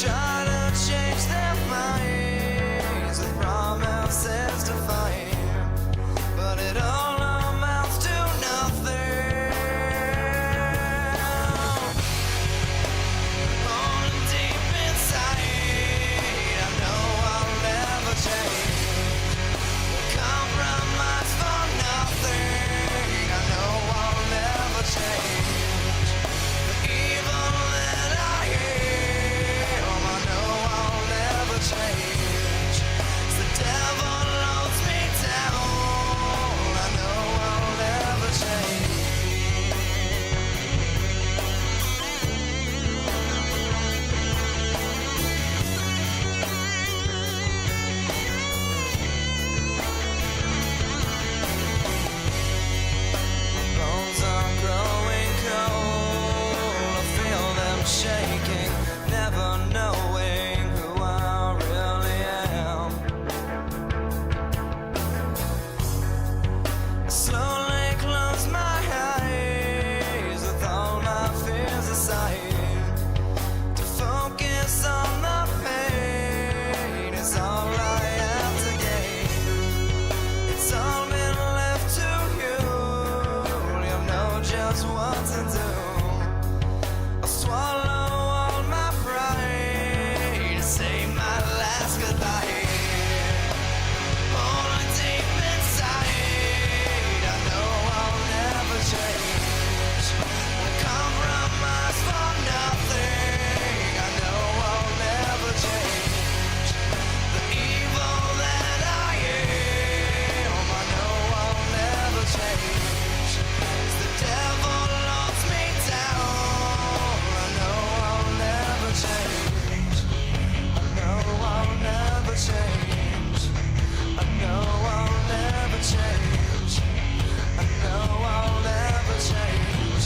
try to change their minds with promises to find, but it all amounts to nothing. On deep inside, I know I'll never change. Compromise for nothing, I know I'll never change. The evil that I am, I know I'll never change. The devil loads me down, I know I'll never change. Bones are growing cold, I feel them shaking, never knowing who I really am. I slowly close my eyes with all my fears aside, to focus on the pain is all I have to gain. It's all been left to you, you know just what to do. I'll swallow all my pride to say my last goodbye. All deep inside, I know I'll never change. Compromise for nothing, I know I'll never change. The evil that I am, I know I'll never change. The devil loads me down, I know I'll never change. I know I'll never change. I know I'll never change. I know I'll never change.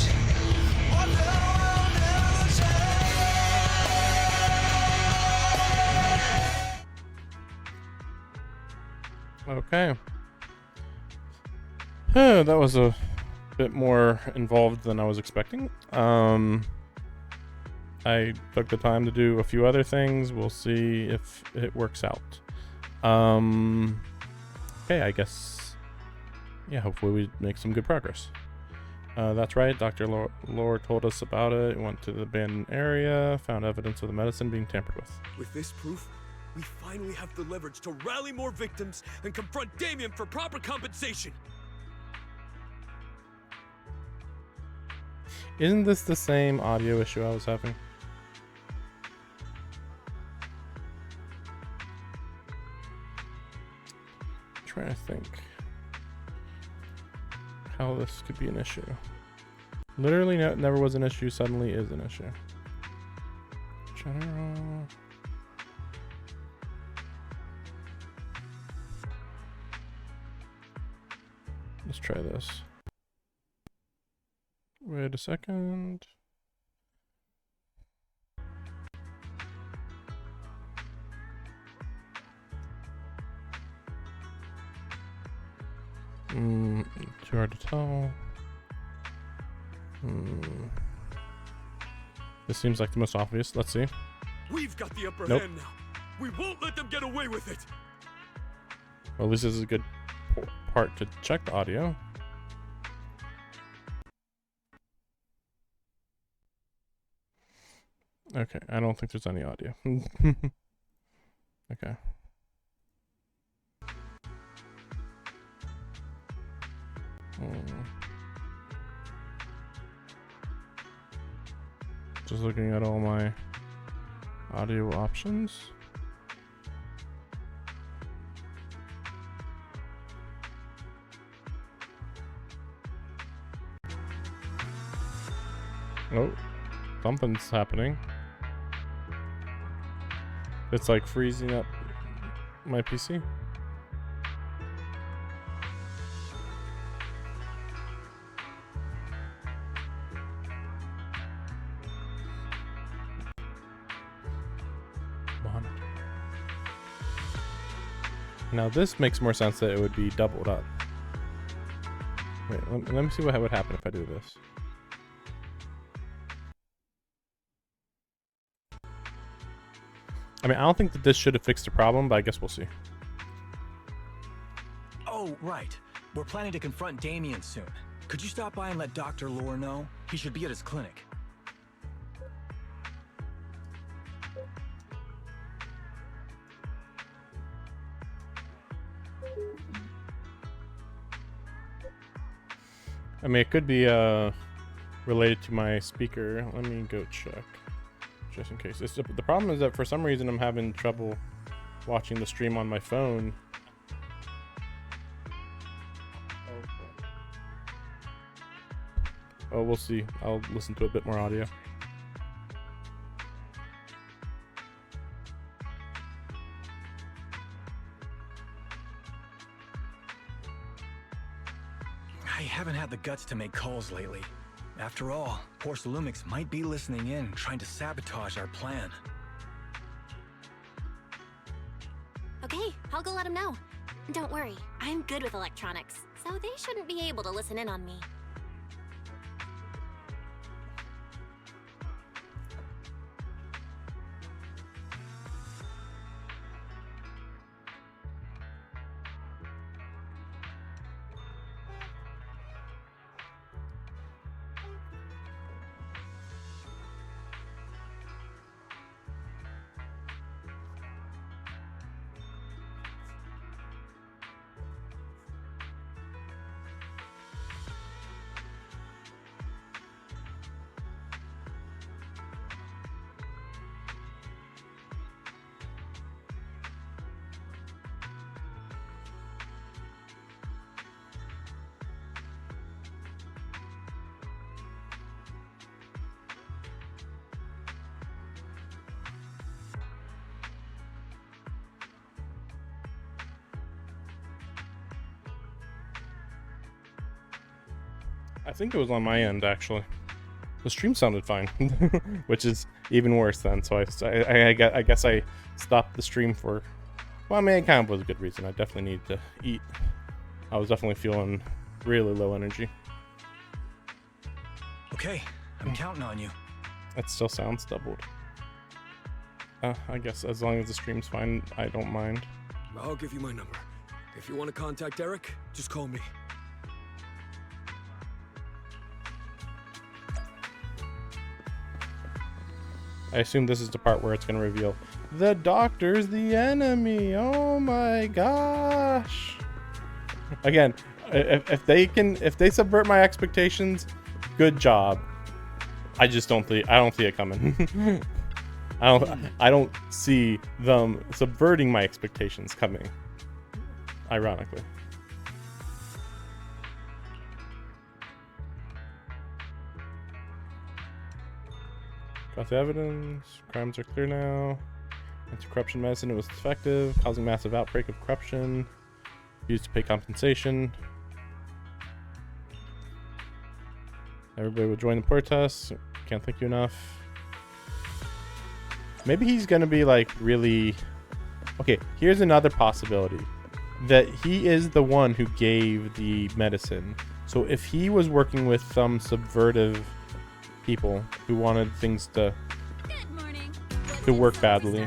I know I'll never change. Okay. That was a bit more involved than I was expecting. I took the time to do a few other things. We'll see if it works out. Okay, I guess. Yeah, hopefully we make some good progress. That's right, Dr. Lore told us about it. Went to the abandoned area, found evidence of the medicine being tampered with. With this proof, we finally have the leverage to rally more victims and confront Damien for proper compensation. Isn't this the same audio issue I was having? I'm trying to think how this could be an issue. Literally never was an issue, suddenly is an issue. General. Let's try this. Wait a second. Too hard to tell. This seems like the most obvious. Let's see. We've got the upper Nope. hand now. We won't let them get away with it. Well, at least this is a good part to check the audio. Okay, I don't think there's any audio. Okay. Just looking at all my audio options. Oh, something's happening. It's like freezing up my PC. Monitor. Now this makes more sense that it would be doubled up. Wait, let me see what would happen if I do this. I mean, I don't think that this should have fixed the problem, but I guess we'll see. Oh, right. We're planning to confront Damien soon. Could you stop by and let Dr. Lore know? He should be at his clinic. I mean, it could be related to my speaker. Let me go check, just in case. The problem is that for some reason I'm having trouble watching the stream on my phone. Oh, we'll see. I'll listen to a bit more audio. I haven't had the guts to make calls lately. After all, Porcelumix might be listening in, trying to sabotage our plan. Okay, I'll go let him know. Don't worry, I'm good with electronics, so they shouldn't be able to listen in on me. I think it was on my end, actually. The stream sounded fine, which is even worse then. So I guess I stopped the stream for, well, I mean, it kind of was a good reason. I definitely needed to eat. I was definitely feeling really low energy. Okay, I'm counting on you. It still sounds doubled. I guess as long as the stream's fine, I don't mind. I'll give you my number. If you want to contact Eric, just call me. I assume this is the part where it's going to reveal the doctor's the enemy. Oh my gosh. Again, if they subvert my expectations, good job. I just don't see it coming. I don't see them subverting my expectations coming. Ironically. Got the evidence. Crimes are clear now. Anti-corruption medicine, it was effective, causing massive outbreak of corruption. Used to pay compensation. Everybody will join the protest. Can't thank you enough. Maybe he's gonna be like really... Okay, here's another possibility. That he is the one who gave the medicine. So if he was working with some subversive people who wanted things to work badly.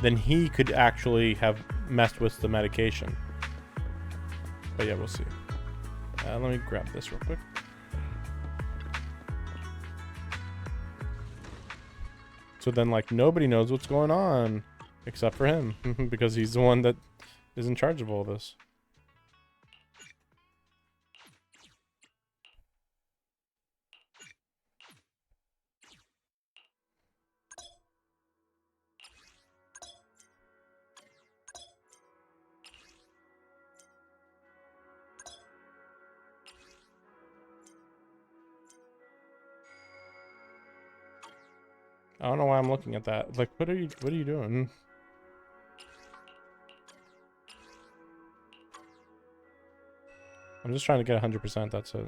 Then he could actually have messed with the medication. But yeah, we'll see. Let me grab this real quick. So then, like, nobody knows what's going on except for him because he's the one that is in charge of all this. I don't know why I'm looking at that. Like, what are you doing? I'm just trying to get 100%, that's it.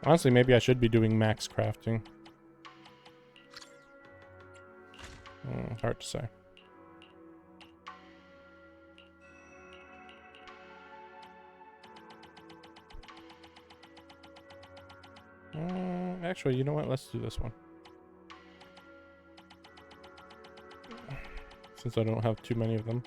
Honestly, maybe I should be doing max crafting. Hard to say. Actually, you know what? Let's do this one. Since I don't have too many of them.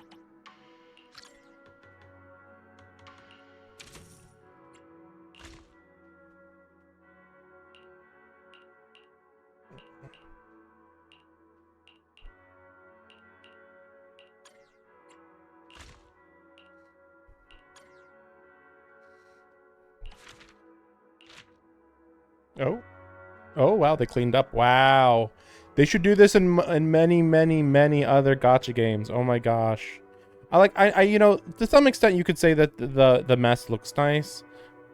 Oh. Oh, wow. They cleaned up. Wow. They should do this in many, many, many other gacha games. Oh my gosh. I you know, to some extent you could say that the mess looks nice,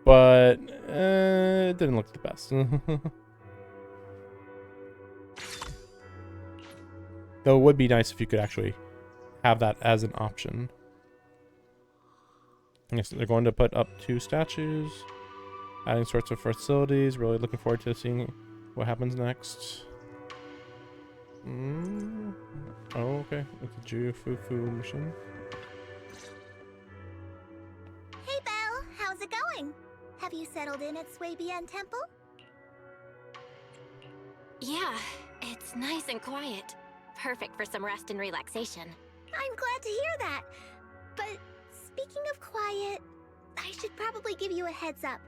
but it didn't look the best. Though it would be nice if you could actually have that as an option. Yes, they're going to put up 2 statues, adding sorts of facilities. Really looking forward to seeing what happens next. Oh, okay. It's a Jufufu mission. Hey, Belle. How's it going? Have you settled in at Swabian Temple? Yeah, it's nice and quiet. Perfect for some rest and relaxation. I'm glad to hear that. But speaking of quiet, I should probably give you a heads up.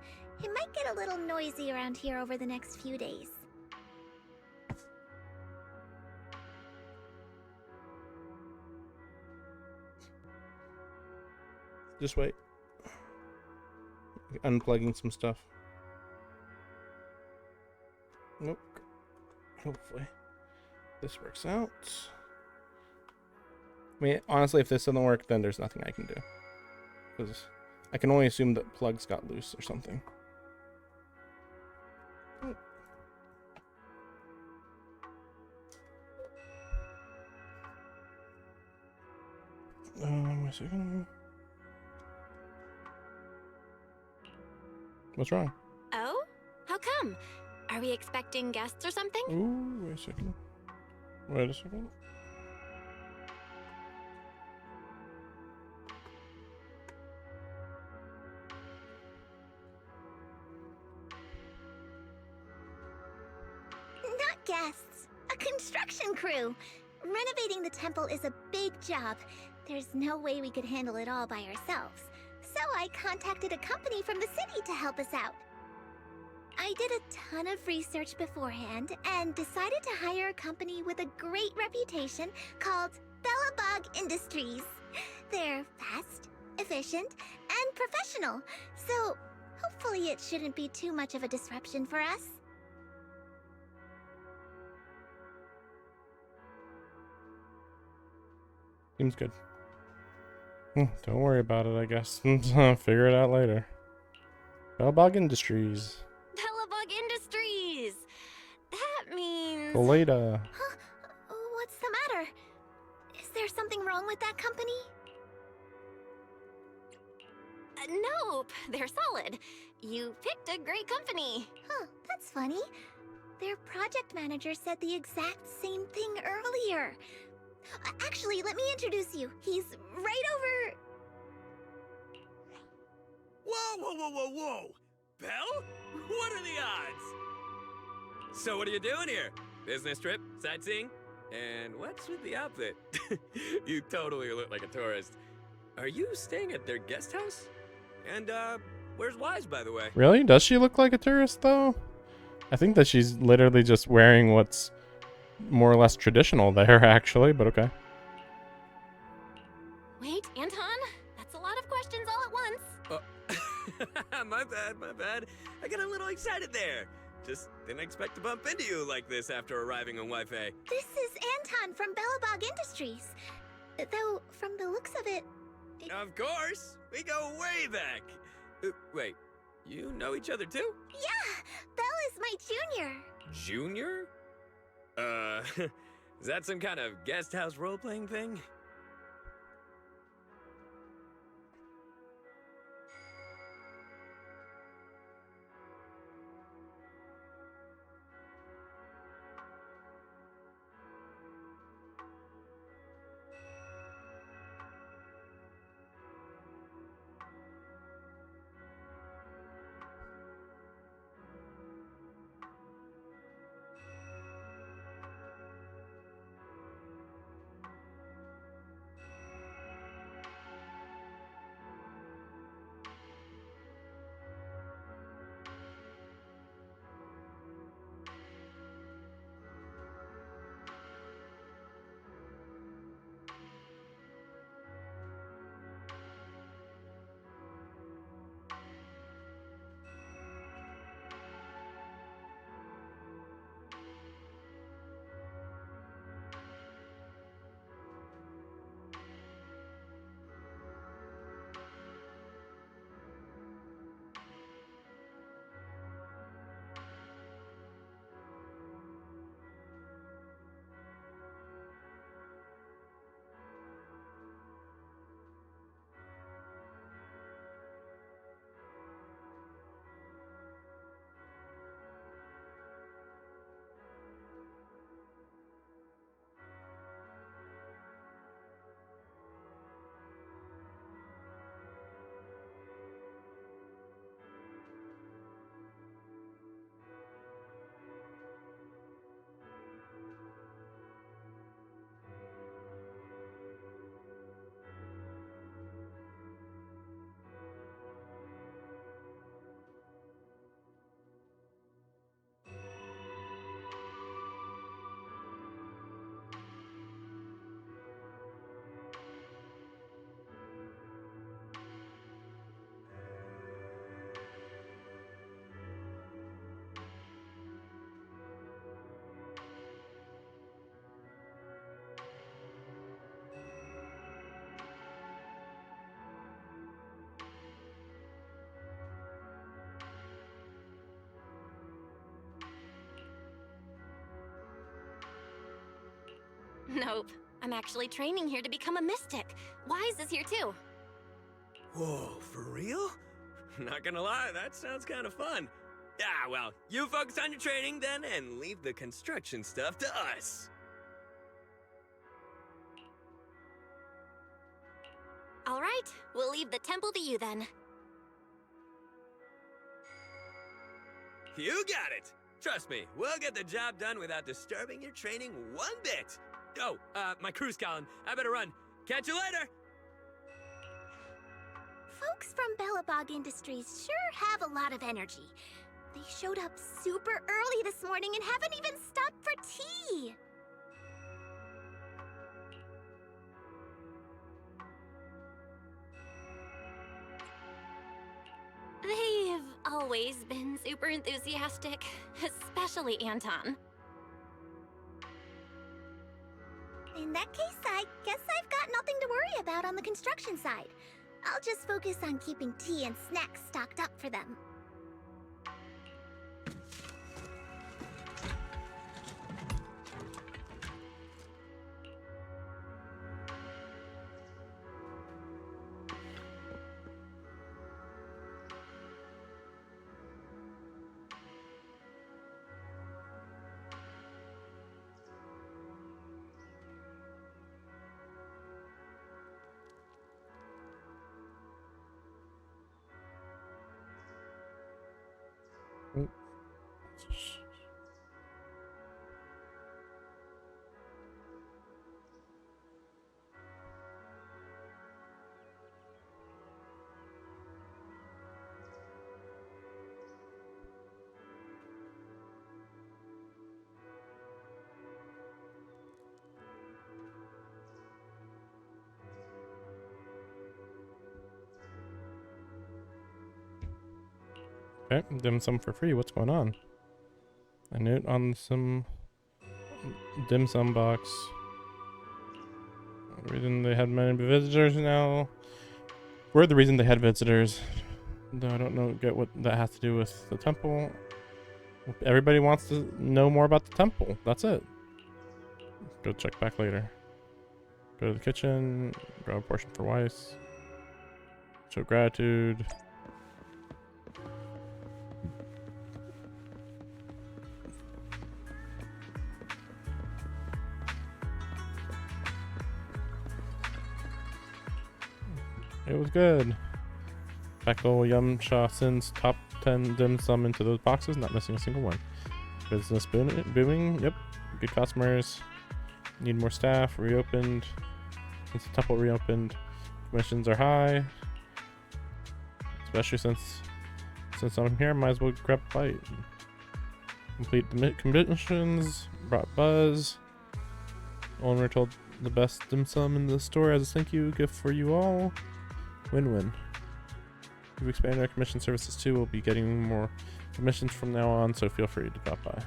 It might get a little noisy around here over the next few days. Just wait. Unplugging some stuff. Nope. Hopefully this works out. I mean, honestly, if this doesn't work, then there's nothing I can do. Because I can only assume that plugs got loose or something. Wait a second. What's wrong? Oh? How come? Are we expecting guests or something? Ooh, wait a second. Wait a second. Not guests, a construction crew. Renovating the temple is a big job. There's no way we could handle it all by ourselves. So I contacted a company from the city to help us out. I did a ton of research beforehand and decided to hire a company with a great reputation called Bellabog Industries. They're fast, efficient, and professional, so hopefully it shouldn't be too much of a disruption for us. Seems good. Don't worry about it, I guess. Figure it out later. Bellbog Industries. Bellabog Industries! That means... Later. Huh? What's the matter? Is there something wrong with that company? Nope, they're solid. You picked a great company. Huh, that's funny. Their project manager said the exact same thing earlier. Actually, let me introduce you. He's right over... Whoa, whoa, whoa, whoa, whoa! Belle? What are the odds? So what are you doing here? Business trip? Sightseeing? And what's with the outfit? You totally look like a tourist. Are you staying at their guest house? And, where's Wise, by the way? Really? Does she look like a tourist, though? I think that she's literally just wearing what's more or less traditional there, actually, but okay. Wait, Anton? That's a lot of questions all at once. My bad. I got a little excited there. Just didn't expect to bump into you like this after arriving on Wi-Fi. This is Anton from Bellabog Industries. Though, from the looks of it... Of course! We go way back! Wait, you know each other too? Yeah! Belle is my junior. Junior? Is that some kind of guest house role-playing thing? Nope. I'm actually training here to become a mystic. Wise is here too. Whoa, for real? Not gonna lie, that sounds kind of fun. Ah, well, you focus on your training then and leave the construction stuff to us. All right, we'll leave the temple to you then. You got it! Trust me, we'll get the job done without disturbing your training one bit. Oh, my crew's calling. I better run. Catch you later! Folks from Bellabog Industries sure have a lot of energy. They showed up super early this morning and haven't even stopped for tea. They've always been super enthusiastic, especially Anton. In that case, I guess I've got nothing to worry about on the construction side. I'll just focus on keeping tea and snacks stocked up for them. Okay, dim sum for free. What's going on? A note on some dim sum box. The reason they had many visitors now. We're the reason they had visitors. Though I don't get what that has to do with the temple. Everybody wants to know more about the temple. That's it. Go check back later. Go to the kitchen. Grab a portion for Weiss. Show gratitude. It was good. Pack old Yum Sha Sin's top 10 dim sum into those boxes, not missing a single one. Business booming. Yep. Good customers. Need more staff. Reopened. Since the temple reopened, commissions are high. Especially since I'm here, might as well grab a bite. Complete the commissions. Brought buzz. Owner told the best dim sum in the store as a thank you gift for you all. Win-win. We've expanded our commission services too. We'll be getting more commissions from now on, so feel free to drop by.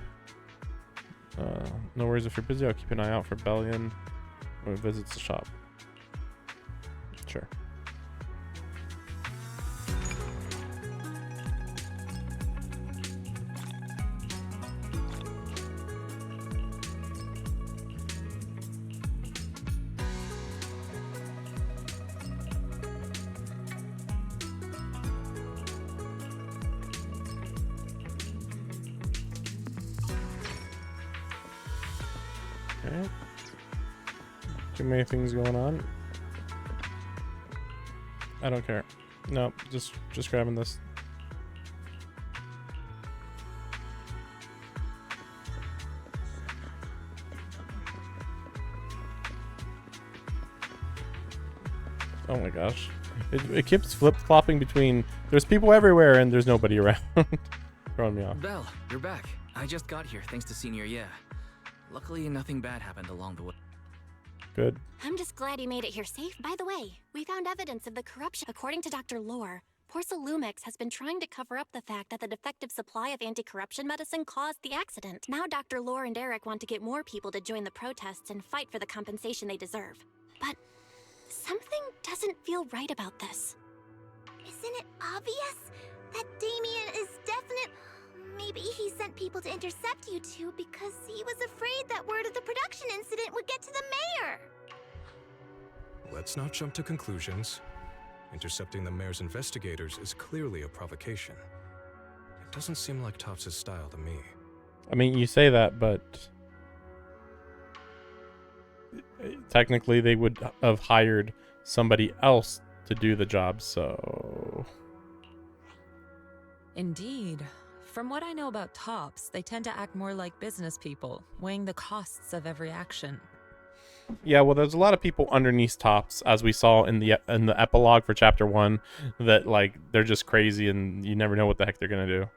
No worries if you're busy. I'll keep an eye out for Bellion when it visits the shop. Sure. Okay. Too many things going on. I don't care. No, just grabbing this. Oh my gosh. It keeps flip-flopping between there's people everywhere and there's nobody around. Throwing me off. Belle, you're back. I just got here thanks to Senior Yeah. Luckily, nothing bad happened along the way. Good. I'm just glad you made it here safe. By the way, we found evidence of the corruption. According to Dr. Lore, Porcelumix has been trying to cover up the fact that the defective supply of anti-corruption medicine caused the accident. Now Dr. Lore and Eric want to get more people to join the protests and fight for the compensation they deserve. But something doesn't feel right about this. Isn't it obvious that Damien is definite? Maybe he sent sent people to intercept you two because he was afraid that word of the production incident would get to the mayor. Let's not jump to conclusions. Intercepting the mayor's investigators is clearly a provocation. It doesn't seem like Topps' style to me. I mean, you say that, but technically they would have hired somebody else to do the job, so... Indeed. From what I know about Topps, they tend to act more like business people, weighing the costs of every action. Yeah, well, there's a lot of people underneath Topps, as we saw in the epilogue for Chapter 1, that, like, they're just crazy and you never know what the heck they're gonna do.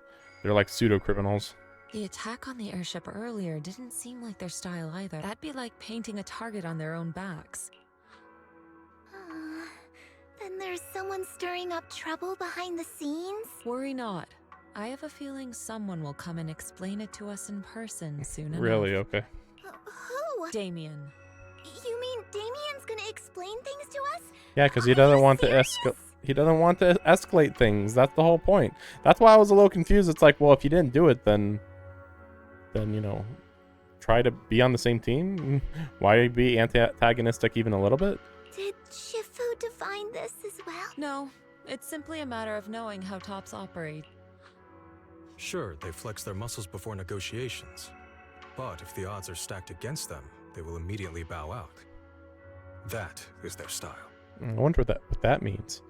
They're like pseudo-criminals. The attack on the airship earlier didn't seem like their style either. That'd be like painting a target on their own backs. Then there's someone stirring up trouble behind the scenes? Worry not. I have a feeling someone will come and explain it to us in person soon enough. Really? Okay. Who? Damien. You mean Damien's gonna explain things to us? Yeah, because he Are doesn't you want to serious? he doesn't want to escalate things. That's the whole point. That's why I was a little confused. It's like, well, if you didn't do it, then you know, try to be on the same team. Why be antagonistic even a little bit? Did Shifu define this as well? No, it's simply a matter of knowing how Topps operate. Sure, they flex their muscles before negotiations. But if the odds are stacked against them, they will immediately bow out. That is their style. I wonder what that means.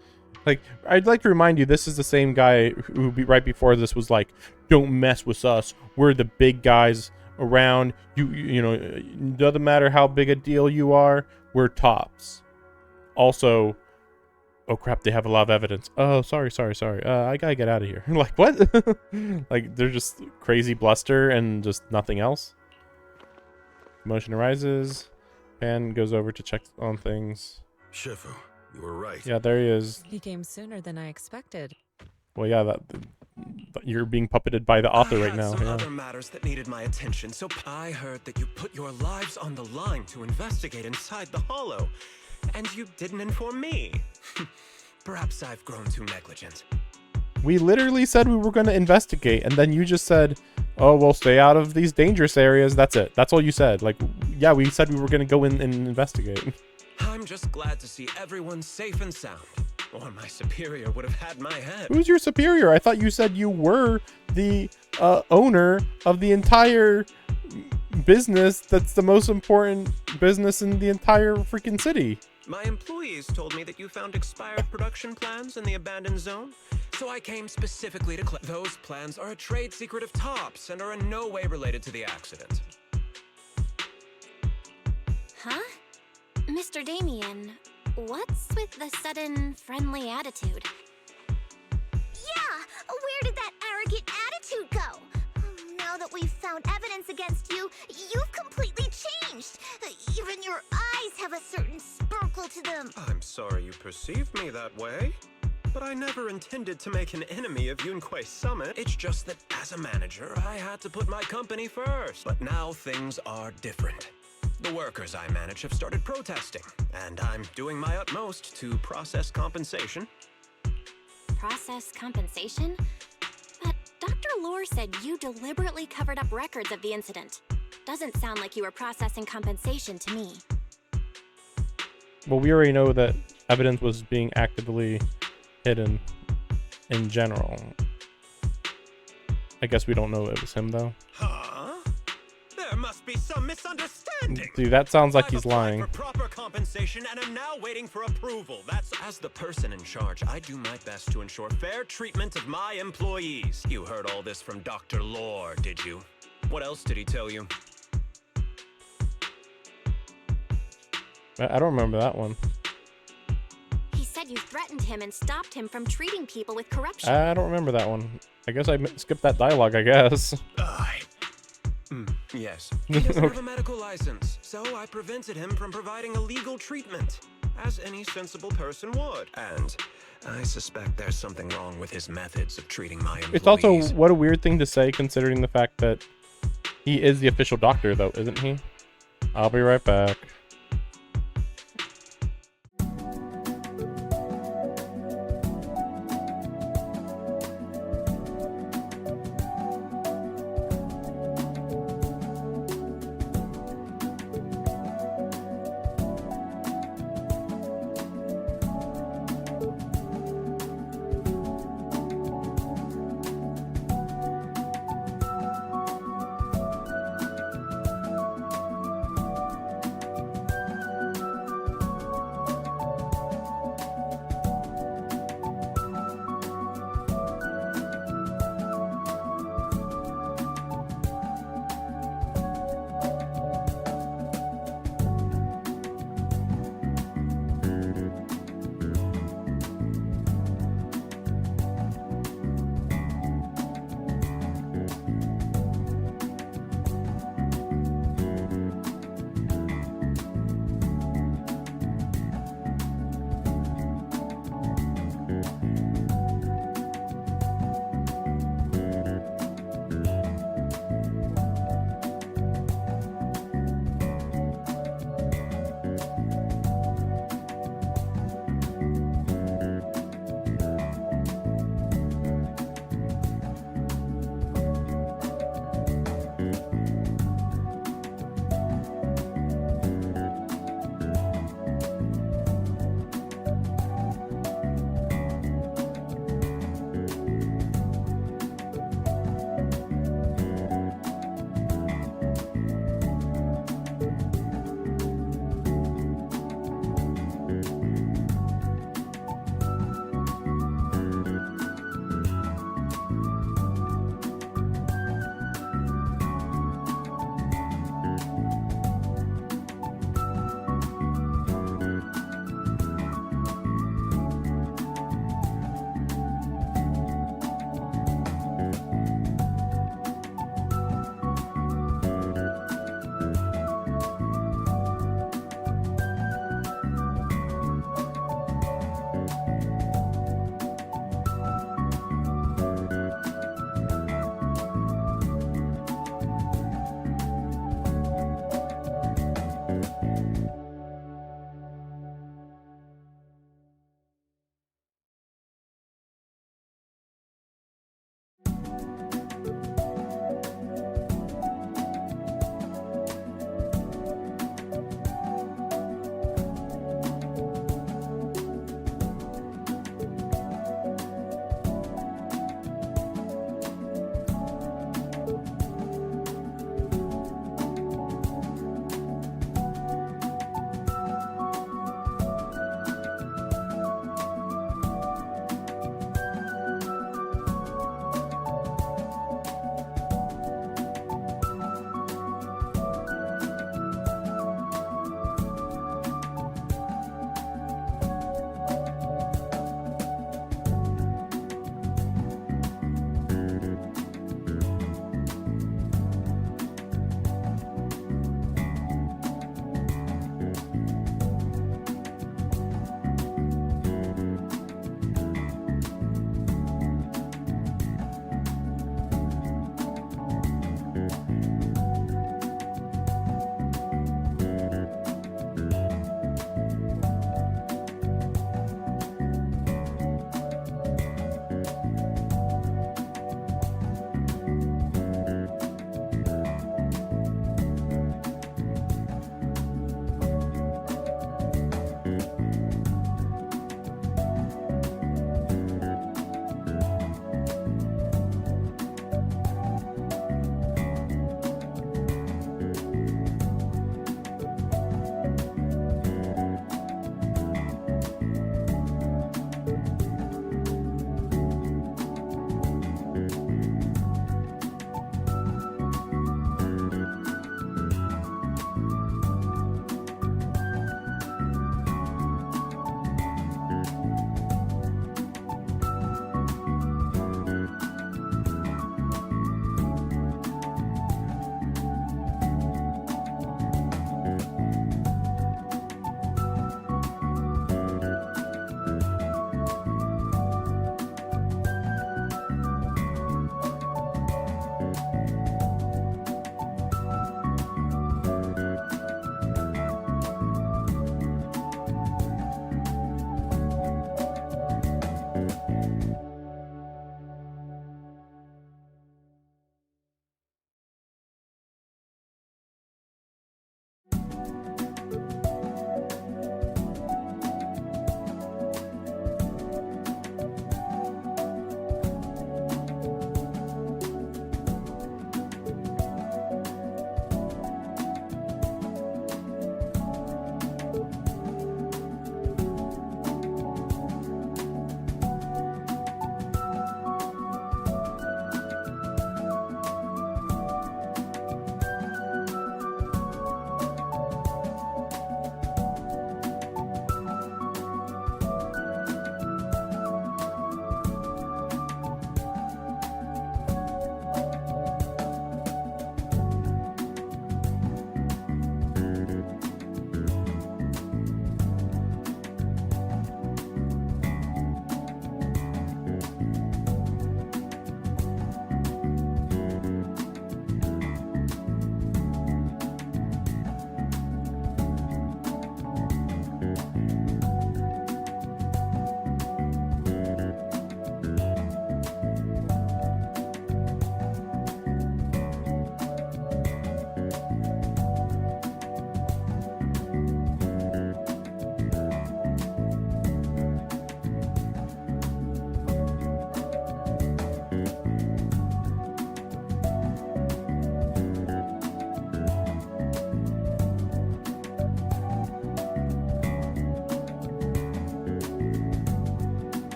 Like, I'd like to remind you, this is the same guy who right before this was like, "Don't mess with us. We're the big guys around. You know, it doesn't matter how big a deal you are. We're Topps." Also, oh crap, they have a lot of evidence. Oh, sorry. I gotta get out of here. Like, what? Like, they're just crazy bluster and just nothing else. Motion arises. Pan goes over to check on things. Shifu, you were right. Yeah, there he is. He came sooner than I expected. Well, yeah, that you're being puppeted by the author right now. Some Yeah. other matters that needed my attention, so I heard that you put your lives on the line to investigate inside the Hollow, and you didn't inform me. Perhaps I've grown too negligent. We literally said we were going to investigate, and then you just said, "Oh, we'll stay out of these dangerous areas." That's it. That's all you said. Like, yeah, we said we were going to go in and investigate. I'm just glad to see everyone safe and sound, or my superior would have had my head. Who's your superior? I thought you said you were the owner of the entire business that's the most important business in the entire freaking city. My employees told me that you found expired production plans in the abandoned zone, so I came specifically to those plans are a trade secret of Topps and are in no way related to the accident. Huh? Mr. Damien, what's with the sudden friendly attitude? Yeah! Where did that arrogant attitude go? Now that we've found evidence against you, you've completely changed. Even your eyes have a certain sparkle to them. I'm sorry you perceived me that way, but I never intended to make an enemy of Yunquei Summit. It's just that as a manager, I had to put my company first. But now things are different. The workers I manage have started protesting, and I'm doing my utmost to process compensation. Process compensation? But Dr. Lore said you deliberately covered up records of the incident. Doesn't sound like you were processing compensation to me. Well, we already know that evidence was being actively hidden in general. I guess we don't know it was him, though. Huh? There must be some misunderstanding. Dude, that sounds like I've he's applied lying. for proper compensation and am now waiting for approval. That's as the person in charge, I do my best to ensure fair treatment of my employees. You heard all this from Dr. Lore, did you? What else did he tell you? I don't remember that one. He said you threatened him and stopped him from treating people with corruption. I don't remember that one. I guess I skipped that dialogue, I guess. Yes. He doesn't have a medical license, so I prevented him from providing a legal treatment, as any sensible person would. And I suspect there's something wrong with his methods of treating my employees. It's also, what a weird thing to say, considering the fact that he is the official doctor, though, isn't he? I'll be right back.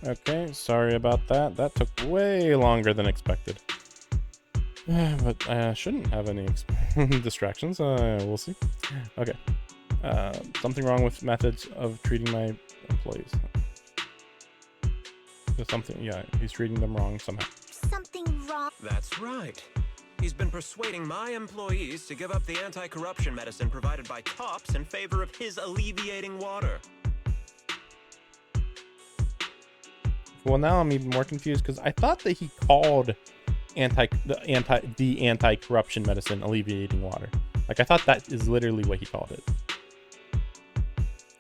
Okay, sorry about that. That took way longer than expected. But I shouldn't have any distractions. We'll see. Okay. Something wrong with methods of treating my employees. There's something, yeah, he's treating them wrong somehow. Something wrong. That's right. He's been persuading my employees to give up the anti-corruption medicine provided by Tops in favor of his alleviating water. Well, now I'm even more confused because I thought that he called the anti-corruption medicine alleviating water. Like, I thought that is literally what he called it.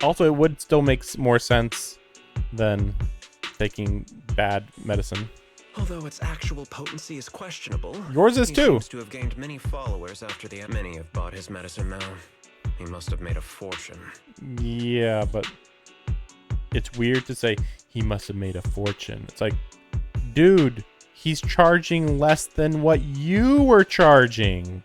Also, it would still make more sense than taking bad medicine. Although its actual potency is questionable. Yours is he too. Seems to have gained many followers after the many have bought his medicine now. He must have made a fortune. Yeah, but it's weird to say he must have made a fortune. It's like, dude, he's charging less than what you were charging.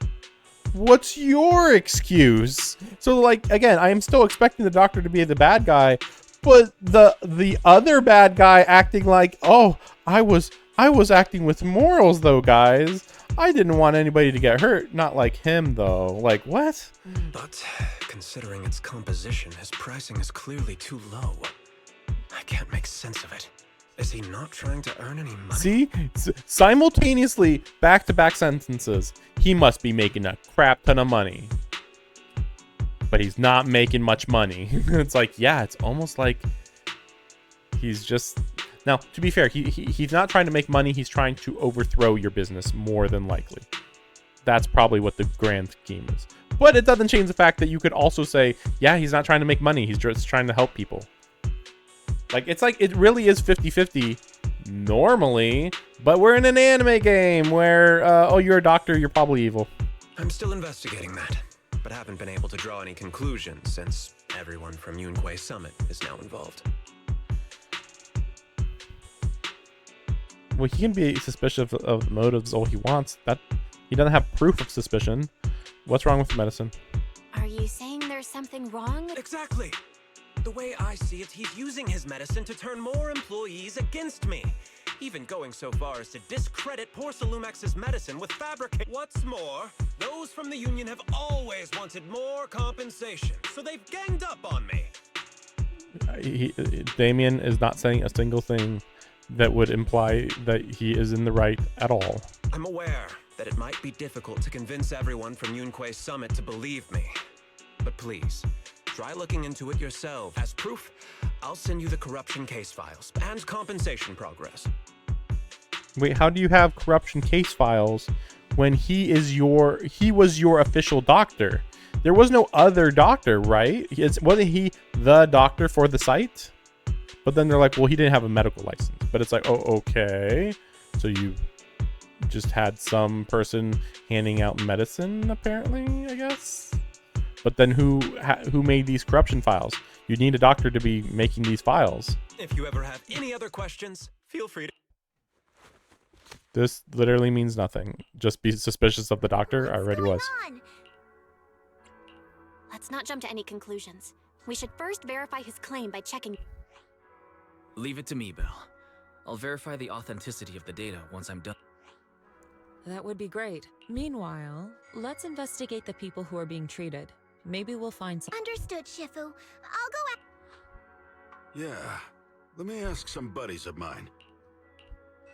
What's your excuse? So, like, again, I am still expecting the doctor to be the bad guy, but the other bad guy acting like, oh, I was acting with morals though, guys. I didn't want anybody to get hurt. Not like him though. Like, what? But considering its composition, his pricing is clearly too low. I can't make sense of it. Is he not trying to earn any money? See? Simultaneously, back-to-back sentences. He must be making a crap ton of money. But he's not making much money. It's like, yeah, it's almost like he's just... Now, to be fair, he's not trying to make money. He's trying to overthrow your business more than likely. That's probably what the grand scheme is. But it doesn't change the fact that you could also say, yeah, he's not trying to make money. He's just trying to help people. Like, it's like, it really is 50-50 normally, but we're in an anime game where, oh, you're a doctor, you're probably evil. I'm still investigating that, but haven't been able to draw any conclusions since everyone from Yunquay Summit is now involved. Well, he can be suspicious of motives all he wants. That he doesn't have proof of suspicion. What's wrong with the medicine? Are you saying there's something wrong? Exactly. The way I see it, he's using his medicine to turn more employees against me. Even going so far as to discredit Porcelumex's medicine with fabricate. What's more, those from the union have always wanted more compensation, so they've ganged up on me. Damien is not saying a single thing that would imply that he is in the right at all. I'm aware that it might be difficult to convince everyone from Yunquay Summit to believe me. But please, try looking into it yourself. As proof, I'll send you the corruption case files and compensation progress. Wait, how do you have corruption case files when he was your official doctor? There was no other doctor, right? Wasn't he the doctor for the site? But then they're like, well, he didn't have a medical license. But it's like, oh, okay. So you just had some person handing out medicine, apparently, I guess? But then who made these corruption files? You need a doctor to be making these files. If you ever have any other questions, feel free to... This literally means nothing. Just be suspicious of the doctor. I already was. Let's not jump to any conclusions. We should first verify his claim by checking... Leave it to me, Belle. I'll verify the authenticity of the data once I'm done. That would be great. Meanwhile, let's investigate the people who are being treated. Maybe we'll find some... Understood, Shifu. I'll go Yeah, let me ask some buddies of mine.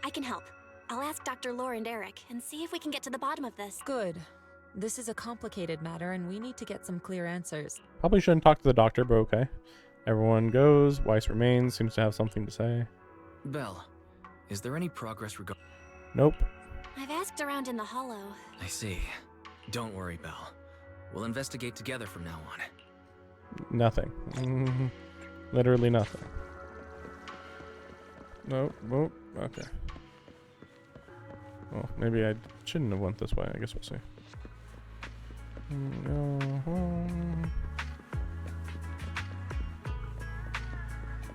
I can help. I'll ask Dr. Lore and Eric and see if we can get to the bottom of this. Good. This is a complicated matter and we need to get some clear answers. Probably shouldn't talk to the doctor, but okay. Everyone goes. Weiss remains. Seems to have something to say. Belle, is there any progress regarding... Nope. I've asked around in the hollow. I see. Don't worry, Belle. We'll investigate together from now on. Nothing. Literally nothing. Nope. Nope. Okay. Well, maybe I shouldn't have went this way. I guess we'll see.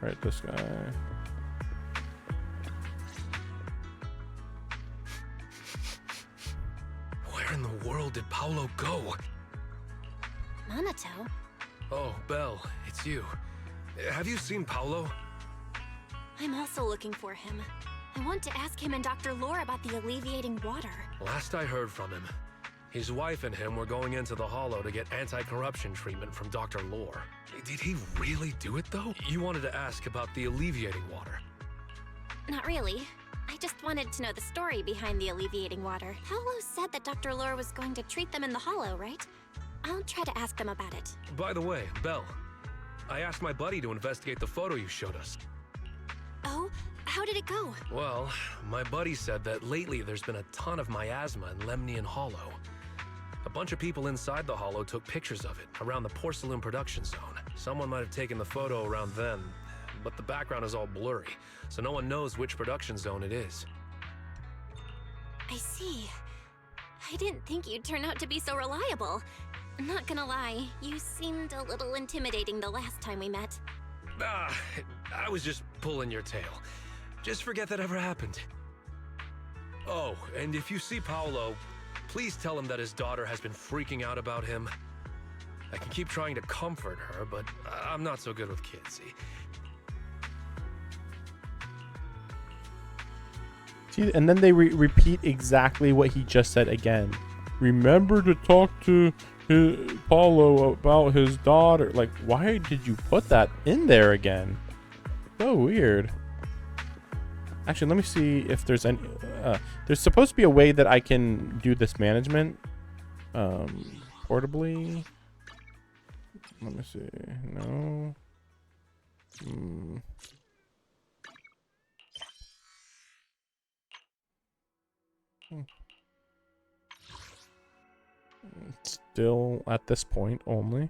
Right, this guy. Where in the world did Paolo go? Minato? Oh, Belle, it's you. Have you seen Paolo? I'm also looking for him. I want to ask him and Dr. Lore about the alleviating water. Last I heard from him, his wife and him were going into the Hollow to get anti-corruption treatment from Dr. Lore. Did he really do it, though? You wanted to ask about the alleviating water. Not really. I just wanted to know the story behind the alleviating water. Paolo said that Dr. Lore was going to treat them in the Hollow, right? I'll try to ask them about it. By the way, Belle, I asked my buddy to investigate the photo you showed us. Oh? How did it go? Well, my buddy said that lately there's been a ton of miasma in Lemnian Hollow. A bunch of people inside the Hollow took pictures of it around the Porcelain production zone. Someone might have taken the photo around then, but the background is all blurry, so no one knows which production zone it is. I see. I didn't think you'd turn out to be so reliable. Not gonna lie, you seemed a little intimidating the last time we met. I was just pulling your tail. Just forget that ever happened. Oh, and if you see Paolo, please tell him that his daughter has been freaking out about him. I can keep trying to comfort her, but I'm not so good with kids, see? See, and then they repeat exactly what he just said again. Remember to talk to Paulo about his daughter. Like, why did you put that in there again? So weird. Actually, let me see if there's any. There's supposed to be a way that I can do this management portably. Let me see. No. Still at this point only.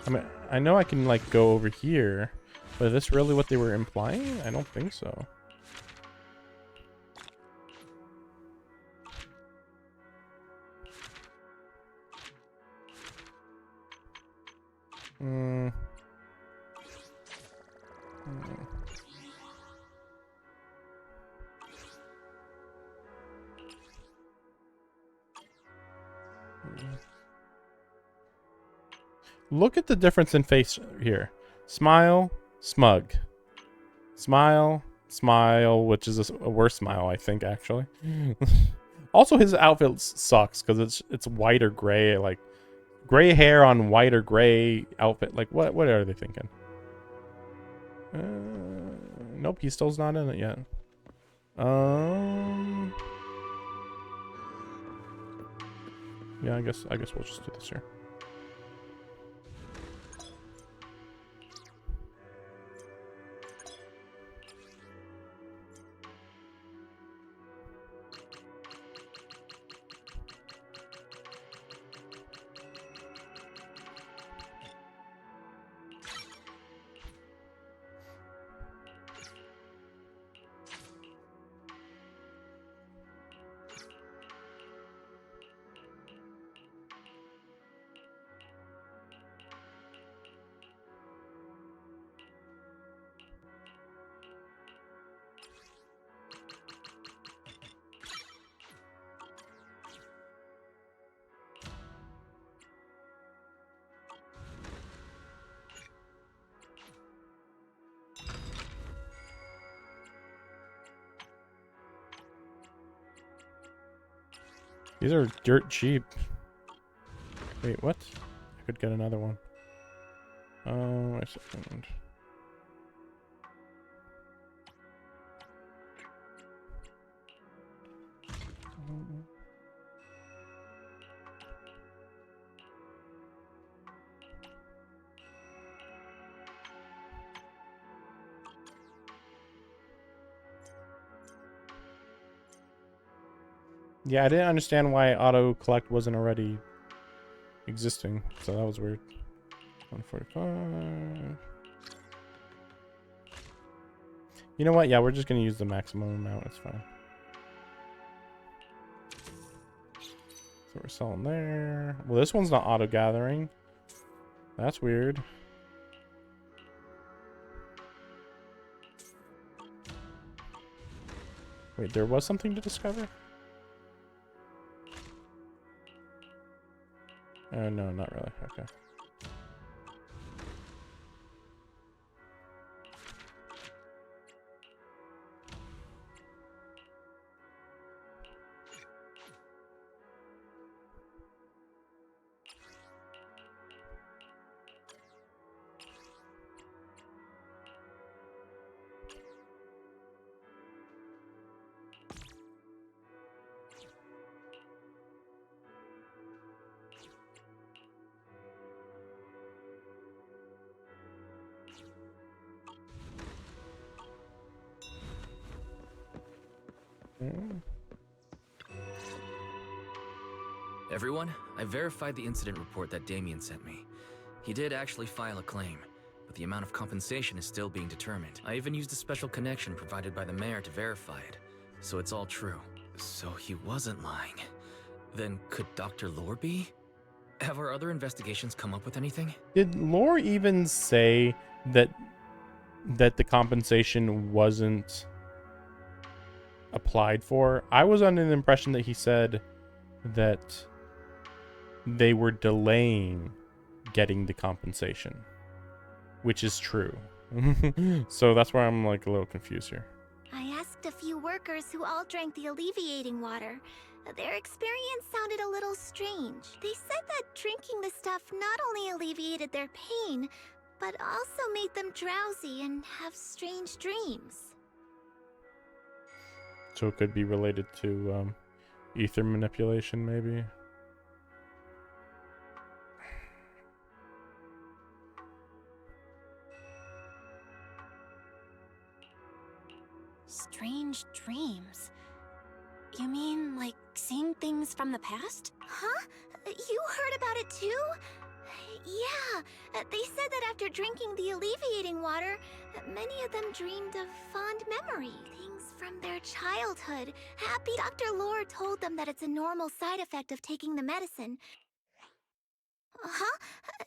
I mean, I know I can like go over here, but is this really what they were implying? I don't think so. Look at the difference in face here. Smile, smug. Smile, smile, which is a worse smile, I think, actually. Also, his outfit sucks because it's white or gray, like gray hair on white or gray outfit. Like, what are they thinking? Nope, he still's not in it yet. Yeah, I guess we'll just do this here. These are dirt cheap. Wait, what? I could get another one. Oh, wait a second. Yeah, I didn't understand why auto collect wasn't already existing, so that was weird. 145. You know what? Yeah, we're just gonna use the maximum amount. It's fine. So we're selling there. Well, this one's not auto gathering. That's weird. Wait, there was something to discover? No, not really. Okay. Everyone, I verified the incident report that Damien sent me. He did actually file a claim, but the amount of compensation is still being determined. I even used a special connection provided by the mayor to verify it, so it's all true. So he wasn't lying. Then could Dr. Lore be? Have our other investigations come up with anything? Did Lore even say that the compensation wasn't applied for? I was under the impression that he said that they were delaying getting the compensation, which is true. So that's why I'm like a little confused here. I asked a few workers who all drank the alleviating water. Their experience sounded a little strange. They said that drinking the stuff not only alleviated their pain, but also made them drowsy and have strange dreams. So it could be related to ether manipulation, maybe. Strange dreams. You mean like seeing things from the past? Huh? You heard about it too? Yeah, they said that after drinking the alleviating water, many of them dreamed of fond memory, things from their childhood. Happy Dr. Lore told them that it's a normal side effect of taking the medicine. Huh?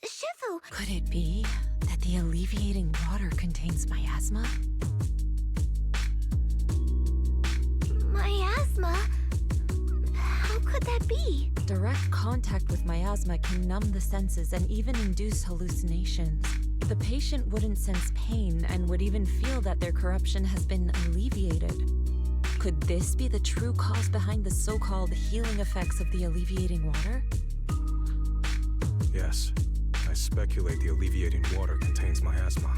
Shifu! Could it be that the alleviating water contains miasma? Miasma? How could that be? Direct contact with miasma can numb the senses and even induce hallucinations. The patient wouldn't sense pain and would even feel that their corruption has been alleviated. Could this be the true cause behind the so-called healing effects of the alleviating water? Yes, I speculate the alleviating water contains miasma.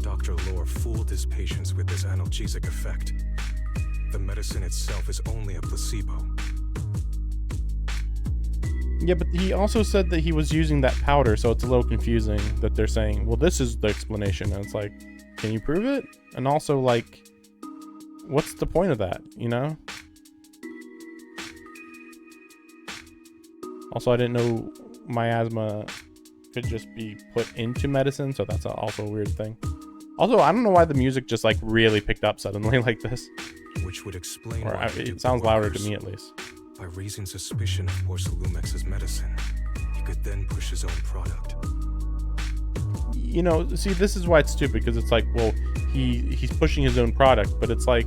Dr. Lore fooled his patients with this analgesic effect. The medicine itself is only a placebo. Yeah, but he also said that he was using that powder, so it's a little confusing that they're saying, well, this is the explanation. And it's like, can you prove it? And also, like, what's the point of that, you know? Also, I didn't know miasma could just be put into medicine, so that's also a weird thing. Also, I don't know why the music just, like, really picked up suddenly like this. Which would explain or why it sounds louder to me, at least. By raising suspicion of Porcelumex's medicine, he could then push his own product. You know, see, this is why it's stupid, because it's like, well, he's pushing his own product, but it's like,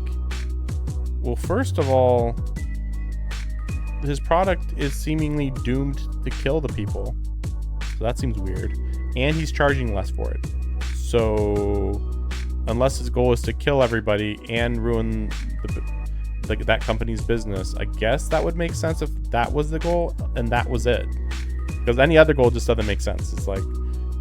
well, first of all, his product is seemingly doomed to kill the people, so that seems weird, and he's charging less for it. So unless his goal is to kill everybody and ruin that company's business, I guess that would make sense if that was the goal and that was it. Because any other goal just doesn't make sense. It's like,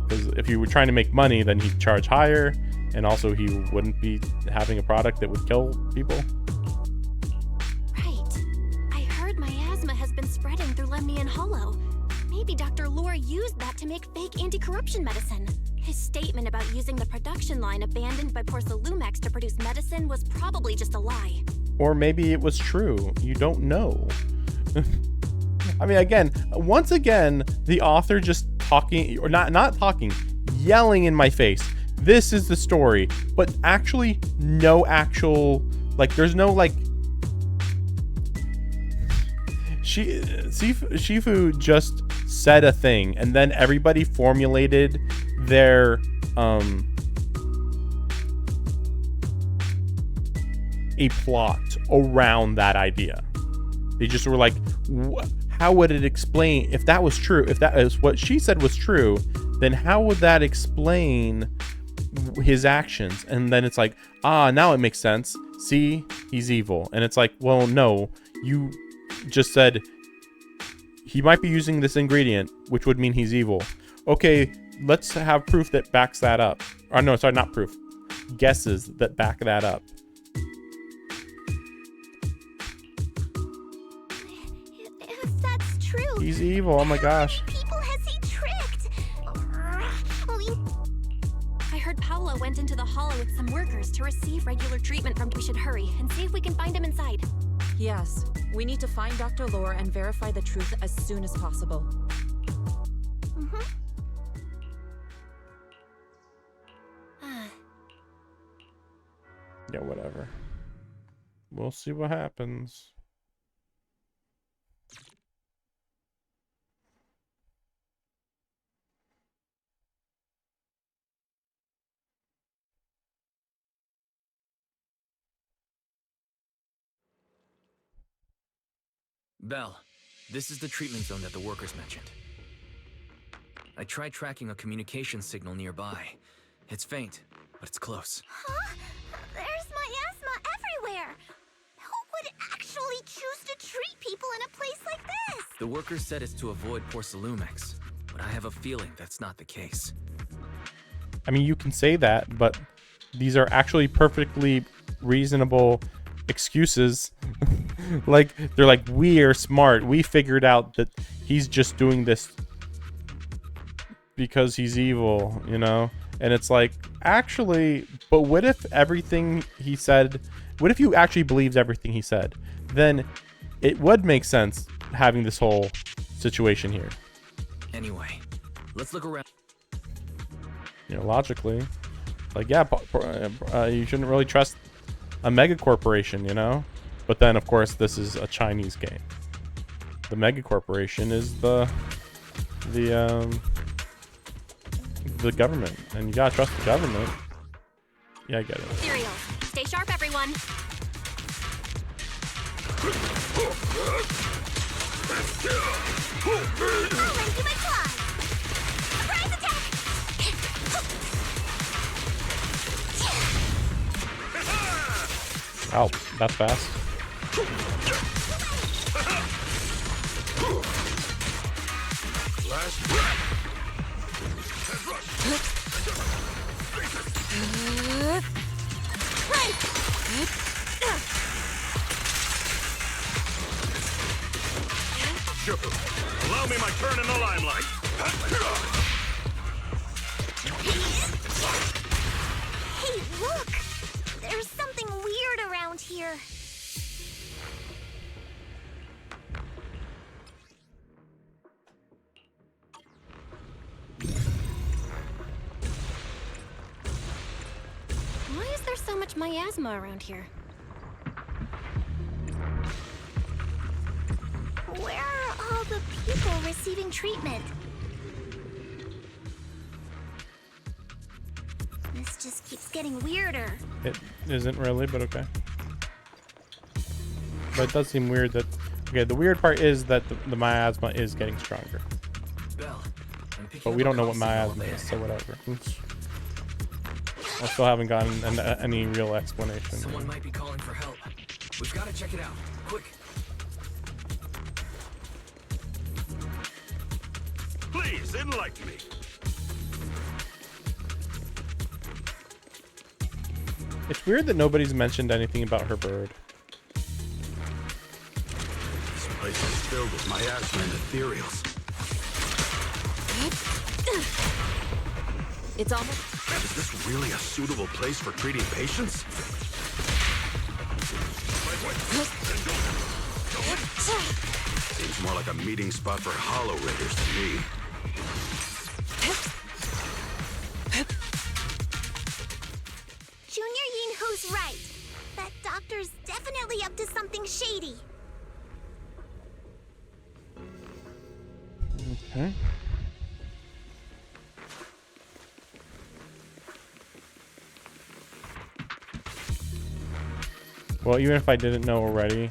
because if you were trying to make money, then he'd charge higher, and also he wouldn't be having a product that would kill people. Right. I heard miasma has been spreading through Lemnian Hollow. Maybe Dr. Lore used that to make fake anti-corruption medicine. His statement about using the production line abandoned by Porcelumex to produce medicine was probably just a lie. Or maybe it was true. You don't know. I mean, once again, the author just talking, or not talking, yelling in my face. This is the story, but actually no actual, like, there's no, like, Shifu just said a thing, and then everybody formulated their a plot around that idea. They just were like, how would it explain if that was true? If that is what she said was true, then how would that explain his actions? And then it's like, ah, now it makes sense. See, he's evil. And it's like, well, no, you just said he might be using this ingredient, which would mean he's evil. Okay, let's have proof that backs that up. Or no, sorry, not proof. Guesses that back that up. If that's true, He's evil. Oh my gosh. how many people has he tricked? I heard Paolo went into the hollow with some workers to receive regular treatment from. We should hurry and see if we can find him inside. Yes, we need to find Dr. Lore and verify the truth as soon as possible. Yeah, whatever. We'll see what happens. Belle, this is the treatment zone that the workers mentioned. I tried tracking a communication signal nearby. It's faint, but it's close. Huh? There's miasma everywhere. Who would actually choose to treat people in a place like this? The workers said it's to avoid Porcelumex, but I have a feeling that's not the case. I mean, you can say that, but these are actually perfectly reasonable excuses. Like, they're like, we are smart. We figured out that he's just doing this because he's evil, you know? And it's like, actually, but what if everything he said, what if you actually believed everything he said? Then it would make sense having this whole situation here. Anyway, let's look around. You know, logically. Like, yeah, you shouldn't really trust a mega corporation, you know? But then, of course, this is a Chinese game. The mega corporation is the government, and you gotta trust the government. Yeah, I get it. Cereal. Stay sharp, everyone. I'll lend you my claws. Surprise attack! Ow, that's fast. Allow me my turn in the limelight. Hey, look! There's something weird around here. Why is there so much miasma around here? Where are all the people receiving treatment? This just keeps getting weirder. It isn't really, but okay. But it does seem weird that... Okay, the weird part is that the miasma is getting stronger. Belle, I'm picking But up we a don't know call what signal miasma there. is, so whatever. I still haven't gotten any real explanation. Someone might be calling for help. We've got to check it out. Quick. Please enlighten me. It's weird that nobody's mentioned anything about her bird. This place is filled with miasma and ethereals. It's almost... Is this really a suitable place for treating patients? Seems more like a meeting spot for Hollow Raiders to me. Junior Yinhu's right. That doctor's definitely up to something shady. Okay. Well, even if I didn't know already,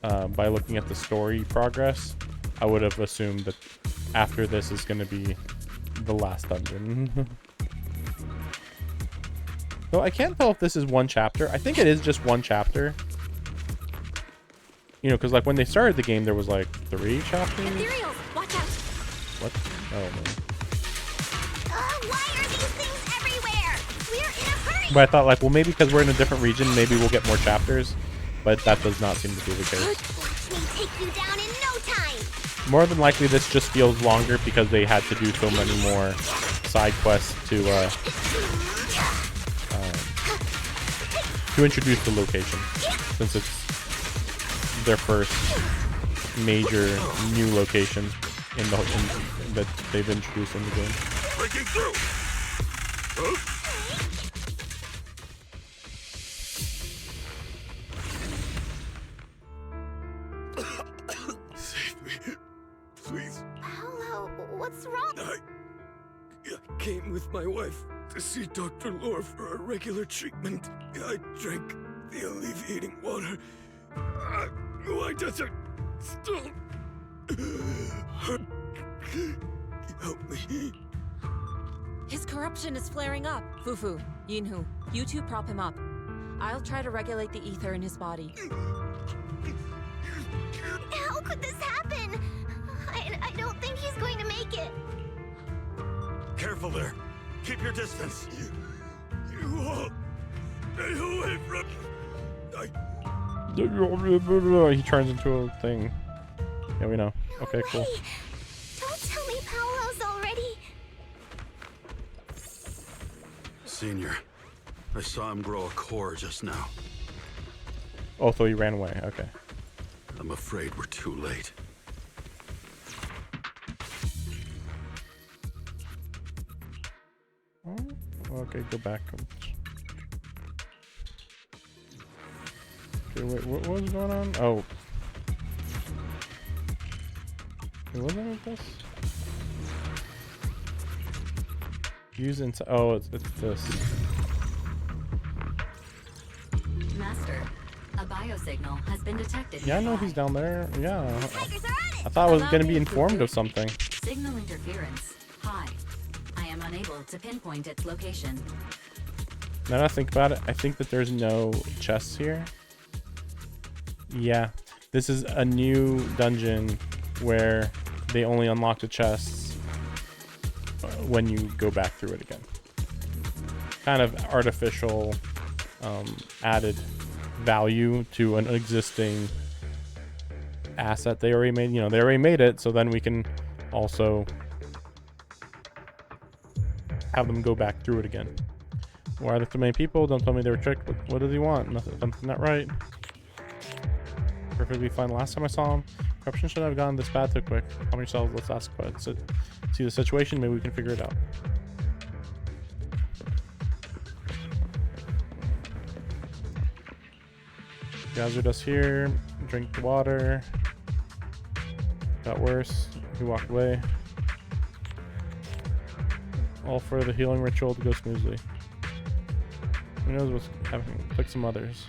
by looking at the story progress, I would have assumed that after this is going to be the last dungeon. So I can't tell if this is one chapter. I think it is just one chapter. You know, because like when they started the game, there was like 3 chapters. Ethereals, watch out! What? Oh man. Why are these things everywhere? We're in a hurry! But I thought like, well, maybe because we're in a different region, maybe we'll get more chapters. But that does not seem to be the case. Watch me take you down in no time! More than likely, this just feels longer because they had to do so many more side quests to introduce the location, since it's their first major new location that they've introduced in the game. Breaking through! Huh? Save me, please. Paolo, what's wrong? I came with my wife to see Dr. Lore for a regular treatment. I drank the alleviating water. Why does it still hurt? Help me. His corruption is flaring up. Fufu, Yinhu, you two prop him up. I'll try to regulate the ether in his body. How could this happen? I don't think he's going to make it. Careful there. Keep your distance. You all stay away from He turns into a thing. Yeah, we know. Okay, cool. Way. Don't tell me Paolo's already. Senior, I saw him grow a core just now. Oh, so he ran away. Okay. I'm afraid we're too late. Oh, okay, go back. Okay, wait, what was going on? Oh. Wait, wasn't it this? Use inside. Oh, it's this. Master, a biosignal has been detected. Yeah, I know he's down there. Yeah. Tigers are on it! I thought I was gonna be informed of something. Signal interference. High. I am unable to pinpoint its location. Now that I think about it, I think that there's no chests here. Yeah, this is a new dungeon where they only unlock the chests when you go back through it again. Kind of artificial added value to an existing asset they already made. You know, they already made it, so then we can also have them go back through it again. Why are there so many people? Don't tell me they were tricked. What does he want? Nothing, something not right. Perfectly fine. Last time I saw him, corruption shouldn't have gone this bad so quick. Calm yourselves. Let's ask about it. See the situation. Maybe we can figure it out. Gathered us here. Drink the water. Got worse. He walked away. All for the healing ritual to go smoothly. Who knows what's happening? Click some others.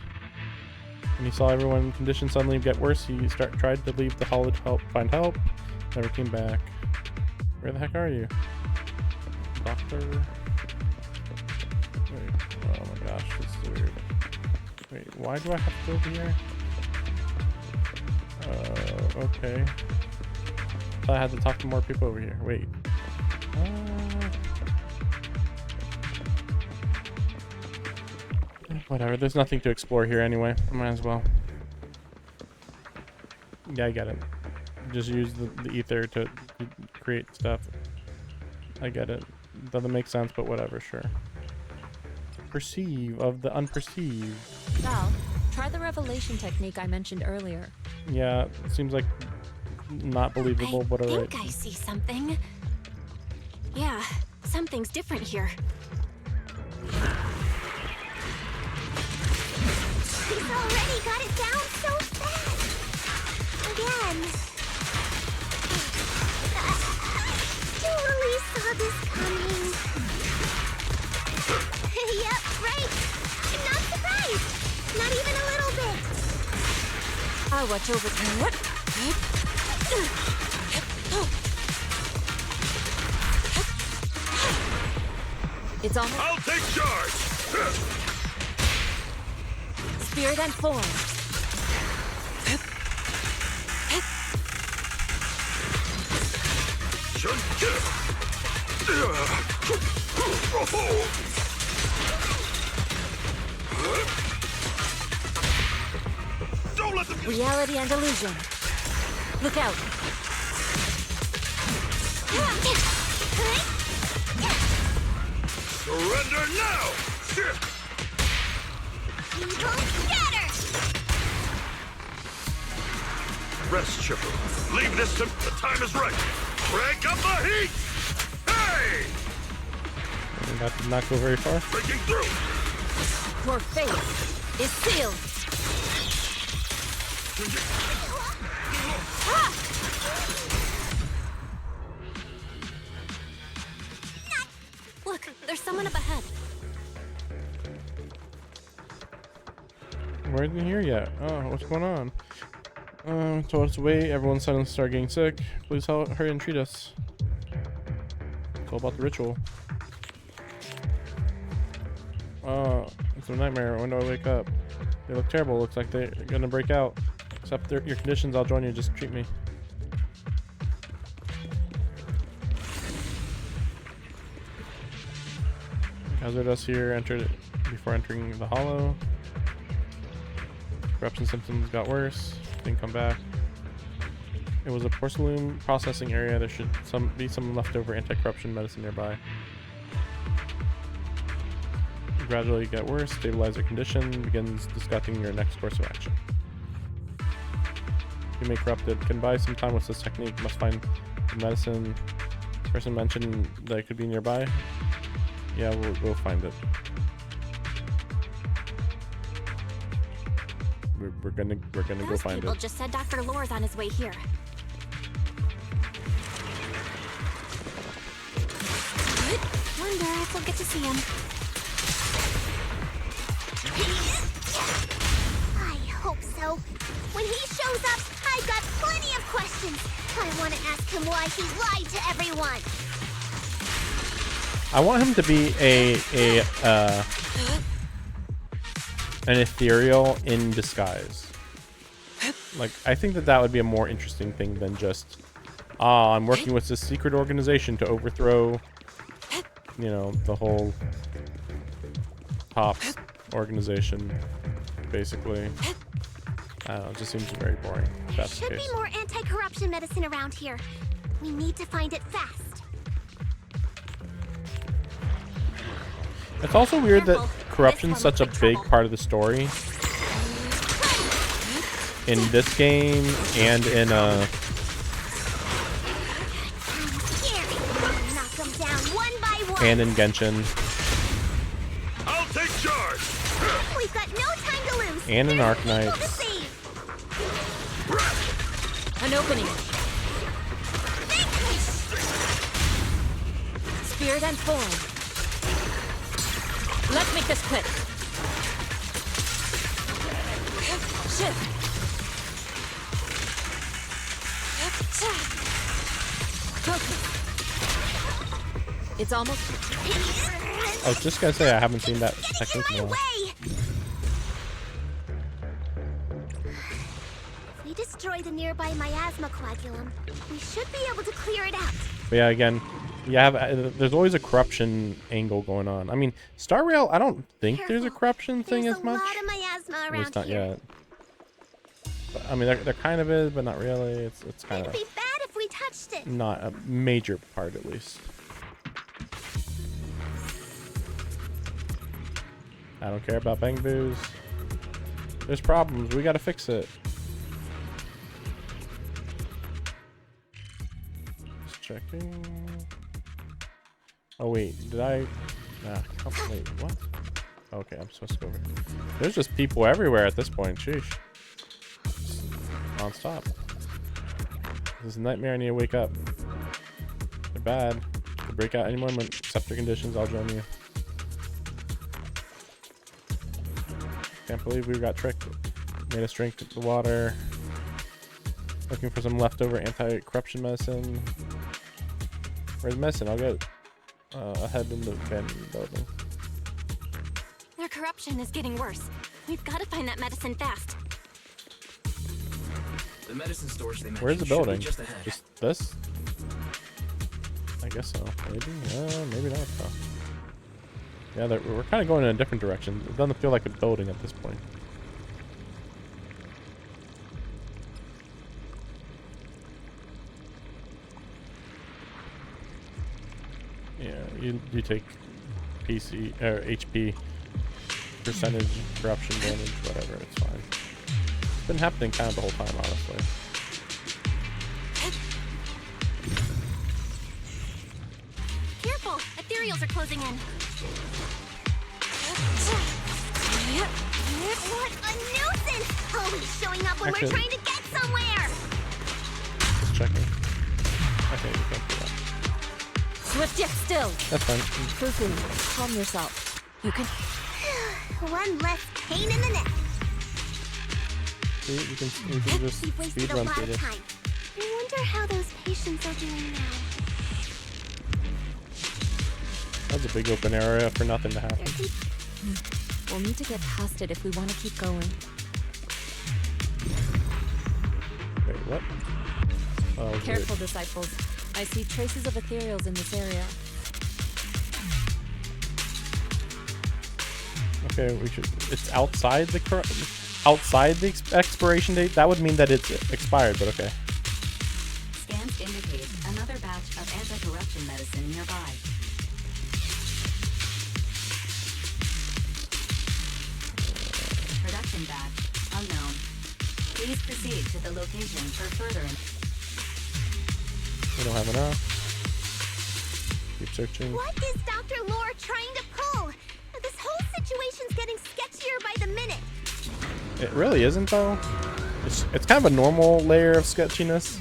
When he saw everyone's condition suddenly get worse, he tried to leave the hollow to find help. Never came back. Where the heck are you? Doctor? Wait, oh my gosh, this is weird. Wait, why do I have to go over here? Okay. I thought I had to talk to more people over here. Wait. Whatever, there's nothing to explore here anyway. Might as well. Yeah, I get it. Just use the ether to create stuff. I get it. Doesn't make sense, but whatever, sure. Perceive of the unperceived. Val, try the revelation technique I mentioned earlier. Yeah, it seems like not believable, but alright. I think I see something. Yeah, something's different here. He's already got it down so fast! Again. Totally saw this coming. Yep, right. I'm not surprised. Not even a little bit. I'll watch over to what? It's almost. I'll take charge! Spirit and form. Don't let them... Reality and illusion. Look out. Surrender now! Evil scatter! Rest, Chipper. Leave this to... The time is right. Crank up the heat! Hey! That did not go very far. Breaking through! Your fate is sealed. Look, there's someone up ahead. We're in here yet. Oh, what's going on? Told us to wait. Everyone's suddenly started getting sick. Please hurry and treat us. It's all about the ritual. It's a nightmare. When do I wake up? They look terrible. Looks like they're gonna break out. Accept your conditions. I'll join you. Just treat me. Hazard us here. Entered before entering the hollow. Corruption symptoms got worse. Didn't come back. It was a porcelain processing area. There should be some leftover anti-corruption medicine nearby. Gradually get worse. Stabilize your condition. Begins discussing your next course of action. You may corrupted. Can buy some time with this technique. Must find the medicine. Person mentioned that it could be nearby. Yeah, we'll find it. We're gonna go find people it. just said Dr. Lore's on his way here. Wonder if we'll get to see him. I hope so. When he shows up, I've got plenty of questions. I want to ask him why he lied to everyone. I want him to be an ethereal in disguise. Like, I think that would be a more interesting thing than just, I'm working with this secret organization to overthrow, you know, the whole Pops organization, basically. I don't know, it just seems very boring. If that's the Should case. be more anti-corruption medicine around here. We need to find it fast. It's also weird that Careful. corruption's This one such a will take big trouble. part of the story in this game and in Here, knock them down one by one. and in Genshin I'll take charge! We've got no time to lose. and in There's people to Arknights. save. An opening. Spirit and form. Let's make this quick. Shift. Focus. It's almost. I was just gonna say I haven't seen that Getting technique in in a my while. way. If we destroy the nearby miasma coagulum, we should be able to clear it out. But yeah, again, there's always a corruption angle going on. I mean, Star Rail, I don't think there's a Careful. corruption thing There's as a much. lot of miasma At around least not here. yet. But, I mean, there kind of is, but not really. It's kind It'd of be bad if we touched it. not a major part, at least. I don't care about Bang Boos. There's problems. We gotta fix it. Just checking. Oh wait, did I? Nah. Oh, wait, what? Okay, I'm supposed to go over here. There's just people everywhere at this point. Sheesh. Just non-stop. This is a nightmare. I need to wake up. They're bad. To break out any moment. Accept your conditions. I'll join you. Can't believe we got tricked. Made us drink the water. Looking for some leftover anti-corruption medicine. Where's the medicine? I'll get it. head in the abandoned building. Their corruption is getting worse. We've got to find that medicine fast. The medicine stores they mentioned Where's the should be building? just ahead. Just this? I guess so. Maybe. Maybe not though. Yeah, we're kind of going in a different direction. It doesn't feel like a building at this point. Yeah, you take PC or HP percentage corruption damage, whatever. It's fine. It's been happening kind of the whole time, honestly. Careful! Ethereals are closing in. What a nuisance! Always showing up when Actually- we're trying to get somewhere! Just checking. Okay, you can't do that. Swift yet still. That's fine. Fufu, calm yourself. You can. One less pain in the neck. See, you can just We've wasted speed a run lot through of this. time. I wonder how those patients are doing now. That's a big open area for nothing to happen. We'll need to get past it if we want to keep going. Wait, what? Oh, that was Careful, weird. disciples. I see traces of ethereals in this area. Okay, we should. It's outside the expiration date. That would mean that it's expired, but okay. Scans indicate another batch of anti-corruption medicine nearby. Production batch unknown. Please proceed to the location for further. We don't have enough. Keep searching. What is Dr. Lore trying to pull? This whole situation's getting sketchier by the minute. It really isn't though. It's kind of a normal layer of sketchiness.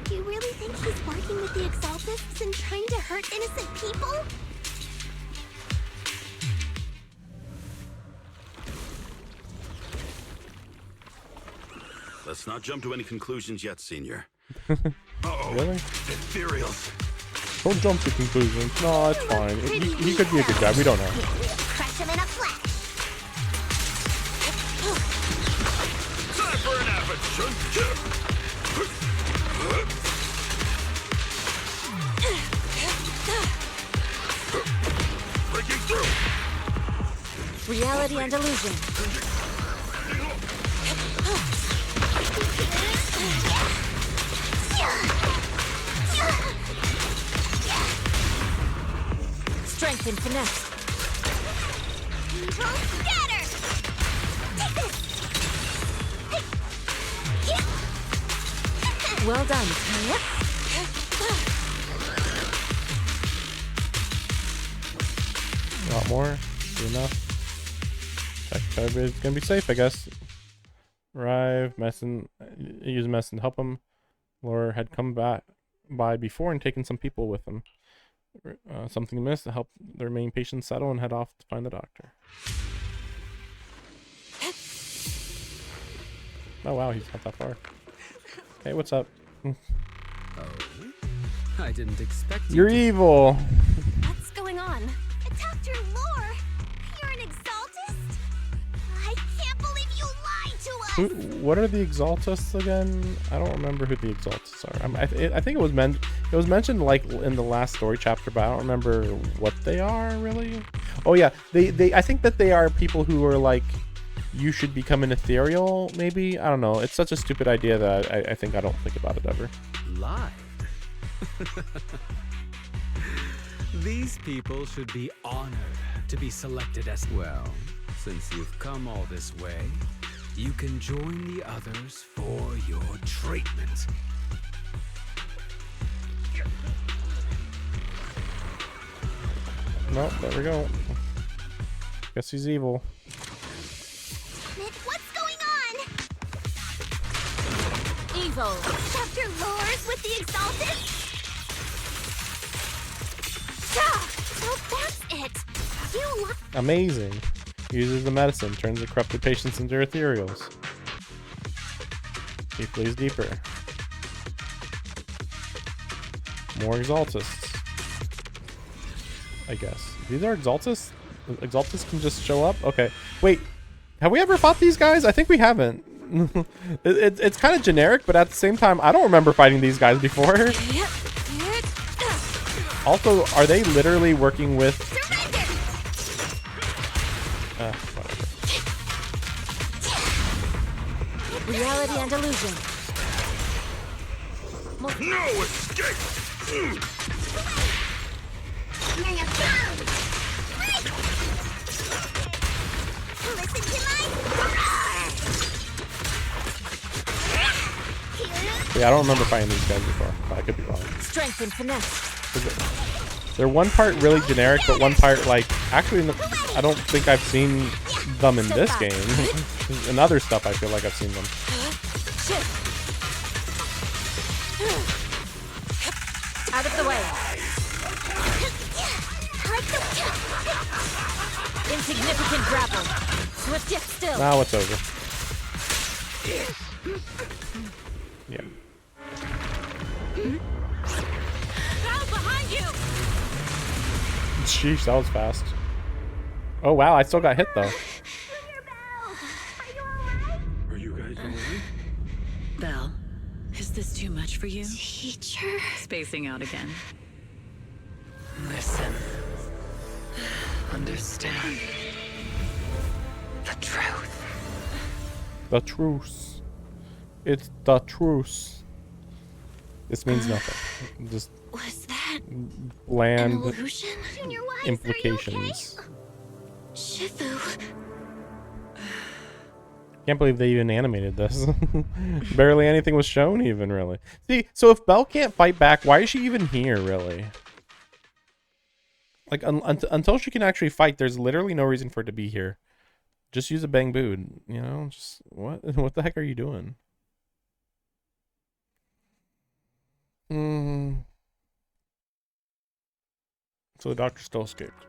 Do you really think he's working with the Exaltists and trying to hurt innocent people? Let's not jump to any conclusions yet, Senior. Really? Ethereals. Don't jump to conclusions. No, it's fine. He could be a good guy. We don't know. We'll crush him in a flash. Time for an average. Breaking through. Reality and illusion. Strength and finesse. Evil scatter! Well done. A lot more. Good enough. Check if everybody's gonna be safe, I guess. Arrive, Messin, use Messin to help him. Laura had come by before and taken some people with him. Something missed to help the remaining patients settle and head off to find the doctor. Oh wow, he's not that far. Hey, what's up? Oh, I didn't expect you. You're evil. What's going on? Dr. Lore, you're an Exaltist? I can't believe you lied to us! What are the Exaltists again? I don't remember who the Exaltists are. I think it was mentioned like in the last story chapter, but I don't remember what they are really. Oh yeah, they I think that they are people who are like, you should become an ethereal. Maybe, I don't know. It's such a stupid idea that I think I don't think about it ever. Lied. These people should be honored to be selected as well. Since you've come all this way, you can join the others for your treatment. Nope, there we go. Guess he's evil. What's going on? Evil. Dr. Lore's with the Exaltist? So that's it. You lied. Amazing. Uses the medicine, turns the corrupted patients into ethereals. He flees deeper. More Exaltists. I guess. These are Exaltus? Exaltus can just show up? Okay. Wait. Have we ever fought these guys? I think we haven't. It's kind of generic, but at the same time, I don't remember fighting these guys before. Also, are they literally working with... Reality and illusion. No escape! Yeah, I don't remember fighting these guys before, but I could be wrong. Strength and finesse. They're one part really generic, but one part like actually I don't think I've seen them in this game. In other stuff, I feel like I've seen them. Out of the way. Insignificant grapple. Swift yet still. Now it's over. Yeah. Behind you. Sheesh, that was fast. Oh wow, I still got hit though. Are you guys alright? Belle, is this too much for you? Teacher. Spacing out again. Listen. Understand. The truth. The truce. It's the truce. This means nothing. Just Was that bland an illusion? implications. Shifu. Can't believe they even animated this. Barely anything was shown even, really. See, so if Belle can't fight back, why is she even here, really? Like, until she can actually fight, there's literally no reason for her to be here. Just use a bang bood, you know? Just, what the heck are you doing? So the doctor still escaped.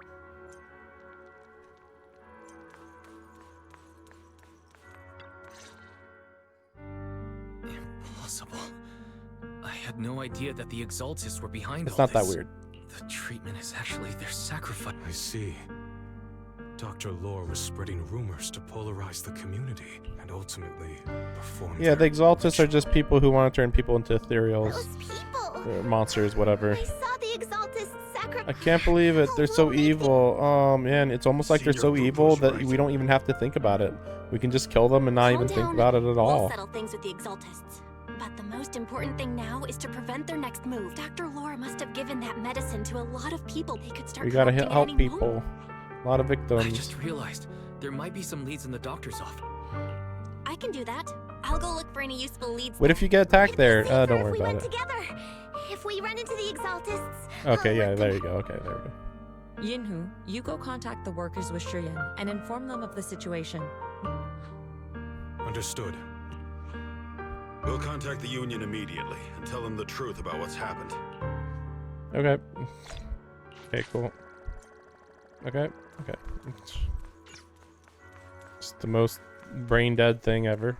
Impossible. I had no idea that the Exaltists were behind It's all not that this. weird. The treatment is actually their sacrifice. I see. Dr. Lore was spreading rumors to polarize the community and ultimately perform. Yeah, the their Exaltists are just people who want to turn people into ethereals. Those people. Or monsters, whatever. I saw the Exaltus sacrifice. I can't believe it. They're so evil. Oh man, it's almost like they're so evil that we don't even have to think about it. We can just kill them and not even think about it at all. We'll settle things with the Exaltists. But the most important thing now is to prevent their next move. Dr. Lore must have given that medicine to a lot of people. They could start. We gotta collecting at help any moment. people. A lot of victims. I just realized there might be some leads in the doctor's office. I can do that. I'll go look for any useful leads. What if you get attacked there? It'd be safer Don't if worry we about went it. together. If we run into the Exaltists. Okay, yeah, let there them you go. Okay, there we go. Yinhu, you go contact the workers with Shiyan and inform them of the situation. Understood. We'll contact the Union immediately and tell them the truth about what's happened. Okay. Okay, cool. Okay, okay. It's the most brain dead thing ever.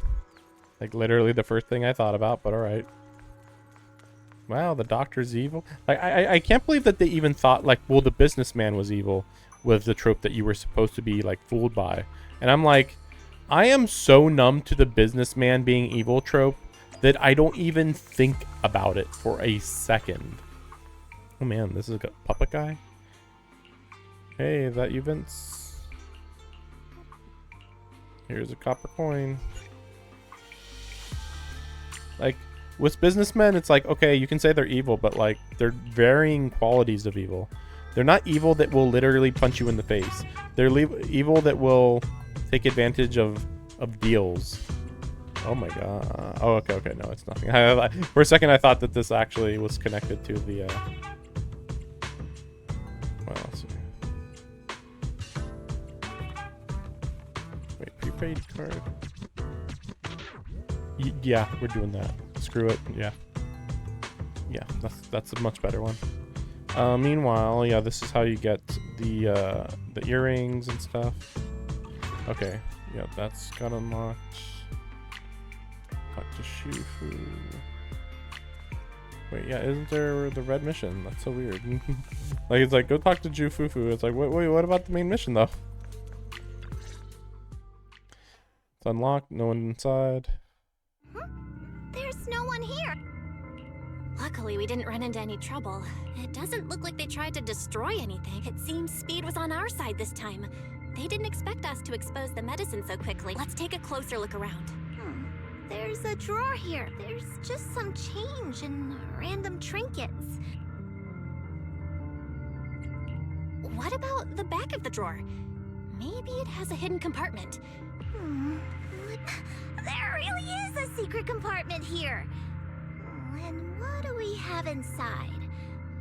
Like literally the first thing I thought about, but alright. Wow, the doctor's evil. Like I can't believe that they even thought like, well, the businessman was evil with the trope that you were supposed to be like fooled by. And I'm like, I am so numb to the businessman being evil trope that I don't even think about it for a second. Oh man, this is a puppet guy. Hey, is that you, Vince? Here's a copper coin. Like, with businessmen, it's like, okay, you can say they're evil, but like, they're varying qualities of evil. They're not evil that will literally punch you in the face. They're evil that will take advantage of deals. Oh my god. Oh, okay, okay, no, it's nothing. For a second, I thought that this actually was connected to the, well, let's see. Wait, prepaid card. Yeah, we're doing that. Screw it. Yeah. Yeah, that's a much better one. Meanwhile, yeah, this is how you get the earrings and stuff. Okay, yeah, that's got unlocked. Talk to Shifu. Wait, yeah, isn't there the red mission? That's so weird. Like, it's like, go talk to Ju Fufu. It's like, wait, what about the main mission, though? It's unlocked, no one inside. There's no one here. Luckily, we didn't run into any trouble. It doesn't look like they tried to destroy anything. It seems speed was on our side this time. They didn't expect us to expose the medicine so quickly. Let's take a closer look around. There's a drawer here. There's just some change and random trinkets. What about the back of the drawer? Maybe it has a hidden compartment. There really is a secret compartment here. And what do we have inside?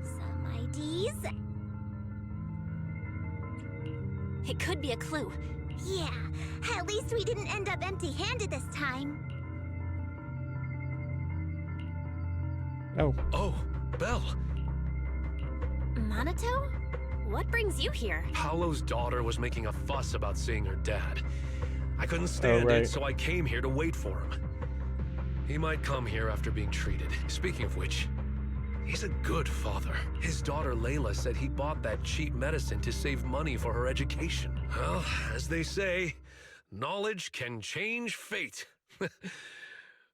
Some IDs? It could be a clue. Yeah, at least we didn't end up empty-handed this time. Oh, Belle. Minato? What brings you here? Paolo's daughter was making a fuss about seeing her dad. I couldn't stand it, so I came here to wait for him. He might come here after being treated. Speaking of which, he's a good father. His daughter Layla said he bought that cheap medicine to save money for her education. Well, as they say, knowledge can change fate.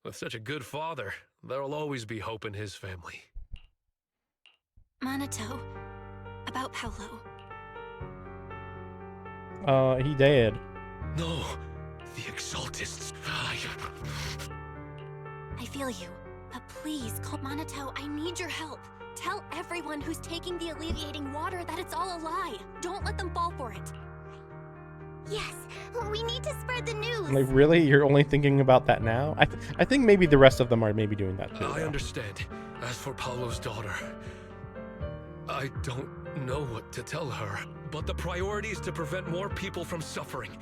With such a good father, there'll always be hope in his family. Minato, about Paolo. He did. No, the Exaltists. I feel you, but please, call Minato. I need your help. Tell everyone who's taking the alleviating water that it's all a lie. Don't let them fall for it. Yes, we need to spread the news. Like, really? You're only thinking about that now? I think maybe the rest of them are maybe doing that too. I understand. As for Paolo's daughter, I don't know what to tell her, but the priority is to prevent more people from suffering.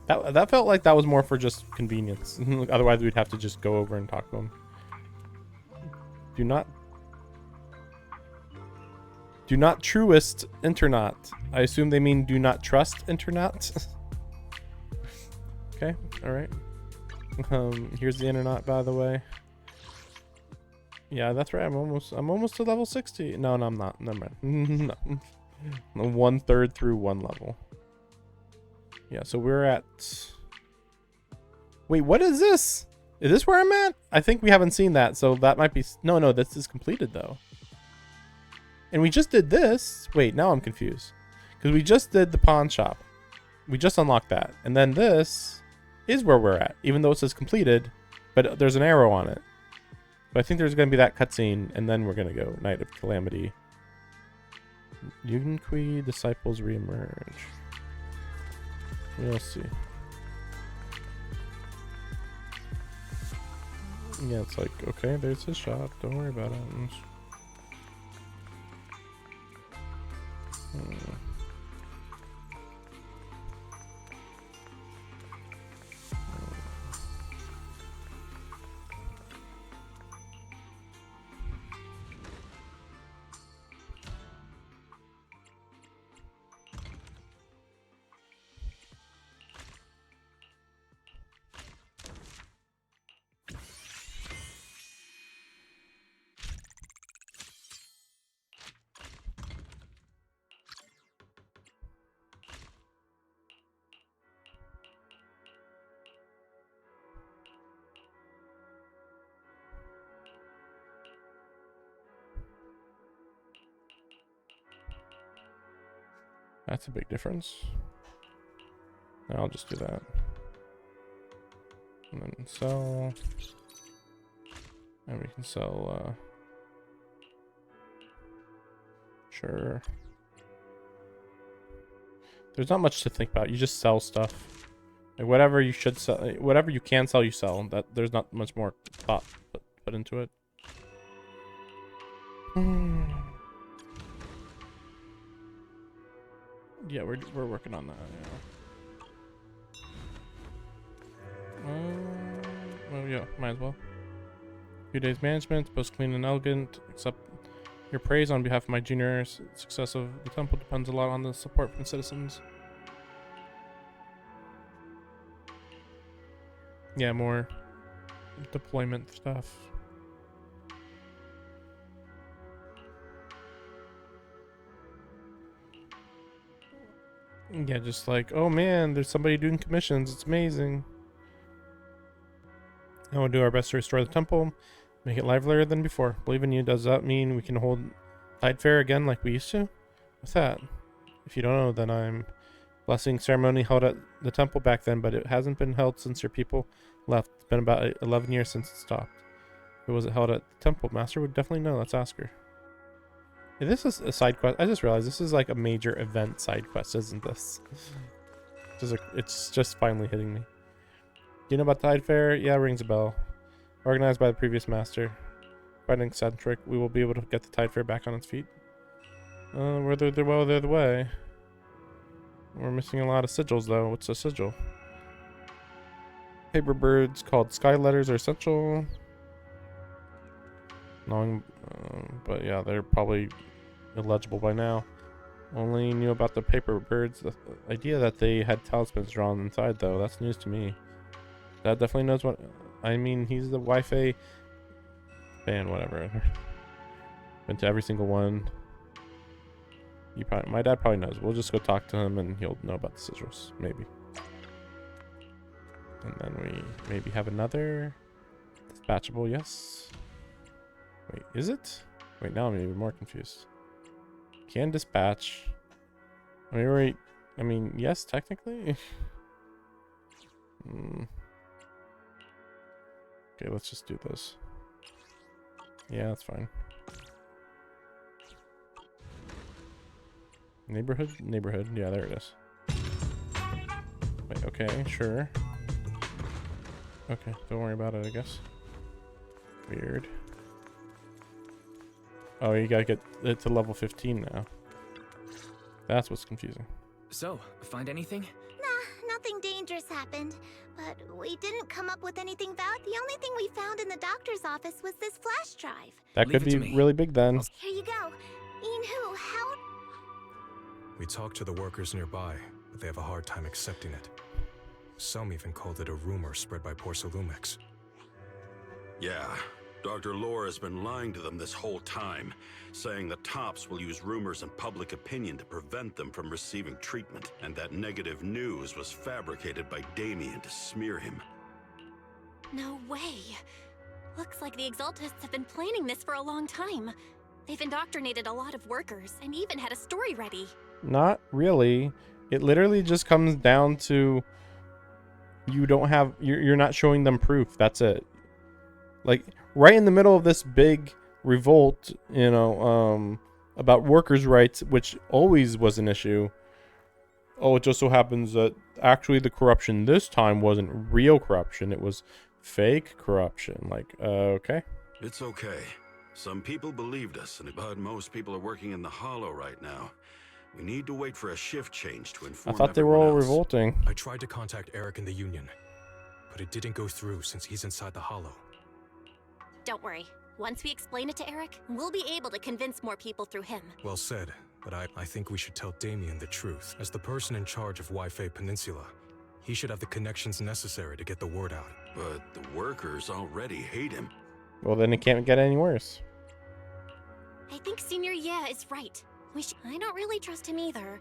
That felt like that was more for just convenience. Otherwise, we'd have to just go over and talk to him. Do not truest internet. I assume they mean do not trust internet. Okay, all right. Here's the internet, by the way. Yeah, that's right. I'm almost to level 60. No, I'm not. Never mind. No. 1/3 through one level. Yeah, so we're at... Wait, what is this? Is this where I'm at? I think we haven't seen that, so that might be... No, this is completed, though. And we just did this. Wait, now I'm confused. Because we just did the pawn shop. We just unlocked that. And then this is where we're at, even though it says completed, but there's an arrow on it. But I think there's going to be that cutscene, and then we're going to go Night of Calamity. Yunkui disciples reemerge. We'll see. Yeah, it's like, okay, there's his shop. Don't worry about it. That's a big difference. I'll just do that. And then sell. And we can sell, sure. There's not much to think about. You just sell stuff. Like whatever you should sell, whatever you can sell, you sell. That there's not much more thought put into it. Yeah, we're working on that. Yeah. Well, yeah, might as well. Few days management, supposed clean and elegant. Accept your praise on behalf of my juniors. Success of the temple depends a lot on the support from citizens. Yeah, more deployment stuff. Yeah, just like, oh man, there's somebody doing commissions. It's amazing. I will do our best to restore the temple, make it livelier than before. Believe in you. Does that mean we can hold Tide Fair again like we used to? What's that? If you don't know, then I'm blessing ceremony held at the temple back then, but it hasn't been held since your people left. It's been about 11 years since it stopped. If it wasn't held at the temple, Master would definitely know. Let's ask her. Yeah, this is a side quest. I just realized this is like a major event side quest, isn't this? It's just finally hitting me. Do you know about Tide Fair? Yeah, rings a bell. Organized by the previous master. Quite eccentric. We will be able to get the Tide Fair back on its feet. They're the way. We're missing a lot of sigils, though. What's a sigil? Paper birds called sky letters are essential. Long, but yeah, they're probably illegible by now. Only knew about the paper birds. The idea that they had talismans drawn inside, though, that's news to me. Dad definitely knows what. I mean, he's the Wi-Fi fan, whatever. Been to every single one. My dad probably knows. We'll just go talk to him, and he'll know about the sigils, maybe. And then we maybe have another dispatchable. Yes. Wait, is it? Wait, now I'm even more confused. Can dispatch. I mean, yes, technically. Okay, let's just do this. Yeah, that's fine. Neighborhood. Yeah, there it is. Wait, okay, sure. Okay, don't worry about it, I guess. Weird. Oh, you gotta get it to level 15 now. That's what's confusing. So, find anything? Nah, nothing dangerous happened. But we didn't come up with anything valid. The only thing we found in the doctor's office was this flash drive. That could be really big then. Here you go. Ian, how? We talked to the workers nearby, but they have a hard time accepting it. Some even called it a rumor spread by Porcelumex. Yeah, Dr. Lore has been lying to them this whole time, saying the tops will use rumors and public opinion to prevent them from receiving treatment, and that negative news was fabricated by Damien to smear him. No way. Looks like the Exaltists have been planning this for a long time. They've indoctrinated a lot of workers and even had a story ready. Not really. It literally just comes down to you're not showing them proof. That's it. Like right in the middle of this big revolt, about workers' rights, which always was an issue. Oh, it just so happens that actually the corruption this time wasn't real corruption. It was fake corruption. Like, okay. It's okay. Some people believed us, but most people are working in the Hollow right now. We need to wait for a shift change to inform I thought they were all else. revolting. I tried to contact Eric in the Union, but it didn't go through since he's inside the Hollow. Don't worry. Once we explain it to Eric, we'll be able to convince more people through him. Well said, but I think we should tell Damien the truth. As the person in charge of Wi-Fi Peninsula, he should have the connections necessary to get the word out. But the workers already hate him. Well, then it can't get any worse. I think Senior is right. I don't really trust him either.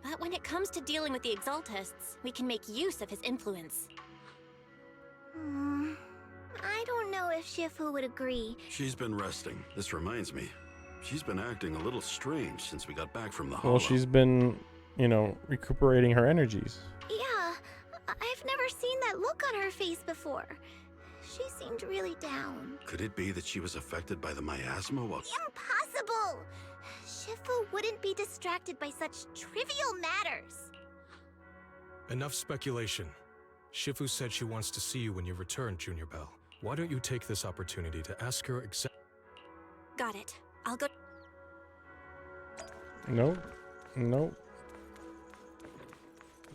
But when it comes to dealing with the Exaltists, we can make use of his influence. I don't know if Shifu would agree. She's been resting. This reminds me. She's been acting a little strange since we got back from the Hollow. Well, she's been, recuperating her energies. Yeah, I've never seen that look on her face before. She seemed really down. Could it be that she was affected by the miasma while... Impossible! Shifu wouldn't be distracted by such trivial matters. Enough speculation. Shifu said she wants to see you when you return, Junior Bell. Why don't you take this opportunity to ask her Got it. I'll go... Nope.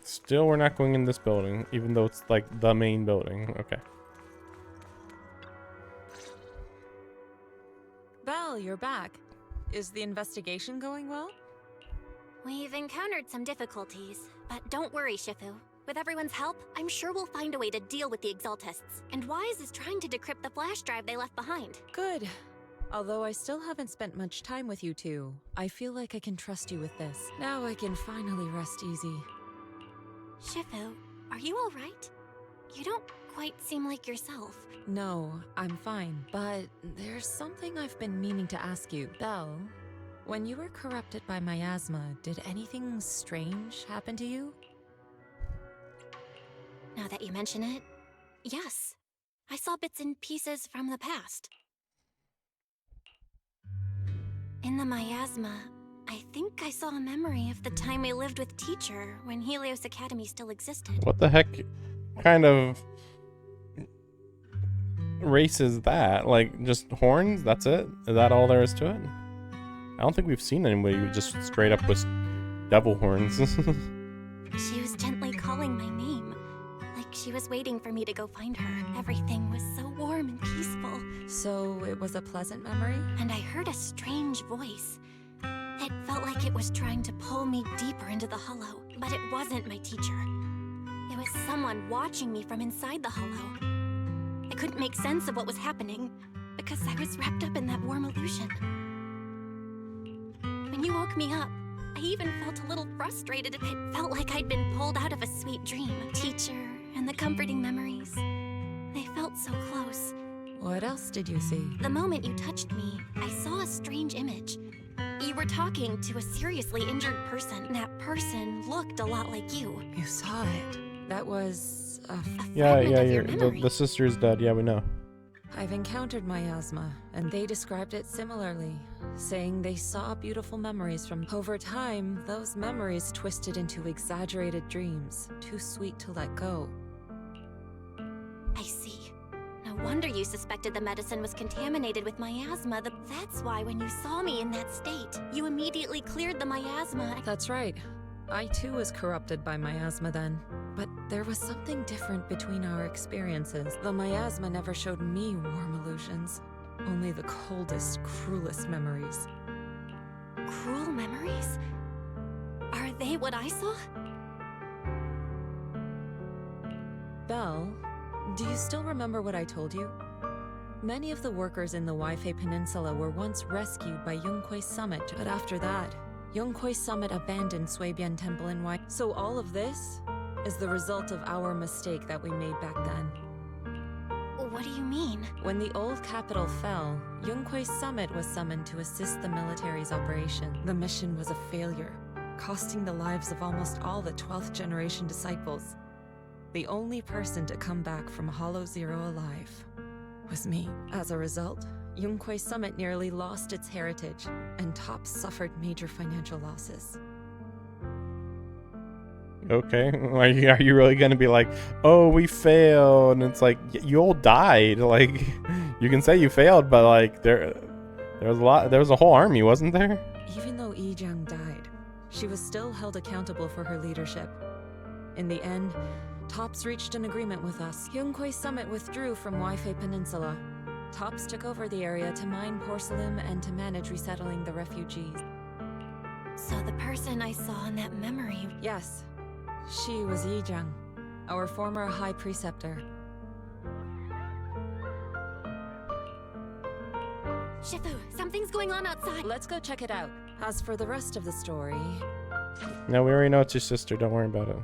Still, we're not going in this building, even though it's like the main building. Okay. Belle, you're back. Is the investigation going well? We've encountered some difficulties, but don't worry, Shifu. With everyone's help, I'm sure we'll find a way to deal with the Exaltists. And Wise is trying to decrypt the flash drive they left behind. Good. Although I still haven't spent much time with you two, I feel like I can trust you with this. Now I can finally rest easy. Shifu, are you alright? You don't quite seem like yourself. No, I'm fine, but there's something I've been meaning to ask you. Belle, when you were corrupted by miasma, did anything strange happen to you? Now that you mention it, yes. I saw bits and pieces from the past. In the miasma, I think I saw a memory of the time we lived with Teacher when Helios Academy still existed. What the heck kind of race is that? Like, just horns? That's it? Is that all there is to it? I don't think we've seen anybody who just straight up with devil horns. She was gently calling my name, like she was waiting for me to go find her. Everything was so warm and peaceful. So it was a pleasant memory? And I heard a strange voice. It felt like it was trying to pull me deeper into the hollow, but it wasn't my teacher. It was someone watching me from inside the hollow. I couldn't make sense of what was happening, because I was wrapped up in that warm illusion. When you woke me up, I even felt a little frustrated. It felt like I'd been pulled out of a sweet dream. Teacher and the comforting memories, they felt so close. What else did you see? The moment you touched me, I saw a strange image. You were talking to a seriously injured person. That person looked a lot like you. You saw it. That was a Yeah, fragment of your the sister's dead. Yeah, we know. I've encountered miasma, and they described it similarly, saying they saw beautiful memories from. Over time, those memories twisted into exaggerated dreams, too sweet to let go. I see. No wonder you suspected the medicine was contaminated with miasma. That's why when you saw me in that state, you immediately cleared the miasma. That's right. I too was corrupted by miasma then. But there was something different between our experiences. The miasma never showed me warm illusions. Only the coldest, cruelest memories. Cruel memories? Are they what I saw? Belle, do you still remember what I told you? Many of the workers in the Waifei Peninsula were once rescued by Yonghui Summit, but after that, Yonghui Summit abandoned Suibian Temple in Wai. So all of this is the result of our mistake that we made back then. What do you mean? When the old capital fell, Yonghui Summit was summoned to assist the military's operation. The mission was a failure, costing the lives of almost all the 12th generation disciples. The only person to come back from Hollow Zero alive was me. As a result, Yonghui Summit nearly lost its heritage, and TOPS suffered major financial losses. Okay, are you really gonna be like, oh, we failed? And it's like, you all died. Like, you can say you failed, but like, there was a whole army, wasn't there? Even though Yijang died, she was still held accountable for her leadership. In the end, TOPS reached an agreement with us. Yonghui Summit withdrew from Waifei Peninsula. TOPS took over the area to mine porcelain and to manage resettling the refugees. So the person I saw in that memory... Yes. She was Yijang, our former High Preceptor. Shifu, something's going on outside. Let's go check it out. As for the rest of the story... No, we already know it's your sister. Don't worry about it.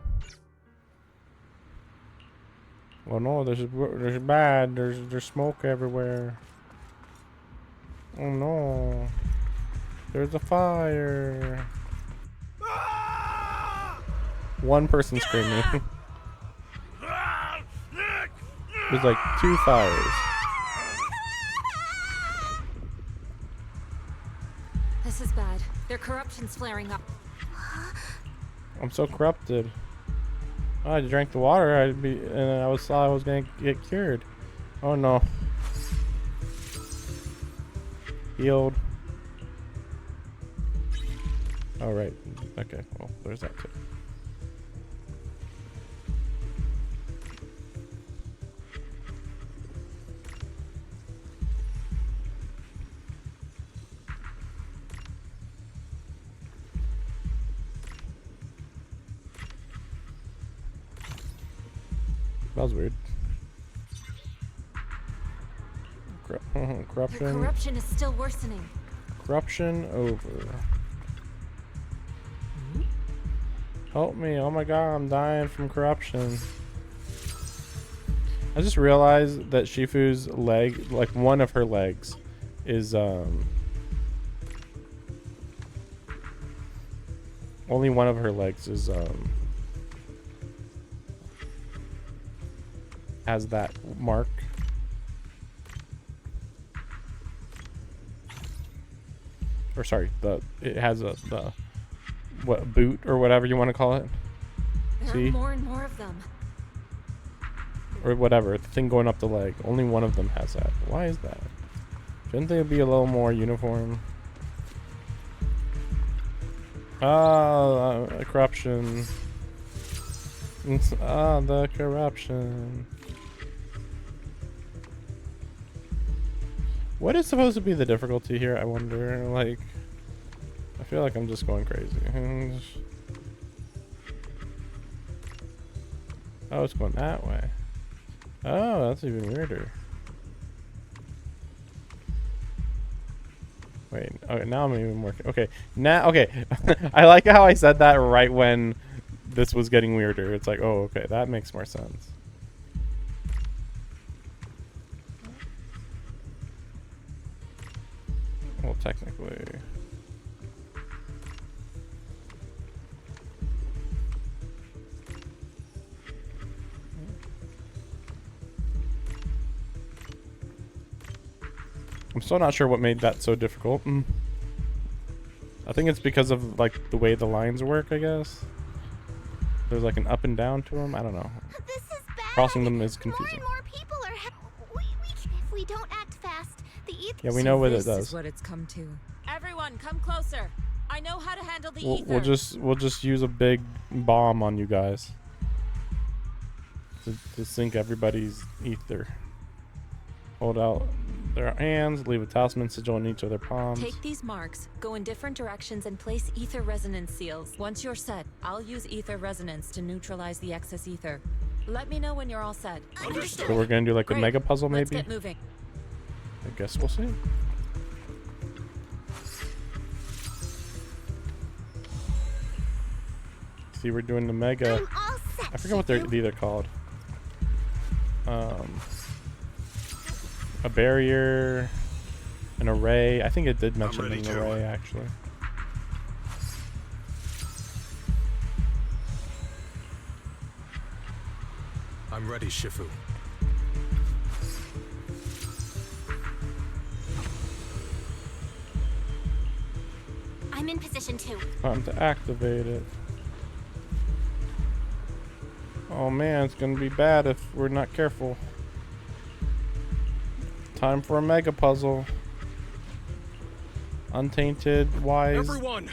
Well, no, there's bad. There's smoke everywhere. Oh no. There's a fire. One person screaming. There's like 2 fires. This is bad. Their corruption's flaring up. I'm so corrupted. Oh, I drank the water. I thought I was gonna get cured. Oh no. Healed. All right. Okay. Well, there's that too. That was weird. Corruption. The corruption is still worsening. Corruption over. Help me. Oh my god, I'm dying from corruption. I just realized that Shifu's leg, like one of her legs, is only one of her legs is has that mark. Or sorry, it has the what boot or whatever you want to call it. There See? are more and more of them. Or whatever, the thing going up the leg. Only one of them has that. Why is that? Shouldn't they be a little more uniform? Corruption. The corruption. What is supposed to be the difficulty here, I wonder? Like, I feel like I'm just going crazy. Oh, it's going that way. Oh, that's even weirder. Wait, okay, now I'm even working. Okay, now, okay. I like how I said that right when this was getting weirder. It's like, oh, okay, that makes more sense. Well, technically. I'm still not sure what made that so difficult. I think it's because of like the way the lines work, I guess. There's like an up and down to them. I don't know. This is bad. Crossing them is confusing. More and more people are if we don't act fast, the ether. Yeah, we know what it This does. is what it's come to. Everyone, come closer. I know how to handle the ether. We'll just use a big bomb on you guys to sink everybody's ether. Hold out their hands, leave a talisman sigil in each of their palms. Take these marks, go in different directions, and place ether resonance seals. Once you're set, I'll use ether resonance to neutralize the excess ether. Let me know when you're all set. So we're gonna do like a mega puzzle, maybe? Let's get moving. I guess we'll see. See, we're doing the mega. I'm all set, I forget what they're called. A barrier, an array. I think it did mention an array, actually. I'm ready, Shifu. I'm in position 2. Time to activate it. Oh man, it's gonna be bad if we're not careful. Time for a mega puzzle. Untainted, wise. Everyone,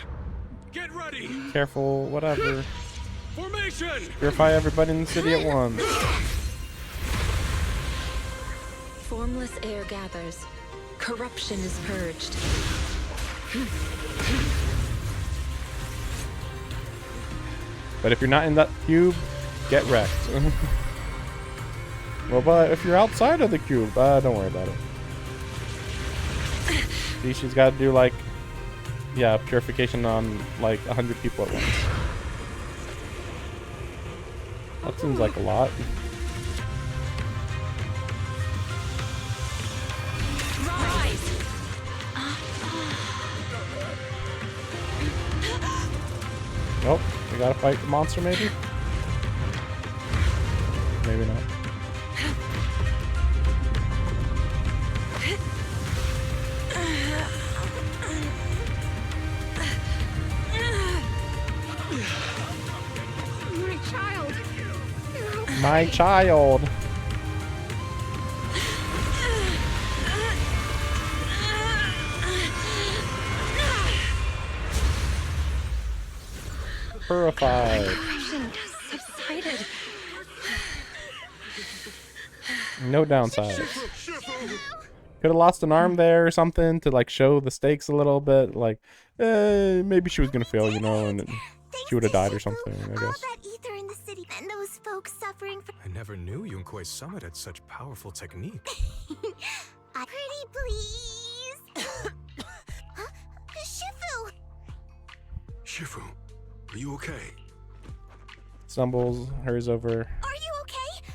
get ready. Careful, whatever. Formation. Purify everybody in the city at once. Formless air gathers. Corruption is purged. But if you're not in that cube, get wrecked. Well, but if you're outside of the cube, don't worry about it. See, she's got to do like, yeah, purification on like 100 people at once. That seems like a lot. Nope, we gotta fight the monster maybe? Maybe not. My child. Purified. Subsided. No downside. Could have lost an arm there or something to like show the stakes a little bit. Like, maybe she was gonna fail, you know, and she would have died or something, I guess. All that ether in the city and those folks suffering from... I never knew Yunkwei Summit had such powerful technique. Pretty please. Huh? Shifu! Shifu, are you okay? Stumbles, hers over. Are you okay?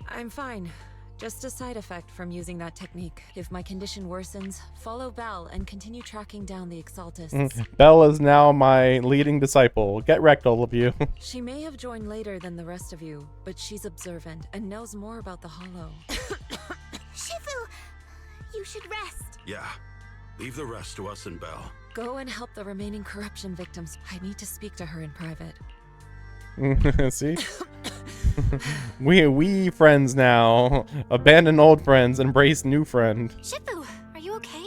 I'm fine. Just a side effect from using that technique. If my condition worsens, follow Belle and continue tracking down the Exaltists. Belle is now my leading disciple. Get wrecked, all of you. She may have joined later than the rest of you, but she's observant and knows more about the Hollow. Shifu! You should rest. Yeah, leave the rest to us and Belle. Go and help the remaining corruption victims. I need to speak to her in private. See? we friends now. Abandon old friends, embrace new friend. Shifu, are you okay?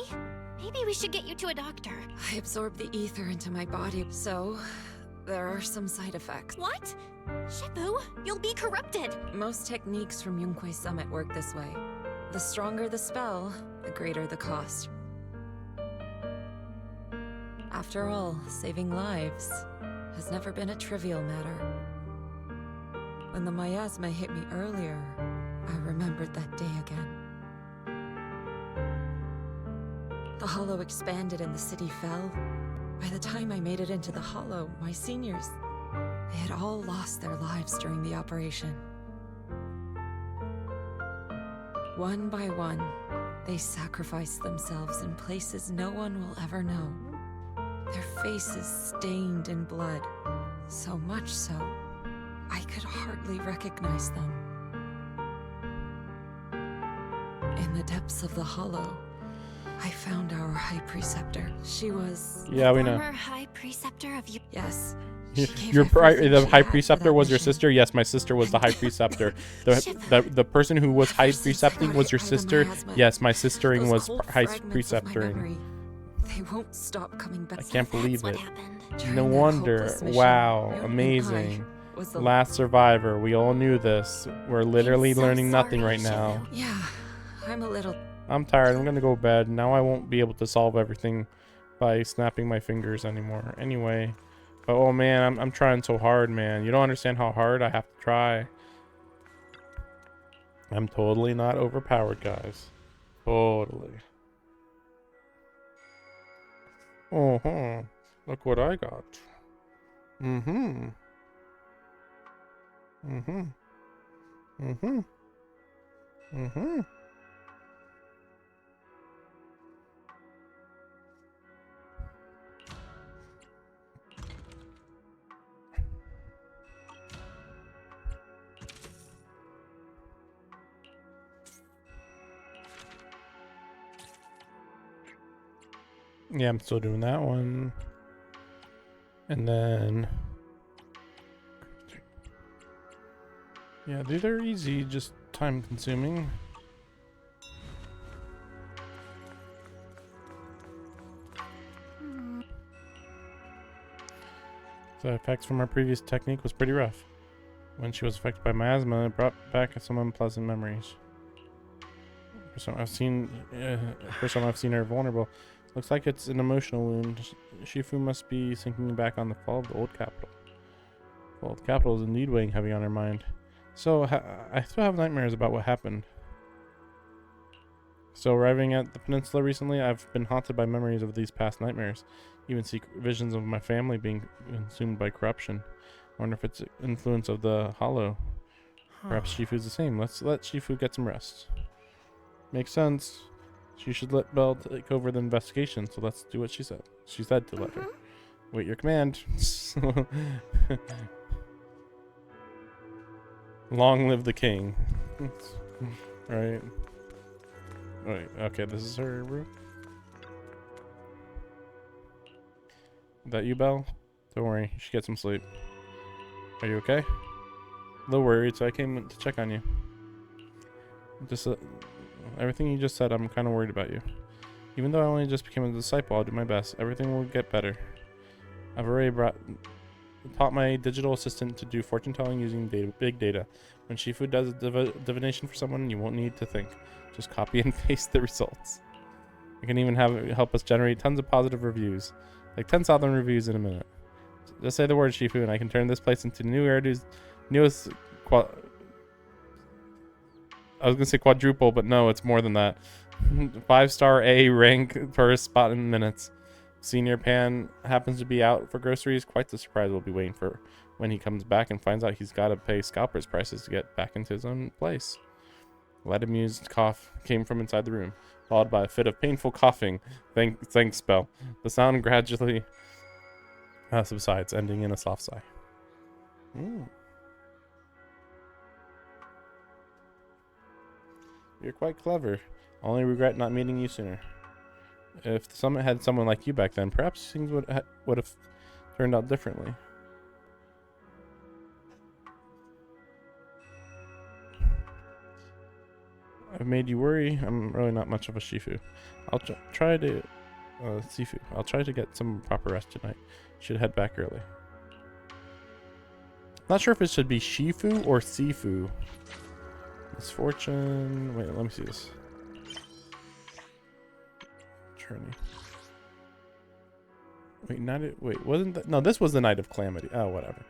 Maybe we should get you to a doctor. I absorbed the ether into my body, so there are some side effects. What? Shifu, you'll be corrupted. Most techniques from Yunkwei Summit work this way. The stronger the spell, the greater the cost. After all, saving lives has never been a trivial matter. When the miasma hit me earlier, I remembered that day again. The Hollow expanded and the city fell. By the time I made it into the Hollow, my seniors, they had all lost their lives during the operation. One by one, they sacrificed themselves in places no one will ever know. Their faces stained in blood, so much so, I could hardly recognize them. In the depths of the Hollow, I found our High Preceptor. She was... Yeah, we know. Former High Preceptor of you. Yes. The High Preceptor was your sister? Yes, my sister was the High Preceptor. The person who was High Precepting was your sister? Yes, my sistering was High Preceptoring. They won't stop coming back. I can't believe it. During No that wonder. hopeless mission, Wow, Yunkwei amazing. was the Last survivor. We all knew this. We're literally so learning nothing sorry, right now. Yeah, I'm a little... I'm tired. I'm gonna go to bed. Now I won't be able to solve everything by snapping my fingers anymore. Anyway. But oh man, I'm trying so hard, man. You don't understand how hard I have to try. I'm totally not overpowered, guys. Totally. Oh, look what I got. Mm-hmm. Mm-hmm. Mm-hmm. Mm-hmm. Yeah, I'm still doing that one. And then... yeah, these are easy, just time consuming. The effects from our previous technique was pretty rough. When she was affected by miasma, it brought back some unpleasant memories. First time I've seen her vulnerable. Looks like it's an emotional wound. Shifu must be thinking back on the fall of the old capital. The old capital is indeed weighing heavy on her mind. So, I still have nightmares about what happened. So, arriving at the peninsula recently, I've been haunted by memories of these past nightmares. Even see visions of my family being consumed by corruption. I wonder if it's influence of the Hollow. Perhaps Shifu's the same. Let's let Shifu get some rest. Makes sense. She should let Belle take over the investigation, so let's do what she said. She said to let her. Wait your command. Long live the king. Right. Wait, okay, this is her room. Is that you, Belle? Don't worry, you should get some sleep. Are you okay? A little worried, so I came to check on you. Just everything you just said, I'm kind of worried about you. Even though I only just became a disciple, I'll do my best. Everything will get better. I've already taught my digital assistant to do fortune telling using big data. When Shifu does a divination for someone, you won't need to think. Just copy and paste the results. I can even have it help us generate tons of positive reviews. Like 10,000 reviews in a minute. Just say the word Shifu and I can turn this place into New Eridu's newest I was gonna say quadruple, but no, it's more than that. 5-star A rank per spot in minutes. Senior Pan happens to be out for groceries. Quite the surprise we'll be waiting for when he comes back and finds out he's got to pay scalpers prices to get back into his own place. A light amused cough came from inside the room, followed by a fit of painful coughing. Thanks, Belle. The sound gradually subsides, ending in a soft sigh. You're quite clever. Only regret not meeting you sooner. If the summit had someone like you back then, perhaps things would have turned out differently. I've made you worry. I'm really not much of a Shifu. I'll try to Sifu. I'll try to get some proper rest tonight. Should head back early. Not sure if it should be Shifu or Sifu. Misfortune. Wait, let me see this. Journey. Wait, wait, wasn't that? No, this was the Night of Calamity. Oh, whatever.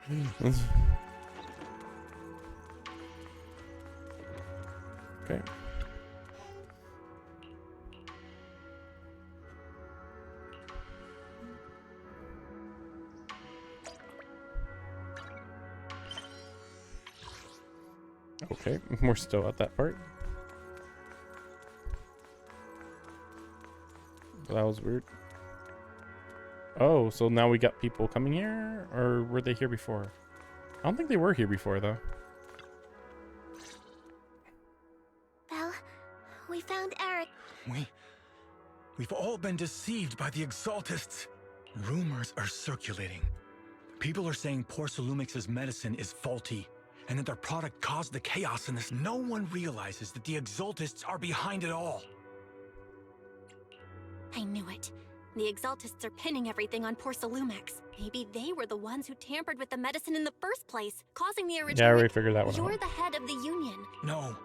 Okay. Okay, we're still at that part. That was weird. Oh, so now we got people coming here? Or were they here before? I don't think they were here before, though. Belle, we found Eric. We've all been deceived by the Exaltists. Rumors are circulating. People are saying Porcelumix's medicine is faulty, and that their product caused the chaos in this. No one realizes that the Exaltists are behind it all. I knew it. The Exaltists are pinning everything on Porcelumix. Maybe they were the ones who tampered with the medicine in the first place, causing the original. Yeah, I already figured that one out. You're the head of the Union. No.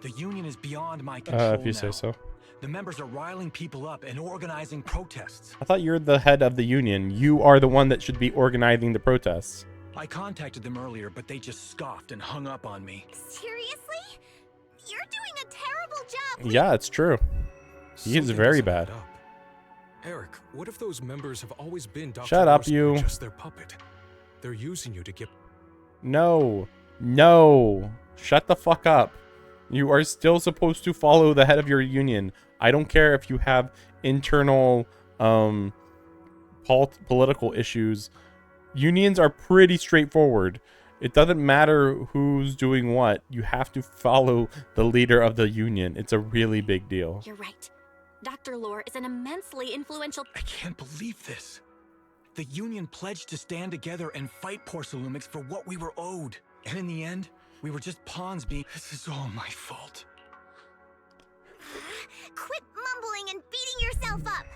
The Union is beyond my control if you now. say so. The members are riling people up and organizing protests. I thought you're the head of the Union. You are the one that should be organizing the protests. I contacted them earlier, but they just scoffed and hung up on me. Seriously? You're doing a terrible job. Yeah, it's true. He is very bad. Eric, what if those members have always been Dr. Shut up, Lor's you. just their puppet? They're using you to get... No. No. Shut the fuck up. You are still supposed to follow the head of your union. I don't care if you have internal political issues. Unions are pretty straightforward. It doesn't matter who's doing what. You have to follow the leader of the union. It's a really big deal. You're right. Dr. Lore is an immensely influential... I can't believe this. The Union pledged to stand together and fight Porcelumix for what we were owed. And in the end, we were just pawns being... This is all my fault. Quit mumbling and beating yourself up.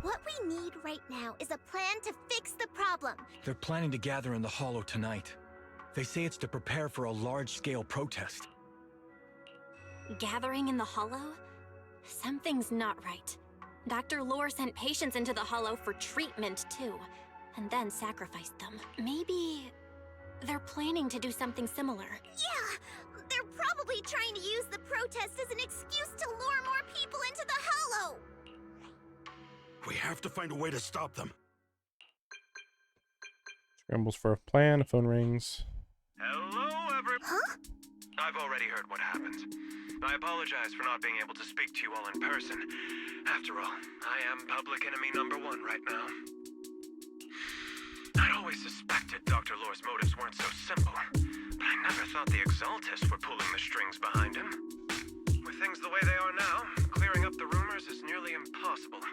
What we need right now is a plan to fix the problem. They're planning to gather in the Hollow tonight. They say it's to prepare for a large-scale protest. Gathering in the Hollow? Something's not right. Dr. Lore sent patients into the Hollow for treatment, too, and then sacrificed them. Maybe they're planning to do something similar. Yeah, they're probably trying to use the protest as an excuse to lure more people into the Hollow. We have to find a way to stop them. Scrambles for a plan. A phone rings. Hello, everyone. Huh? I've already heard what happened. I apologize for not being able to speak to you all in person. After all, I am public enemy #1 right now. I'd always suspected Dr. Lore's motives weren't so simple, but I never thought the Exaltists were pulling the strings behind him. With things the way they are now, clearing up the rumors is nearly impossible.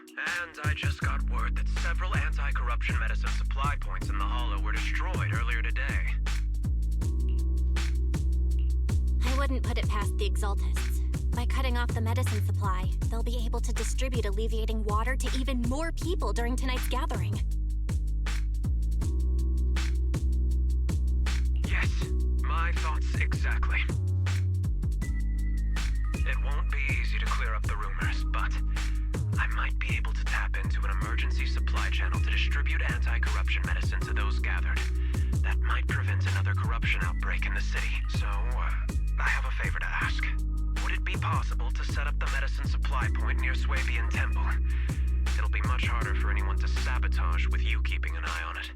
And I just got word that several anti-corruption medicine supply points in the Hollow were destroyed earlier today. I wouldn't put it past the Exaltists. By cutting off the medicine supply, they'll be able to distribute alleviating water to even more people during tonight's gathering. Yes, my thoughts exactly. It won't be easy to clear up the rumors, but I might be able to tap into an emergency supply channel to distribute anti-corruption medicine to those gathered. That might prevent another corruption outbreak in the the city, so I have a favor to ask. Would it be possible to set up the medicine supply point near Swabian Temple? It'll be much harder for anyone to sabotage with you keeping an eye on it.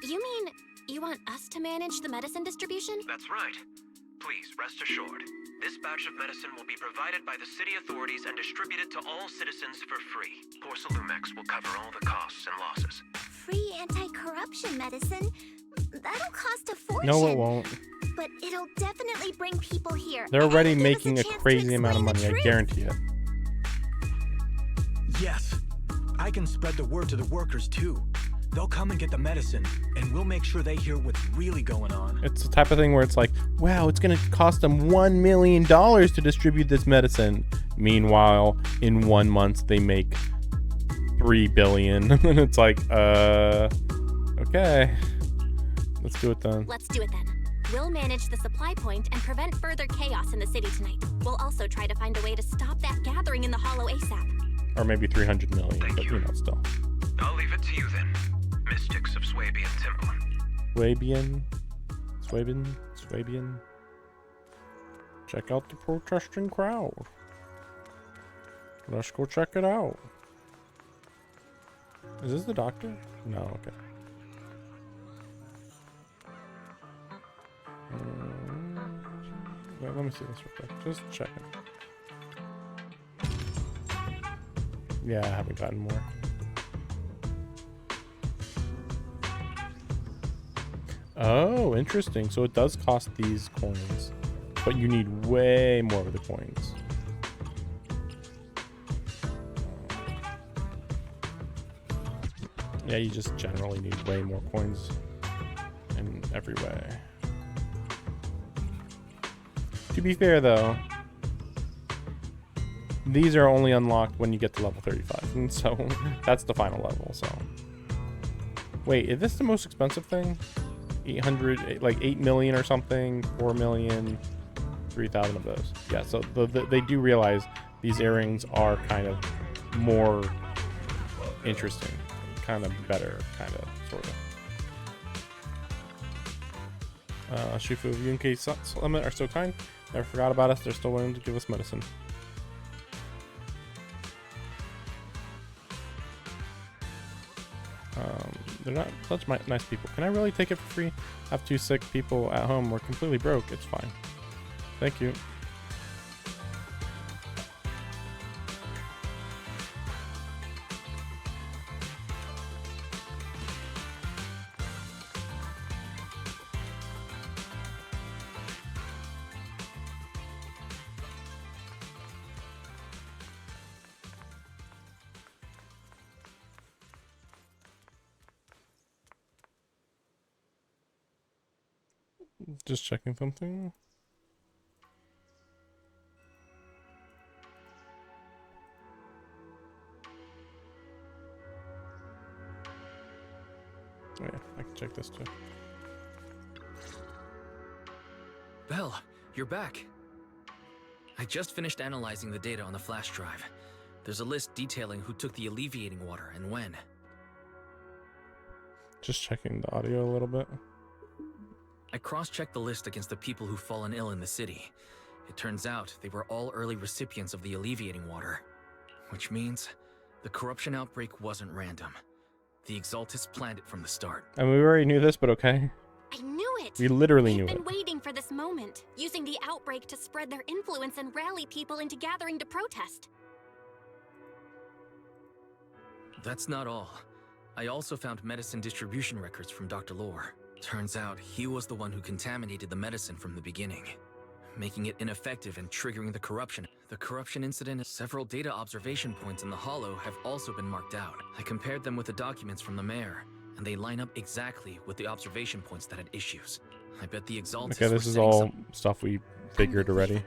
You mean you want us to manage the medicine distribution? That's right. Please, rest assured. This batch of medicine will be provided by the city authorities and distributed to all citizens for free. Porcelumex will cover all the costs and losses. Free anti-corruption medicine? That'll cost a fortune. No, it won't. But it'll definitely bring people here. They're and already it'll give us making a chance to crazy amount of explain money, the I truth. guarantee it. Yes, I can spread the word to the workers too. They'll come and get the medicine, and we'll make sure they hear what's really going on. It's the type of thing where it's like, wow, it's going to cost them $1 million to distribute this medicine. Meanwhile, in 1 month, they make $3 billion. And it's like, okay. Let's do it then. Let's do it then. We'll manage the supply point and prevent further chaos in the city tonight. We'll also try to find a way to stop that gathering in the Hollow ASAP. Or maybe 300 million, but you know, still. I'll leave it to you then, mystics of Swabian Temple. Swabian. Check out the protesting crowd. Let's go check it out. Is this the doctor? No, okay. Let me see this real quick. Just checking. Yeah, I haven't gotten more. Oh, interesting. So it does cost these coins, but you need way more of the coins. Yeah, you just generally need way more coins in every way. To be fair, though, these are only unlocked when you get to level 35, and so that's the final level. So, wait, is this the most expensive thing? 800, like 8 million or something, 4 million, 3,000 of those. Yeah, so they do realize these earrings are kind of more interesting, kind of better, kind of, sort of. Shifu, if you and Kate Summit are so kind, never forgot about us. They're still willing to give us medicine. They're not such nice people. Can I really take it for free? I have 2 sick people at home. We're completely broke. It's fine. Thank you. Just checking something. Oh yeah, I can check this too. Belle, you're back. I just finished analyzing the data on the flash drive. There's a list detailing who took the alleviating water and when. Just checking the audio a little bit. I cross-checked the list against the people who've fallen ill in the city. It turns out they were all early recipients of the alleviating water. Which means the corruption outbreak wasn't random. The Exaltists planned it from the start. And we already knew this, but okay. I knew it! We literally knew They've it. been waiting for this moment, using the outbreak to spread their influence and rally people into gathering to protest. That's not all. I also found medicine distribution records from Dr. Lore. Turns out he was the one who contaminated the medicine from the beginning, making it ineffective and triggering the corruption. The corruption incident, several data observation points in the Hollow have also been marked out. I compared them with the documents from the mayor, and they line up exactly with the observation points that had issues. I bet the Exaltists Okay, this were is setting all some... stuff we figured already.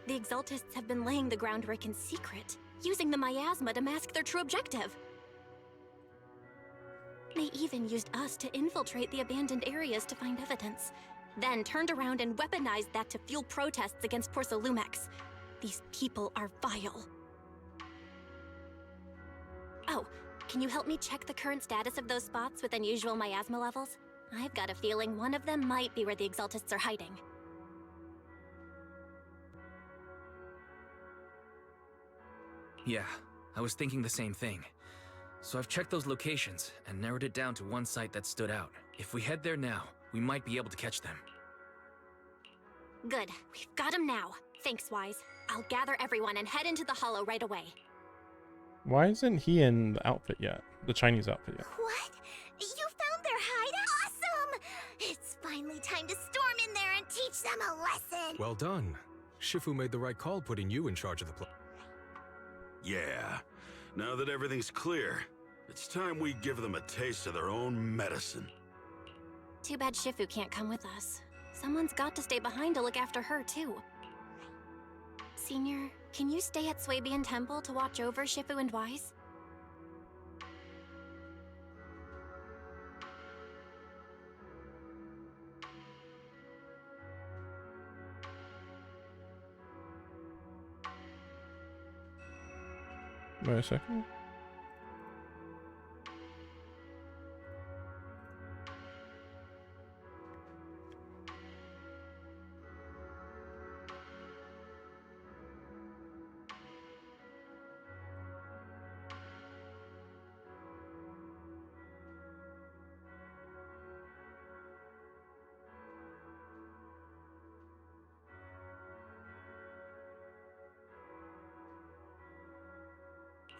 The Exaltists have been laying the groundwork in secret, using the miasma to mask their true objective. They even used us to infiltrate the abandoned areas to find evidence, then turned around and weaponized that to fuel protests against Porcelumex. These people are vile. Oh, can you help me check the current status of those spots with unusual miasma levels? I've got a feeling one of them might be where the Exaltists are hiding. Yeah, I was thinking the same thing. So I've checked those locations and narrowed it down to one site that stood out. If we head there now, we might be able to catch them. Good. We've got him now. Thanks, Wise. I'll gather everyone and head into the hollow right away. Why isn't he in the outfit yet? The Chinese outfit yet? What? You found their hideout? Awesome! It's finally time to storm in there and teach them a lesson. Well done. Shifu made the right call putting you in charge of the place. Yeah. Now that everything's clear, it's time we give them a taste of their own medicine. Too bad Shifu can't come with us. Someone's got to stay behind to look after her, too. Senior, can you stay at Swabian Temple to watch over Shifu and Wise? Wait a second.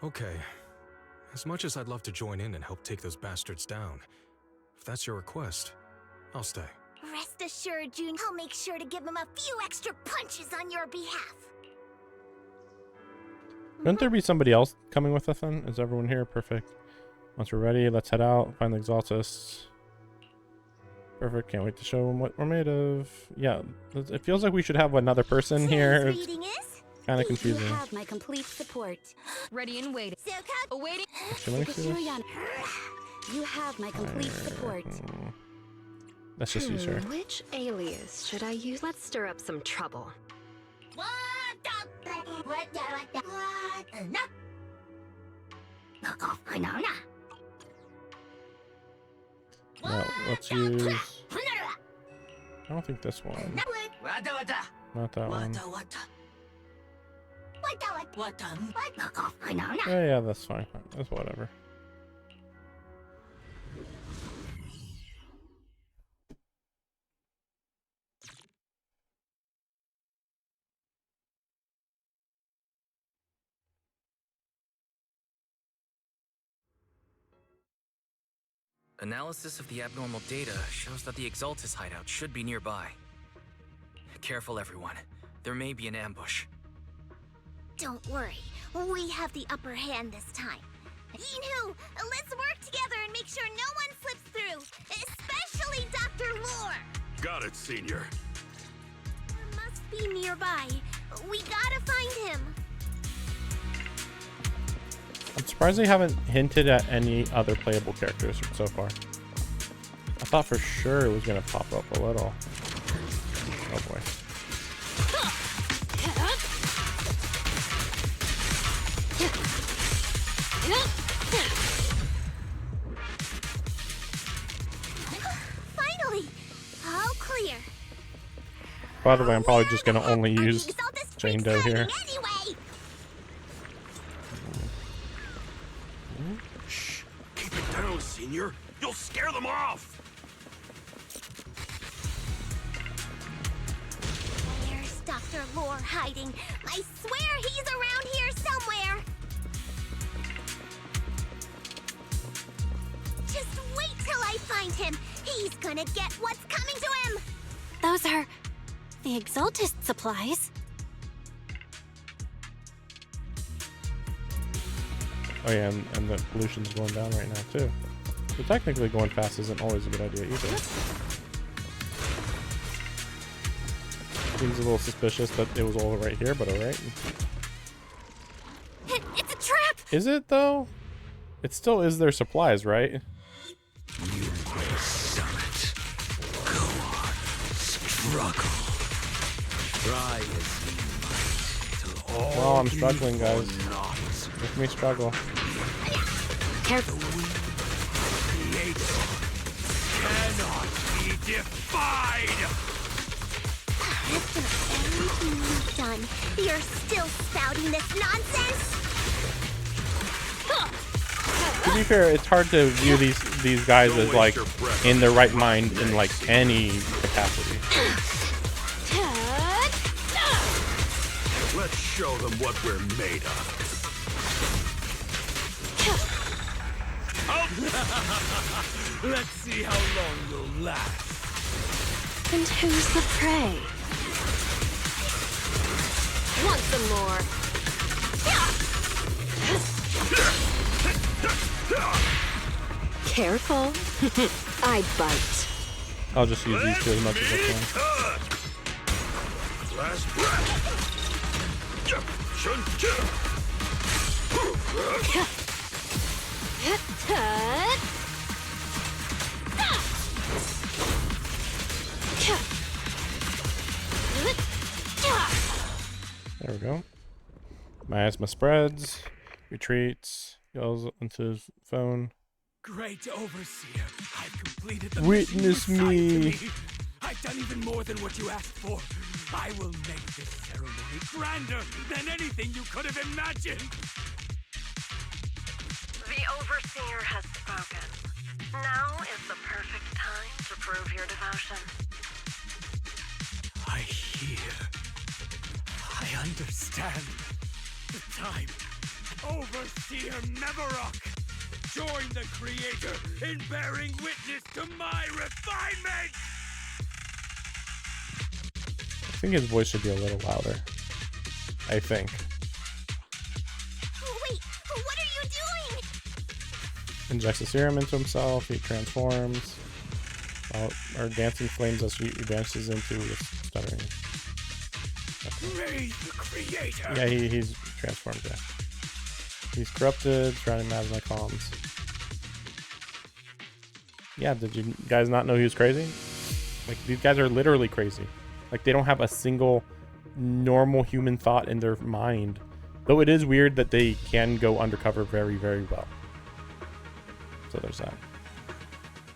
Okay. As much as I'd love to join in and help take those bastards down, if that's your request, I'll stay. Rest assured, June, I'll make sure to give them a few extra punches on your behalf. Shouldn't there be somebody else coming with us then? Is everyone here? Perfect. Once we're ready, let's head out, find the Exaltists. Perfect. Can't wait to show them what we're made of. Yeah, it feels like we should have another person here. It's kind of confusing. You have my complete support. Ready and waiting. Awaiting. Actually, let me see this. You have my complete support. Let's just use her. Which alias should I use? Let's stir up some trouble. No, let's use... I don't think this one. Not that one. Yeah, that's fine. That's whatever. Analysis of the abnormal data shows that the Exaltis hideout should be nearby. Careful, everyone. There may be an ambush. Don't worry, we have the upper hand this time. Yinhu, let's work together and make sure no one slips through, especially Dr. Lore. Got it, Senior. He must be nearby. We gotta find him. I'm surprised they haven't hinted at any other playable characters so far. I thought for sure it was going to pop up a little. Oh boy. Finally, all clear. By the way, I'm probably just going to only use Jane Doe here. Shh! Keep it down, Senior. You'll scare them off. Where's Dr. Lore hiding? I swear he's around here somewhere. Just wait till I find him. He's gonna get what's coming to him. Those are the Exaltist supplies. Oh yeah, and the pollution's going down right now too. So technically going fast isn't always a good idea either. Seems a little suspicious that it was all right here, but alright. It's a trap! Is it though? It still is their supplies, right? Summit. Go on. Struggle. Try as you might. Till all Oh, I'm struggling, guys. not. Make me struggle. Careful. Creator cannot be defied! After everything we've done, you're still spouting this nonsense? To be fair, it's hard to view these guys as like in their right mind in like any capacity. Let's show them what we're made of. Let's see how long you'll last. And who's the prey? Want some more? Careful. I bite. I'll just use these two as much as I can. Last breath. There we go. Miasma spreads, retreats, yells into his phone. Great Overseer, I've completed the Witness mission you me. assigned to me. I've done even more than what you asked for. I will make this ceremony grander than anything you could have imagined. The Overseer has spoken. Now is the perfect time to prove your devotion. I hear. I understand. The time. Overseer Mevarok. Join the Creator in bearing witness to my refinement! I think his voice should be a little louder. I think. Wait, what are you doing? Injects the serum into himself, he transforms. Our dancing flames as she advances into the stuttering. Praise the Creator! Yeah, he's transformed, yeah. He's corrupted, surrounding Miasma calms. Yeah, did you guys not know he was crazy? Like, these guys are literally crazy. Like, they don't have a single normal human thought in their mind. Though it is weird that they can go undercover very, very well. So there's that.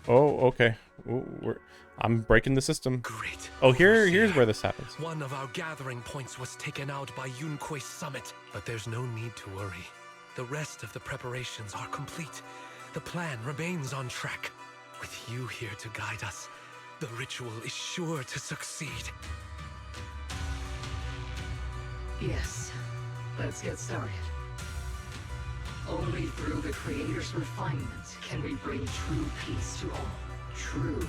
Oh, okay. Ooh, I'm breaking the system. Great. Oh, here's where this happens. One of our gathering points was taken out by Yunque's summit, but there's no need to worry. The rest of the preparations are complete. The plan remains on track. With you here to guide us, the ritual is sure to succeed. Yes, let's get started. Only through the Creator's refinement can we bring true peace to all. True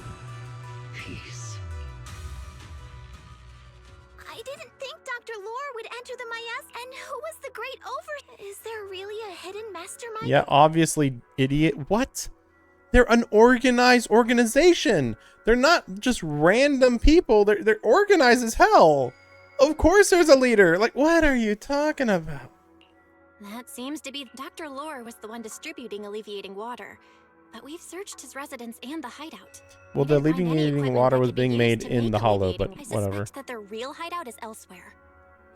peace. I didn't think Dr. Lore would enter the Mayas, and who was the Great Over? Is there really a hidden mastermind? Yeah, obviously, idiot. What? They're an organized organization. They're not just random people. They're organized as hell. Of course there's a leader. Like, what are you talking about? That seems to be Dr. Lore was the one distributing alleviating water. But we've searched his residence and the hideout. Well, the alleviating water was being made in the hollow, but whatever. I suspect that their real hideout is elsewhere.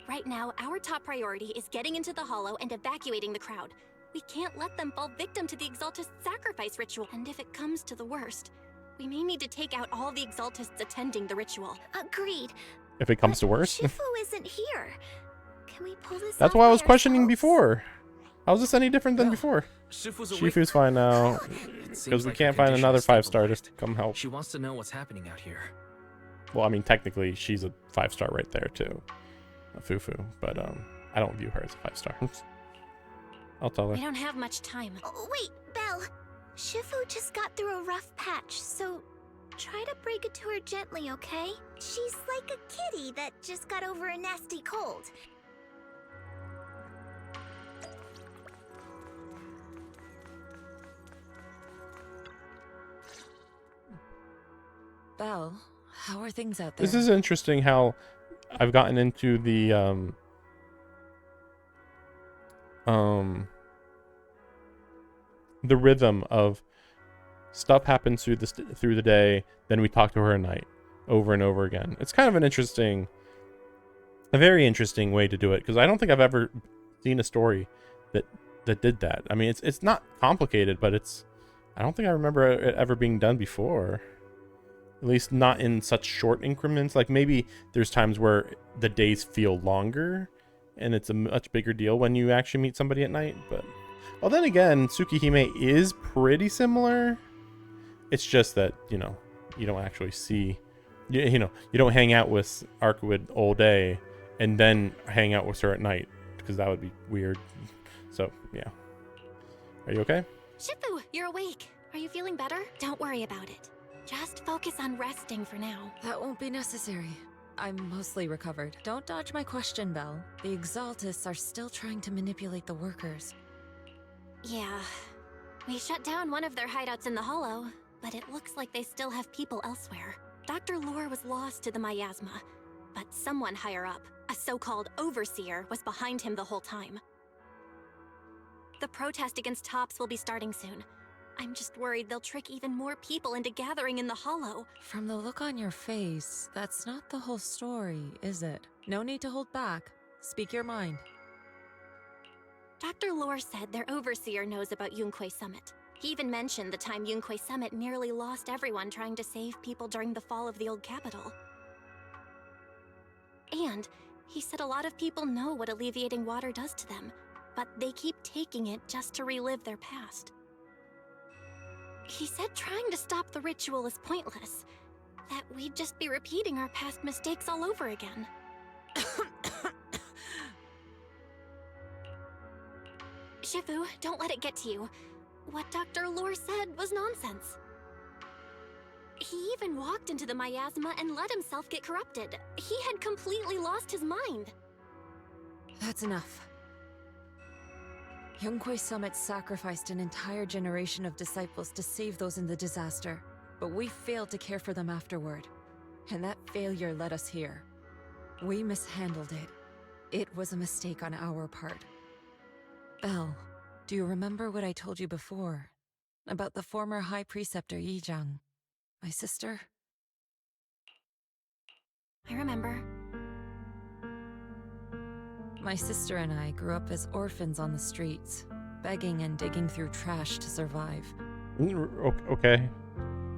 Right now, our top priority is getting into the hollow and evacuating the crowd. We can't let them fall victim to the Exaltist sacrifice ritual. And if it comes to the worst, we may need to take out all the Exaltists attending the ritual. Agreed. If it comes to worse. Shifu isn't here. Can we pull this That's off why I by was questioning ourselves? before. How is this any different than before? Shifu's fine now. Because we can't find another 5-star to come help. She wants to know what's happening out here. Well, I mean, technically, she's a 5-star right there, too. A Fufu. But, I don't view her as a 5-star. I'll tell her. We don't have much time. Oh, wait, Belle. Shifu just got through a rough patch, so try to break it to her gently, okay? She's like a kitty that just got over a nasty cold. Belle, how are things out there? This is interesting how I've gotten into the rhythm of stuff happens through the day, then we talk to her at night over and over again. It's kind of a very interesting way to do it, because I don't think I've ever seen a story that did that. I mean, it's not complicated, but I don't think I remember it ever being done before. At least not in such short increments. Like maybe there's times where the days feel longer and it's a much bigger deal when you actually meet somebody at night. But well, then again, Tsukihime is pretty similar. It's just that, you know, you don't actually see, you know, you don't hang out with Arkwood all day and then hang out with her at night, because that would be weird. So yeah. Are you okay? Shifu, you're awake. Are you feeling better? Don't worry about it. Just focus on resting for now. That won't be necessary. I'm mostly recovered. Don't dodge my question, Belle. The Exaltists are still trying to manipulate the workers. Yeah. We shut down one of their hideouts in the Hollow, but it looks like they still have people elsewhere. Dr. Lore was lost to the miasma, but someone higher up, a so-called overseer, was behind him the whole time. The protest against Tops will be starting soon. I'm just worried they'll trick even more people into gathering in the Hollow. From the look on your face, that's not the whole story, is it? No need to hold back. Speak your mind. Dr. Lore said their overseer knows about Yunquay Summit. He even mentioned the time Yunquay Summit nearly lost everyone trying to save people during the fall of the old capital. And he said a lot of people know what alleviating water does to them, but they keep taking it just to relive their past. He said trying to stop the ritual is pointless, that we'd just be repeating our past mistakes all over again. Shifu, don't let it get to you. What Dr. Lore said was nonsense. He even walked into the miasma and let himself get corrupted. He had completely lost his mind. That's enough. Yunquay Summit sacrificed an entire generation of disciples to save those in the disaster, but we failed to care for them afterward. And that failure led us here. We mishandled it. It was a mistake on our part. Belle, do you remember what I told you before? About the former High Preceptor Yijang? My sister? I remember. My sister and I grew up as orphans on the streets, begging and digging through trash to survive. Okay.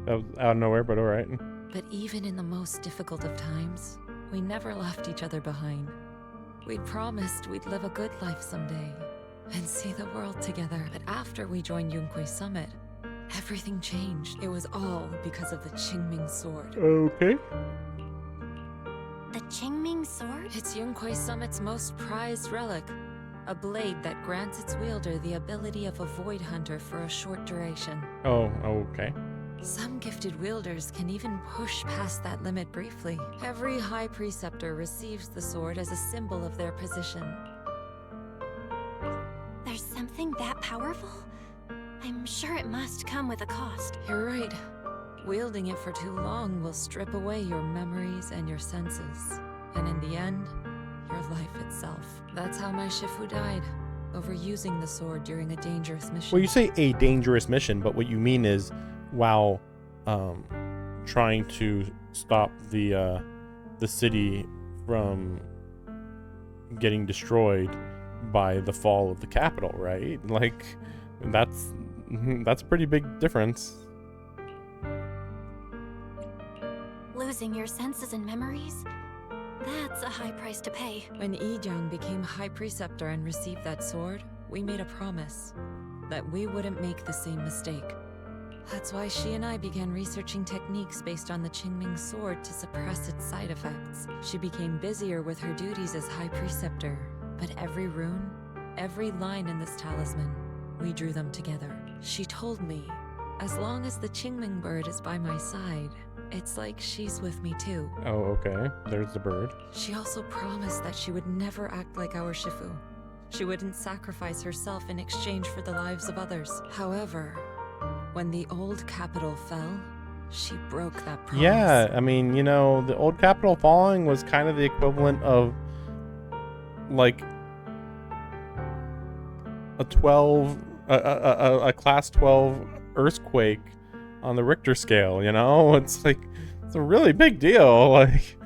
That was out of nowhere, but alright. But even in the most difficult of times, we never left each other behind. We'd promised we'd live a good life someday and see the world together. But after we joined Yunquay Summit, everything changed. It was all because of the Qingming sword. Okay. The Qingming sword? It's Yunquay Summit's most prized relic. A blade that grants its wielder the ability of a void hunter for a short duration. Oh, okay. Some gifted wielders can even push past that limit briefly. Every High Preceptor receives the sword as a symbol of their position. There's something that powerful? I'm sure it must come with a cost. You're right. Wielding it for too long will strip away your memories and your senses. And in the end, your life itself. That's how my Shifu died, overusing the sword during a dangerous mission. Well, you say a dangerous mission, but what you mean is while trying to stop the city from getting destroyed by the fall of the capital, right? Like, that's a pretty big difference. Losing your senses and memories? That's a high price to pay. When Yijang became High Preceptor and received that sword, we made a promise that we wouldn't make the same mistake. That's why she and I began researching techniques based on the Qingming sword to suppress its side effects. She became busier with her duties as High Preceptor, but every rune, every line in this talisman, we drew them together. She told me, as long as the Qingming bird is by my side, it's like she's with me too. Oh, okay. There's the bird. She also promised that she would never act like our Shifu. She wouldn't sacrifice herself in exchange for the lives of others. However, when the old capital fell, she broke that promise. Yeah, I mean, you know, the old capital falling was kind of the equivalent of like a class 12 earthquake on the Richter scale, you know? It's like, it's a really big deal, like,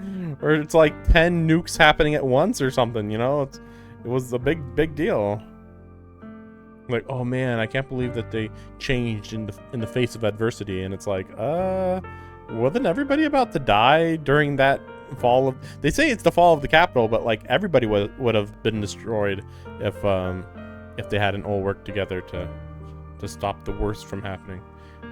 or it's like 10 nukes happening at once or something, you know? It was a big deal. Like, oh man, I can't believe that they changed in the face of adversity. And it's like, Wasn't everybody about to die during that fall of... They say it's the fall of the Capitol, but like everybody would have been destroyed if they hadn't all worked together to stop the worst from happening.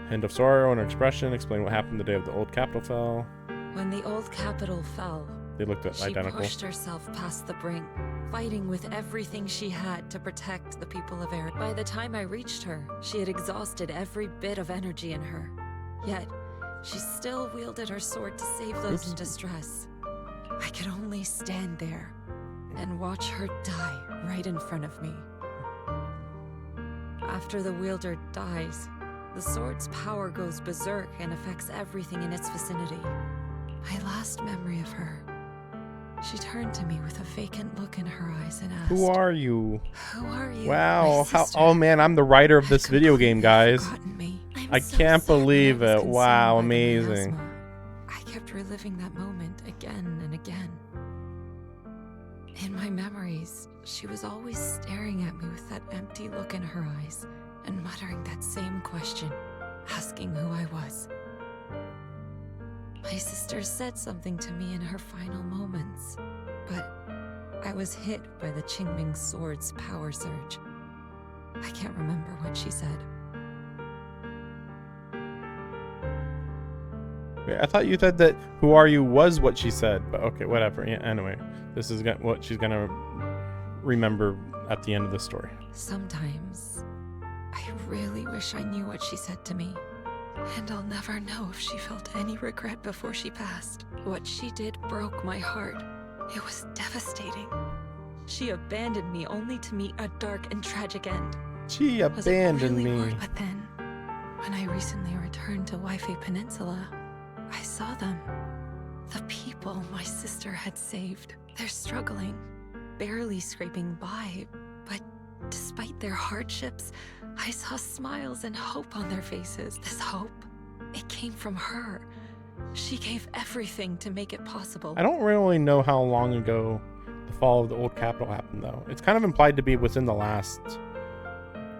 Hint of sorrow in her expression. Explain what happened the day of the old Capitol fell. When the old Capitol fell, They looked identical. She pushed herself past the brink, fighting with everything she had to protect the people of Eric. By the time I reached her, she had exhausted every bit of energy in her. Yet, she still wielded her sword to save those in distress. I could only stand there and watch her die right in front of me. After the wielder dies, the sword's power goes berserk and affects everything in its vicinity. My last memory of her, she turned to me with a vacant look in her eyes and asked, Who are you? Who are you? Wow. Oh man, I'm the writer of this video game, guys. I can't believe it. Wow, amazing. I kept reliving that moment again and again. In my memories, she was always staring at me with that empty look in her eyes and muttering that same question, asking who I was. My sister said something to me in her final moments, but I was hit by the Qingming sword's power surge. I can't remember what she said. I thought you said that "Who are you" was what she said, but okay, whatever. Yeah, anyway, this is what she's gonna remember at the end of the story. Sometimes, I really wish I knew what she said to me. And I'll never know if she felt any regret before she passed. What she did broke my heart. It was devastating. She abandoned me only to meet a dark and tragic end. She abandoned me. But then, when I recently returned to Waifei Peninsula, I saw them. The people my sister had saved. They're struggling, barely scraping by, but despite their hardships, I saw smiles and hope on their faces. This hope, it came from her. She gave everything to make it possible. I don't really know how long ago the fall of the old Capitol happened, though. It's kind of implied to be within the last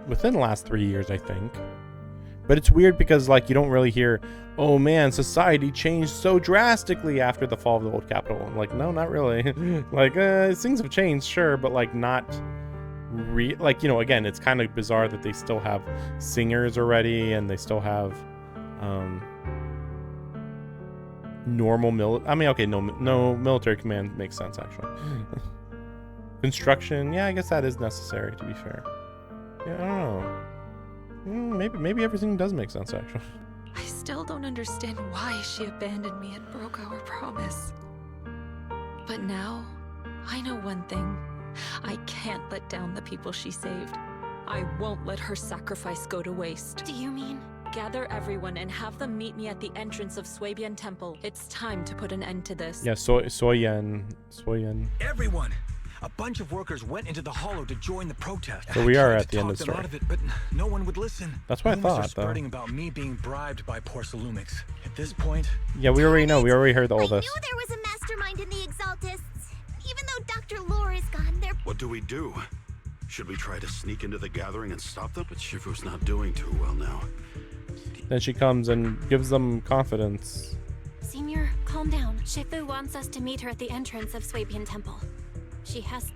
3 years, I think. But it's weird because, like, you don't really hear, oh man, society changed so drastically after the fall of the old Capitol. I'm like, no, not really. Like, things have changed, sure, but like not... like, you know, again, it's kind of bizarre that they still have singers already and they still have normal no military command makes sense, actually. Construction, yeah, I guess that is necessary, to be fair. Yeah, I don't know. Maybe everything does make sense, actually. I still don't understand why she abandoned me and broke our promise. But now, I know one thing. I can't let down the people she saved. I won't let her sacrifice go to waste. Do you mean? Gather everyone and have them meet me at the entrance of Swabian Temple. It's time to put an end to this. Yeah, Soyen. Everyone! A bunch of workers went into the hollow to join the protest. So we are at the end of the story. Out of it, but no one would listen. That's what I thought, Rumors are spreading about me being bribed by Porcelumix. At this point... Yeah, we already know. We already heard all this. I knew there was a mastermind in the Exaltists. Even though Dr. Lore is gone, they're... What do we do? Should we try to sneak into the gathering and stop them? But Shifu's not doing too well now. Then she comes and gives them confidence. Senior, calm down. Shifu wants us to meet her at the entrance of Swabian Temple. She has...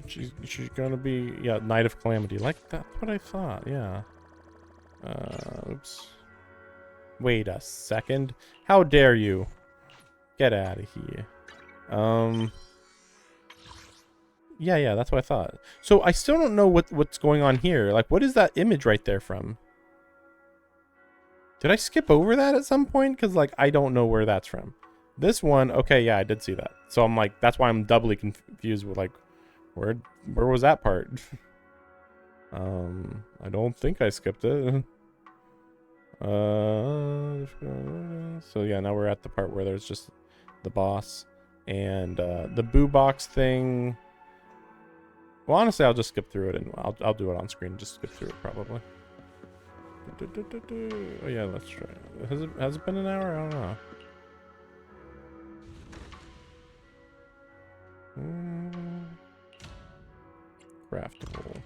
She's gonna be, yeah, Knight of Calamity. Like, that's what I thought, yeah. Oops. Wait a second. How dare you? Get out of here. Yeah, that's what I thought. So I still don't know what's going on here. Like, what is that image right there from? Did I skip over that at some point? Because, like, I don't know where that's from. This one, okay, yeah, I did see that. So I'm like, that's why I'm doubly confused with, like, where was that part? I don't think I skipped it. So yeah, now we're at the part where there's just the boss and the boo box thing. Well, honestly, I'll just skip through it and I'll do it on screen. Just skip through it probably. Oh yeah, let's try. Has it been an hour? I don't know. Craftable.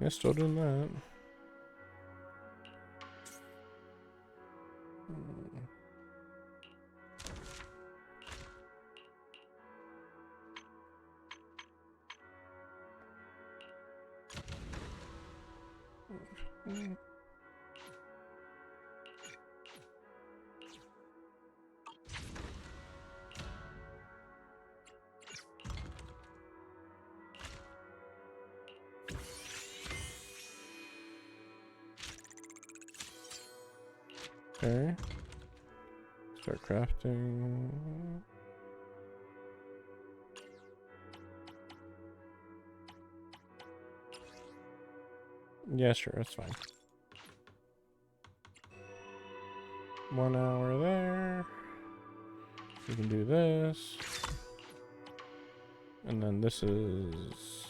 Yeah, still doing that. Okay. Start crafting. Yeah, sure, that's fine. 1 hour there. We can do this. And then this is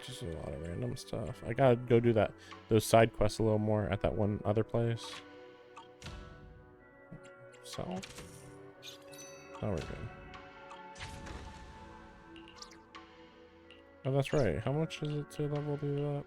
just a lot of random stuff. I gotta go do those side quests a little more at that one other place. So, oh, we're good. Oh, that's right. How much is it to level these up?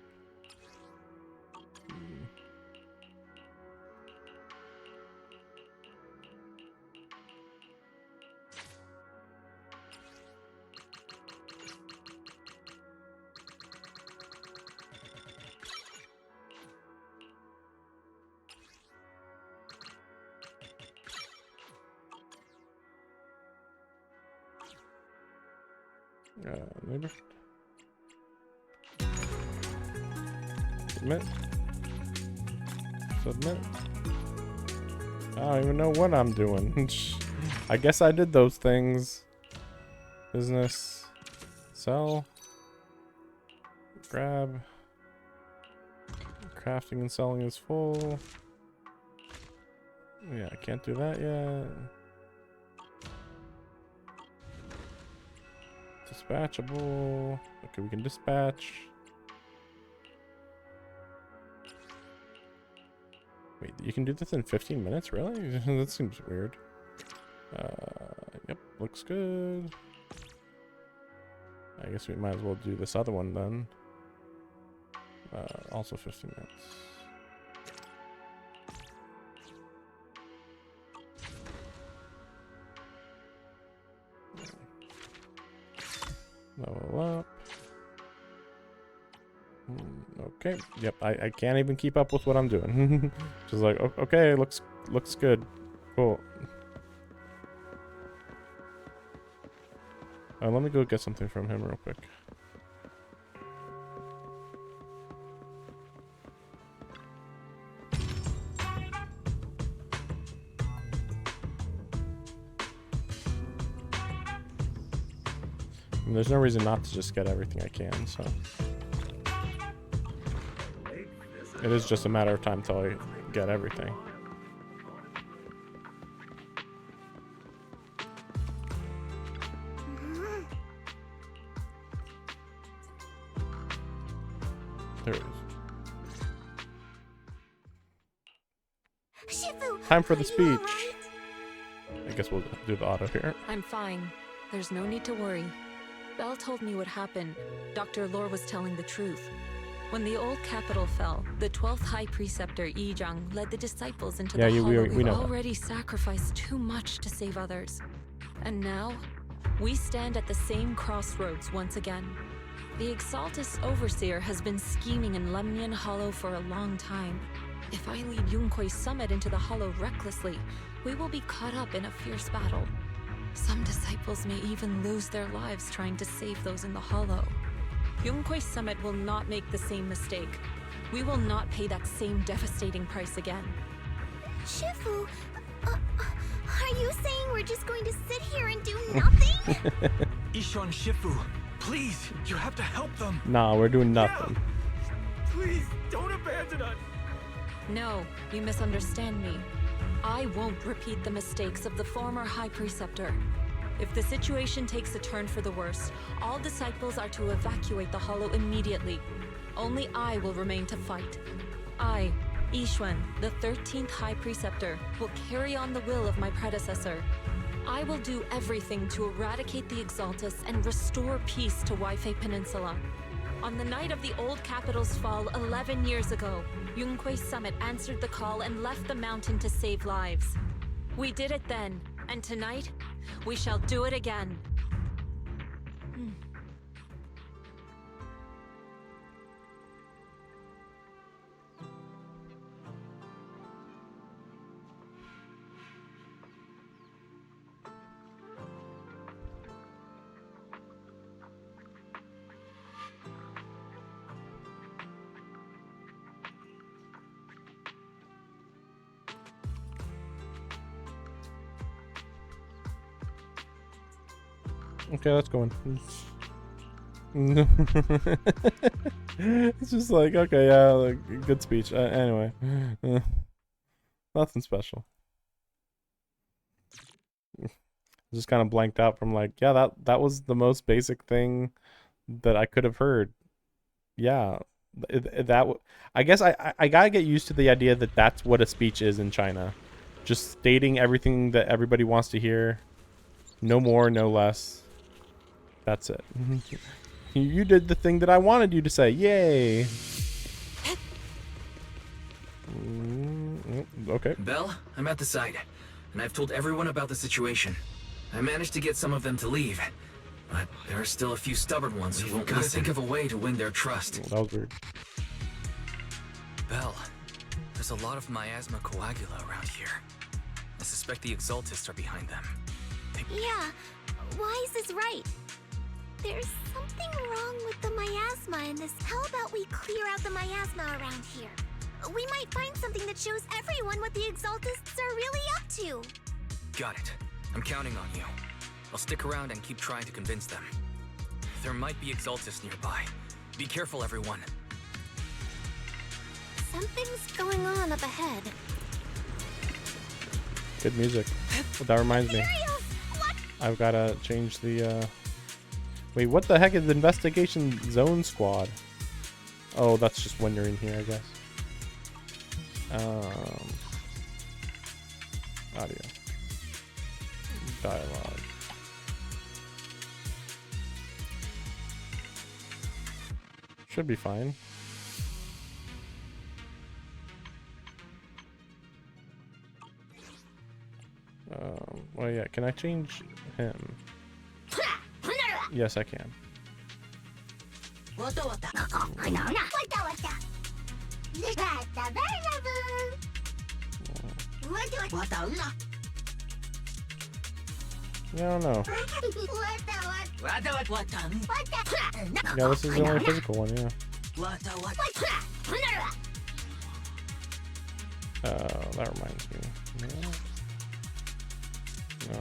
Maybe. Submit. Submit. I don't even know what I'm doing. I guess I did those things. Business. Sell. Grab. Crafting and selling is full. Yeah, I can't do that yet. Dispatchable. Okay, we can dispatch. Wait, you can do this in 15 minutes? Really? That seems weird. Yep, looks good. I guess we might as well do this other one then. Also 15 minutes. Level up. Okay. Yep. I can't even keep up with what I'm doing. Just like, okay, looks good. Cool. Let me go get something from him real quick. And there's no reason not to just get everything I can, so. It is just a matter of time till I get everything. There it is. Shifu, time for the speech. I guess we'll do the auto here. I'm fine. There's no need to worry. Belle told me what happened. Dr. Lore was telling the truth. When the old capital fell, the 12th High Preceptor Yizhang led the disciples into the Hollow. We know already sacrificed too much to save others. And now, we stand at the same crossroads once again. The Exaltus Overseer has been scheming in Lemnian Hollow for a long time. If I lead Yunkui's summit into the Hollow recklessly, we will be caught up in a fierce battle. Some disciples may even lose their lives trying to save those in the Hollow. Yunkui's summit will not make the same mistake. We will not pay that same devastating price again. Shifu, are you saying we're just going to sit here and do nothing? Isha and Shifu, please, you have to help them. Nah, we're doing nothing. Please, don't abandon us. No, you misunderstand me. I won't repeat the mistakes of the former High Preceptor. If the situation takes a turn for the worse, all disciples are to evacuate the Hollow immediately. Only I will remain to fight. I, Yixuan, the 13th High Preceptor, will carry on the will of my predecessor. I will do everything to eradicate the Exaltus and restore peace to Waifei Peninsula. On the night of the old capital's fall 11 years ago, Yunque's summit answered the call and left the mountain to save lives. We did it then, and tonight, we shall do it again. Okay, let's go in. It's just like, okay, yeah, like, good speech. Anyway, nothing special. Just kind of blanked out from like, yeah, that was the most basic thing that I could have heard. Yeah, I guess I gotta get used to the idea that that's what a speech is in China, just stating everything that everybody wants to hear, no more, no less. That's it. You did the thing that I wanted you to say. Yay. Okay. Belle, I'm at the site, and I've told everyone about the situation. I managed to get some of them to leave, but there are still a few stubborn ones who won't listen. Think of a way to win their trust. That was weird. Belle, there's a lot of miasma coagula around here. I suspect the Exaltists are behind them. Yeah, why is this right? There's something wrong with the miasma in this. How about we clear out the miasma around here? We might find something that shows everyone what the Exaltists are really up to. Got it. I'm counting on you. I'll stick around and keep trying to convince them. There might be Exaltists nearby. Be careful, everyone. Something's going on up ahead. Good music. Well, that reminds me. I've gotta change the wait, what the heck is the investigation zone squad? Oh, that's just when you're in here, I guess. Audio. Dialogue. Should be fine. Well, yeah, can I change him? Yes, I can. Yeah, I don't know. Yeah, this is the only physical one, yeah. That reminds me. No.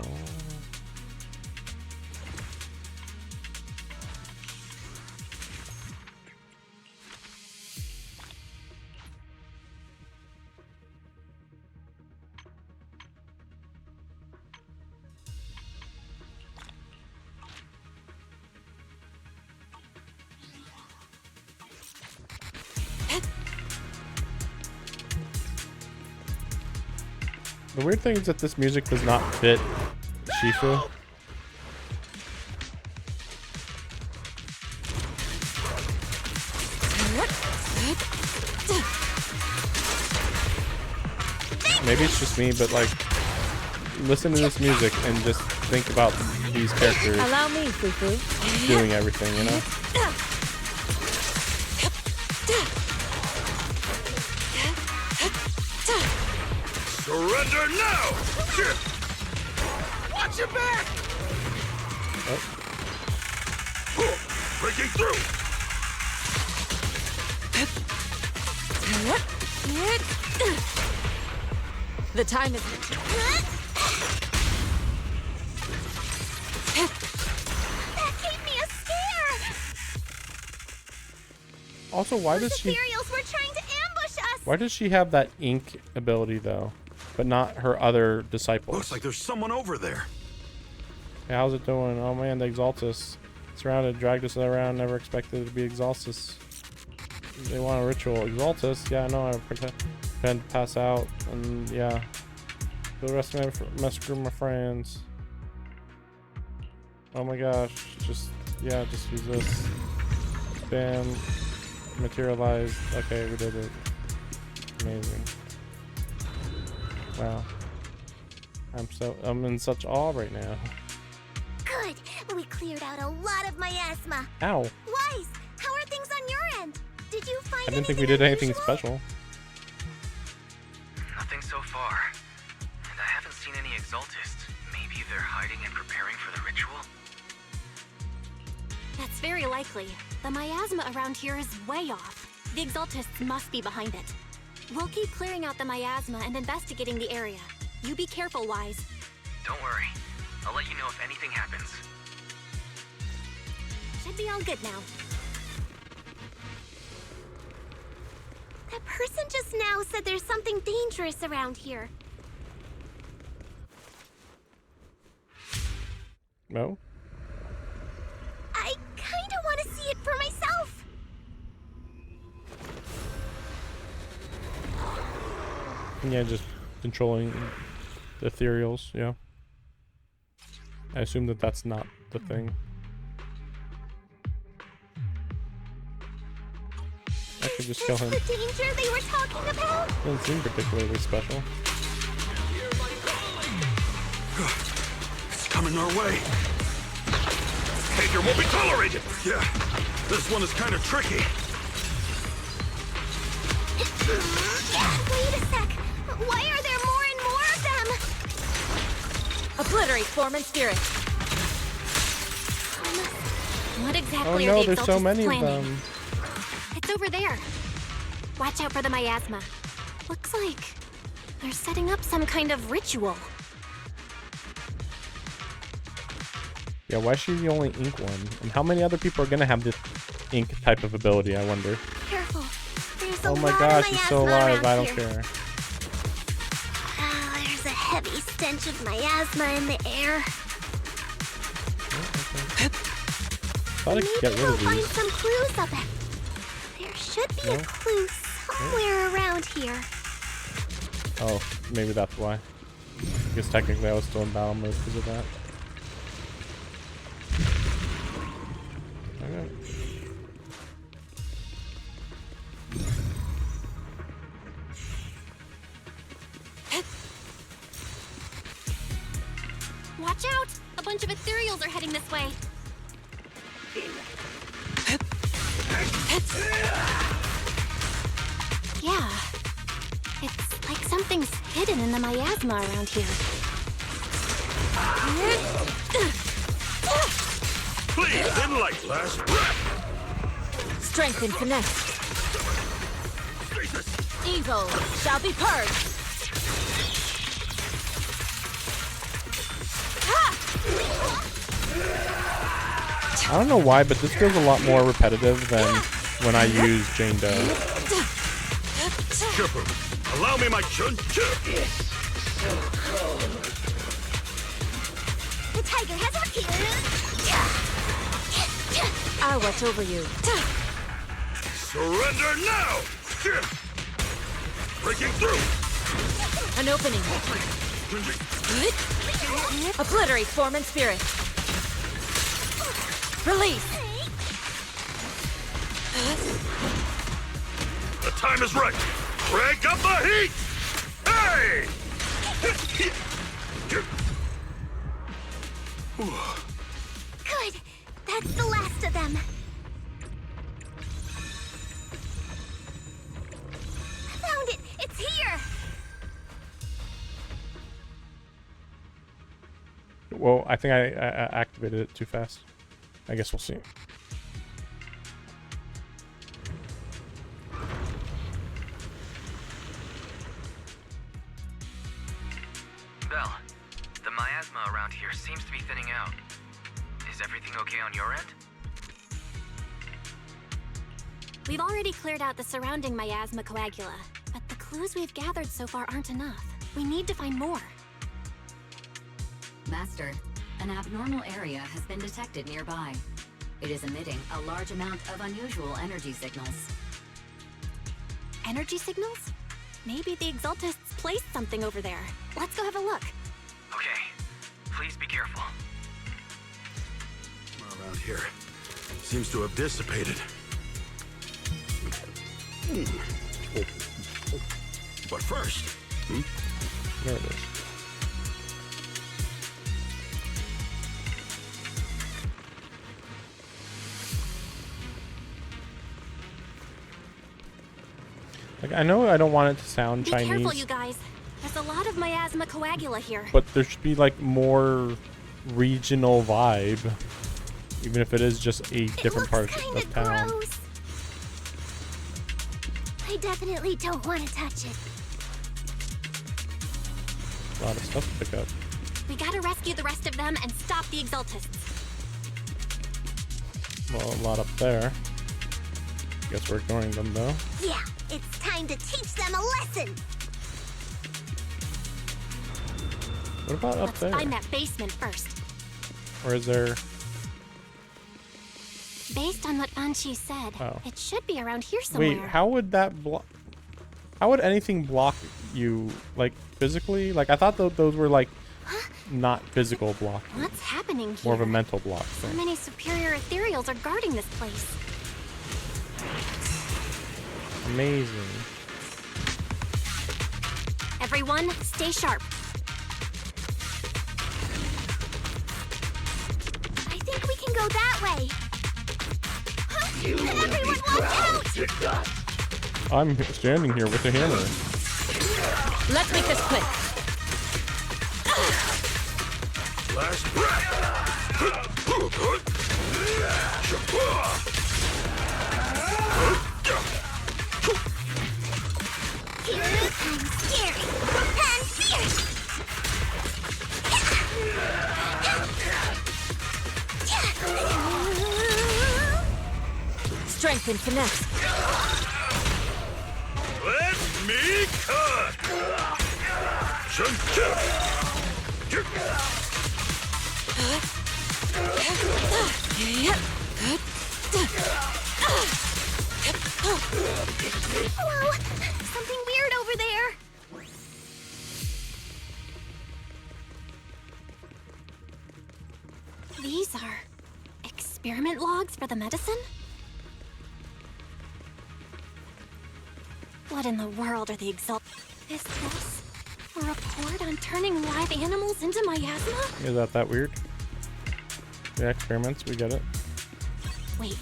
The weird thing is that this music does not fit Shifu. Maybe it's just me, but like, listen to this music and just think about these characters. Allow me, Fufu. Doing everything, you know? Surrender now! Watch your back! Breaking through! The time is... That gave me a scare! Also, why does Those she... Ethereals were trying to ambush us! Why does she have that ink ability, though? But not her other disciples? Looks like there's someone over there. Hey, how's it doing? Oh man, the Exaltus. Surrounded, dragged us around, never expected it to be Exaltus. They want a ritual. Exaltus? Yeah, I know, I pretend to pass out, and yeah. For the rest of my friends. Oh my gosh, just, yeah, just use this. Bam. Materialized. Okay, we did it. Amazing. Wow. I'm in such awe right now. Good. We cleared out a lot of miasma. Ow. Wise, how are things on your end? Did you find I didn't think we anything did anything unusual? special. Nothing so far. And I haven't seen any Exaltists. Maybe they're hiding and preparing for the ritual? That's very likely. The miasma around here is way off. The Exaltists must be behind it. We'll keep clearing out the miasma and investigating the area. You be careful, Wise. Don't worry. I'll let you know if anything happens. Should be all good now. That person just now said there's something dangerous around here. No? I kinda want to see it for myself. Yeah, just controlling the ethereals, yeah. I assume that that's not the thing. I could just kill him. The danger they were talking about? Doesn't seem particularly special. It's coming our way. Behavior won't be tolerated. Yeah, this one is kind of tricky. Wait a sec. Why are there more and more of them? Obliterate form and spirit. What exactly Oh are no, the there's so Exaltists many of planning? them. It's over there. Watch out for the miasma. Looks like they're setting up some kind of ritual. Yeah, why is she the only ink one? And how many other people are gonna have this ink type of ability, I wonder? Careful. There's a Oh my lot gosh, of she's still miasma alive, around I don't here. care. There's a heavy stench of miasma in the air. Thought I could get rid We'll of find these. some clues of it. There should be No? a clue somewhere around here. Oh, maybe that's why. I guess technically I was still in battle mode because of that. Okay. Watch out! A bunch of ethereals are heading this way. Yeah. It's like something's hidden in the miasma around here. Please, enlighten last breath. Strength and finesse. Evil shall be purged. I don't know why, but this feels a lot more repetitive than when I use Jane Doe. Chipper, allow me my chun chip. The tiger has our key. I'll watch over you. Surrender now. Breaking through. An opening. Obliterate form and spirit. Release. The time is right. Crank up the heat. Hey! Good. That's the last of them. Found it. It's here. Well, I think I activated it too fast. I guess we'll see. Belle, the miasma around here seems to be thinning out. Is everything okay on your end? We've already cleared out the surrounding miasma coagula, but the clues we've gathered so far aren't enough. We need to find more. Master, an abnormal area has been detected nearby. It is emitting a large amount of unusual energy signals. Energy signals? Maybe the Exaltists placed something over there. Let's go have a look. Okay. Please be careful. Around here seems to have dissipated. But first, There it is. Like, I know I don't want it to sound Be Chinese, careful, you guys. There's a lot of miasma coagula here. but there should be like more regional vibe, even if it is just a different part of town. Gross. I definitely don't want to touch it. A lot of stuff to pick up. We gotta rescue the rest of them and stop the Exaltists. Well, a lot up there. Guess we're ignoring them though. Yeah, it's time to teach them a lesson. What about up Let's there? find that basement first. Or is there? Based on what Anchi said, Oh. it should be around here somewhere. Wait, how would that block? How would anything block you, like physically? Like I thought those were like not physical blocking. What's happening here? More of a mental block So thing. many superior ethereals are guarding this place. Amazing. Everyone, stay sharp. I think we can go that way. Everyone watch out! I'm standing here with a hammer. Let's make this quick. last breath. I'm scary and fierce. Strength and finesse. Let me cut. Whoa! Something weird over there. These are experiment logs for the medicine? What in the world are the Is this a report on turning live animals into miasma? Is that weird? The experiments, we get it. Wait,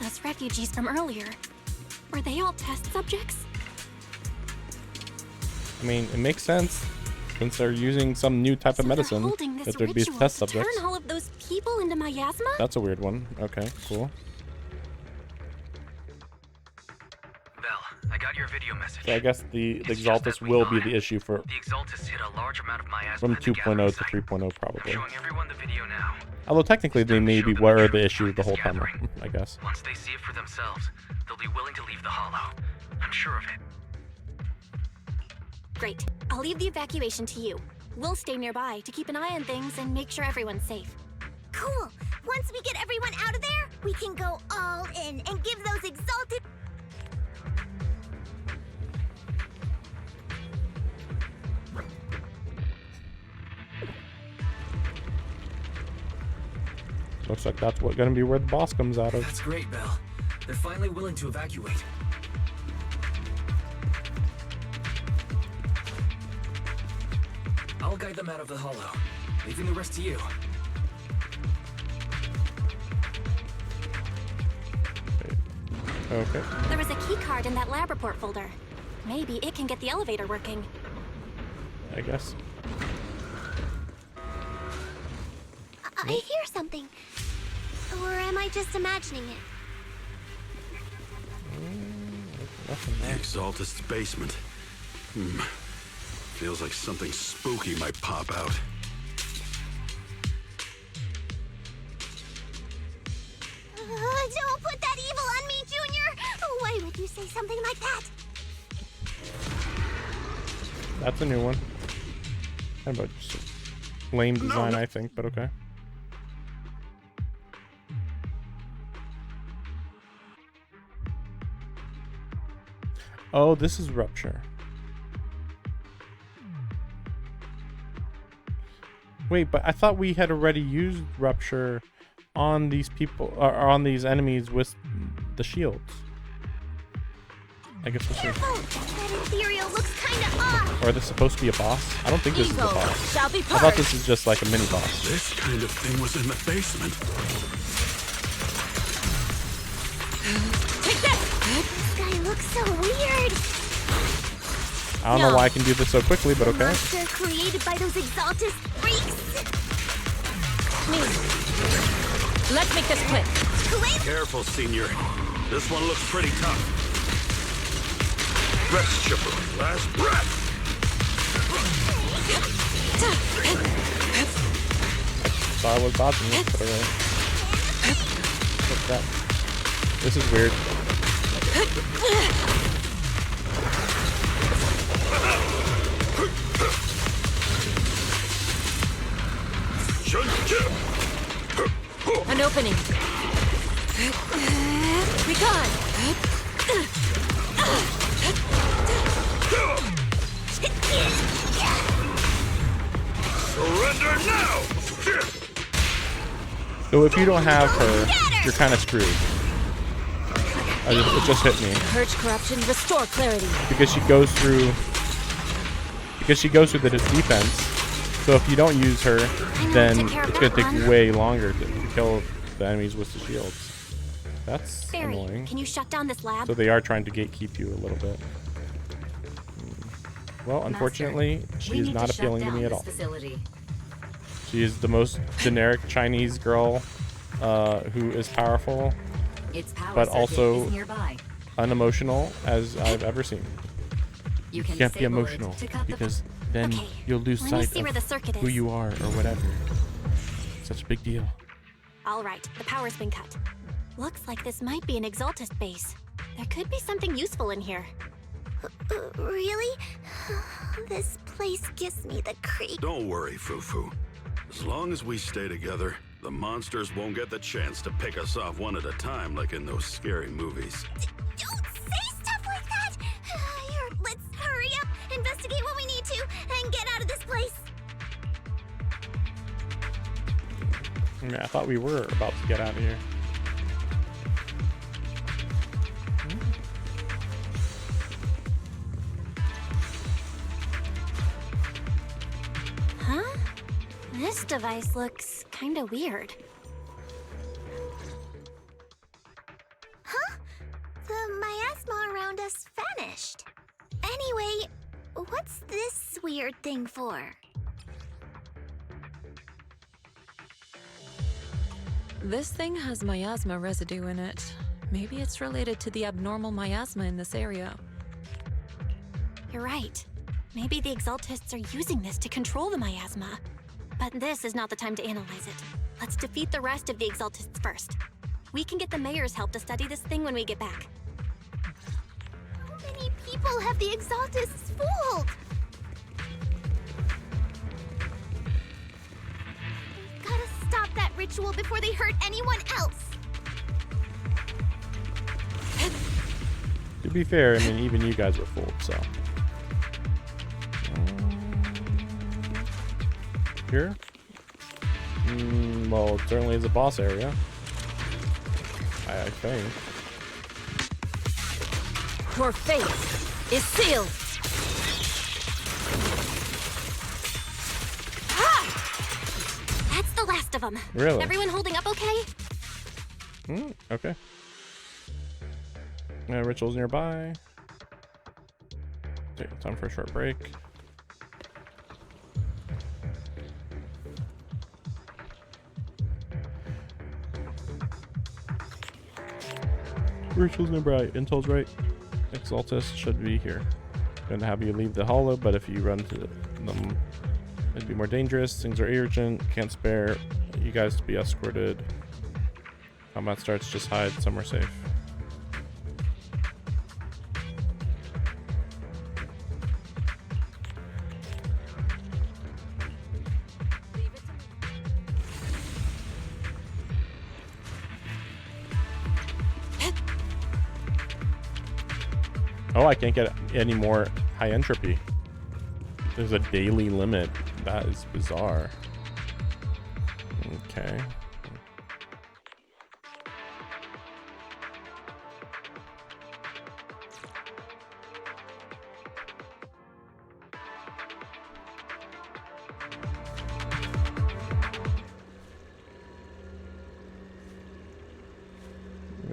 those refugees from earlier, were they all test subjects? I mean, it makes sense since they're using some new type of medicine Holding this that there'd be ritual test to turn subjects. all of those people into miasma? That's a weird one. Okay, cool. Bell, I got your video message. So I guess the Exaltus will be the issue for The Exaltus hit a large amount of miasma from in the 2.0 to 3.0 probably. showing everyone the video now. Although technically they maybe were the issue the whole time, I guess. Once they see it for themselves, they'll be willing to leave the Hollow. I'm sure of it. Great. I'll leave the evacuation to you. We'll stay nearby to keep an eye on things and make sure everyone's safe. Cool. Once we get everyone out of there, we can go all in and give those exalted. Looks like that's gonna be where the boss comes out of. That's great, Bell. They're finally willing to evacuate. I'll guide them out of the Hollow, leaving the rest to you. Okay. There was a key card in that lab report folder. Maybe it can get the elevator working. I guess. I hear something. Or am I just imagining it? Exaltist's basement. Feels like something spooky might pop out. Don't put that evil on me, Junior! Why would you say something like that? That's a new one. Kind of a just lame design, I think, but okay. Oh, this is Rupture. Wait, but I thought we had already used Rupture on these people, or on these enemies with the shields. I guess we'll see. That ethereal looks kinda off. Or are this supposed to be a boss? I don't think this is a Evil boss. shall be I thought purged. this is just like a mini boss. This kind of thing was in the basement. This guy looks so weird. I don't know why I can do this so quickly, but okay. Monster created by those Exaltus freaks. Me. Let's make this quick. Careful, Senior. This one looks pretty tough. Rest, Chipper. Last breath. Thought I was dodging it, but alright. What's that? This is weird. An opening. Be gone. Surrender now! So if you don't have her, you're kind of screwed. It just hit me. Purge corruption, restore clarity. Because she goes through the defense. So if you don't use her, then it's gonna take way longer to kill the enemies with the shields. That's Barry, annoying. can you shut down this lab? So they are trying to gatekeep you a little bit. Well, unfortunately, she is not appealing to me at all. She is the most generic Chinese girl who is powerful, but also unemotional as I've ever seen. You can't be emotional because then you'll lose sight of who you are or whatever. Such a big deal. All right, the power's been cut. Looks like this might be an Exaltist base. There could be something useful in here. Really? This place gives me the creep. Don't worry, Fufu. As long as we stay together, the monsters won't get the chance to pick us off one at a time like in those scary movies. Don't say stuff like that! Here, let's hurry up, investigate what we need to, and get out of this place. Yeah, I thought we were about to get out of here. Huh? This device looks kinda weird. Huh? The miasma around us vanished. Anyway, what's this weird thing for? This thing has miasma residue in it. Maybe it's related to the abnormal miasma in this area. You're right. Maybe the Exaltists are using this to control the miasma. But this is not the time to analyze it. Let's defeat the rest of the Exaltists first. We can get the mayor's help to study this thing when we get back. How many people have the Exaltists fooled? We've gotta stop that ritual before they hurt anyone else. To be fair, I mean, even you guys were fooled, so. Here? Well, it certainly is a boss area. I think. Your fate is sealed. That's the last of them. Really? Everyone holding up okay? Okay. Rituals nearby. Okay, time for a short break. Rituals nearby. Intel's right. Exaltus should be here. Gonna have you leave the hollow, but if you run to them, it'd be more dangerous. Things are urgent. Can't spare you guys to be escorted. Combat starts. Just hide somewhere safe. Oh, I can't get any more high entropy. There's a daily limit. That is bizarre. Okay.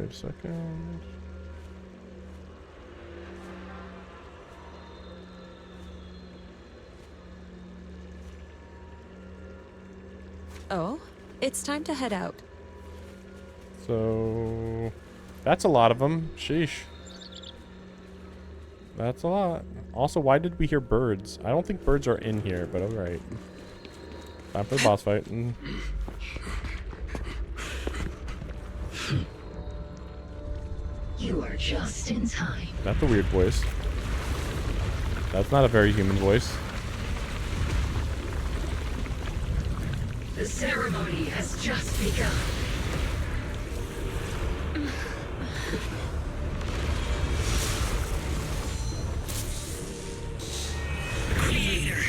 Wait a second. Oh, it's time to head out. So that's a lot of them. Sheesh. That's a lot. Also, why did we hear birds? I don't think birds are in here, but alright. Time for the boss fight. You are just in time. That's a weird voice. That's not a very human voice. The ceremony has just begun. Creator,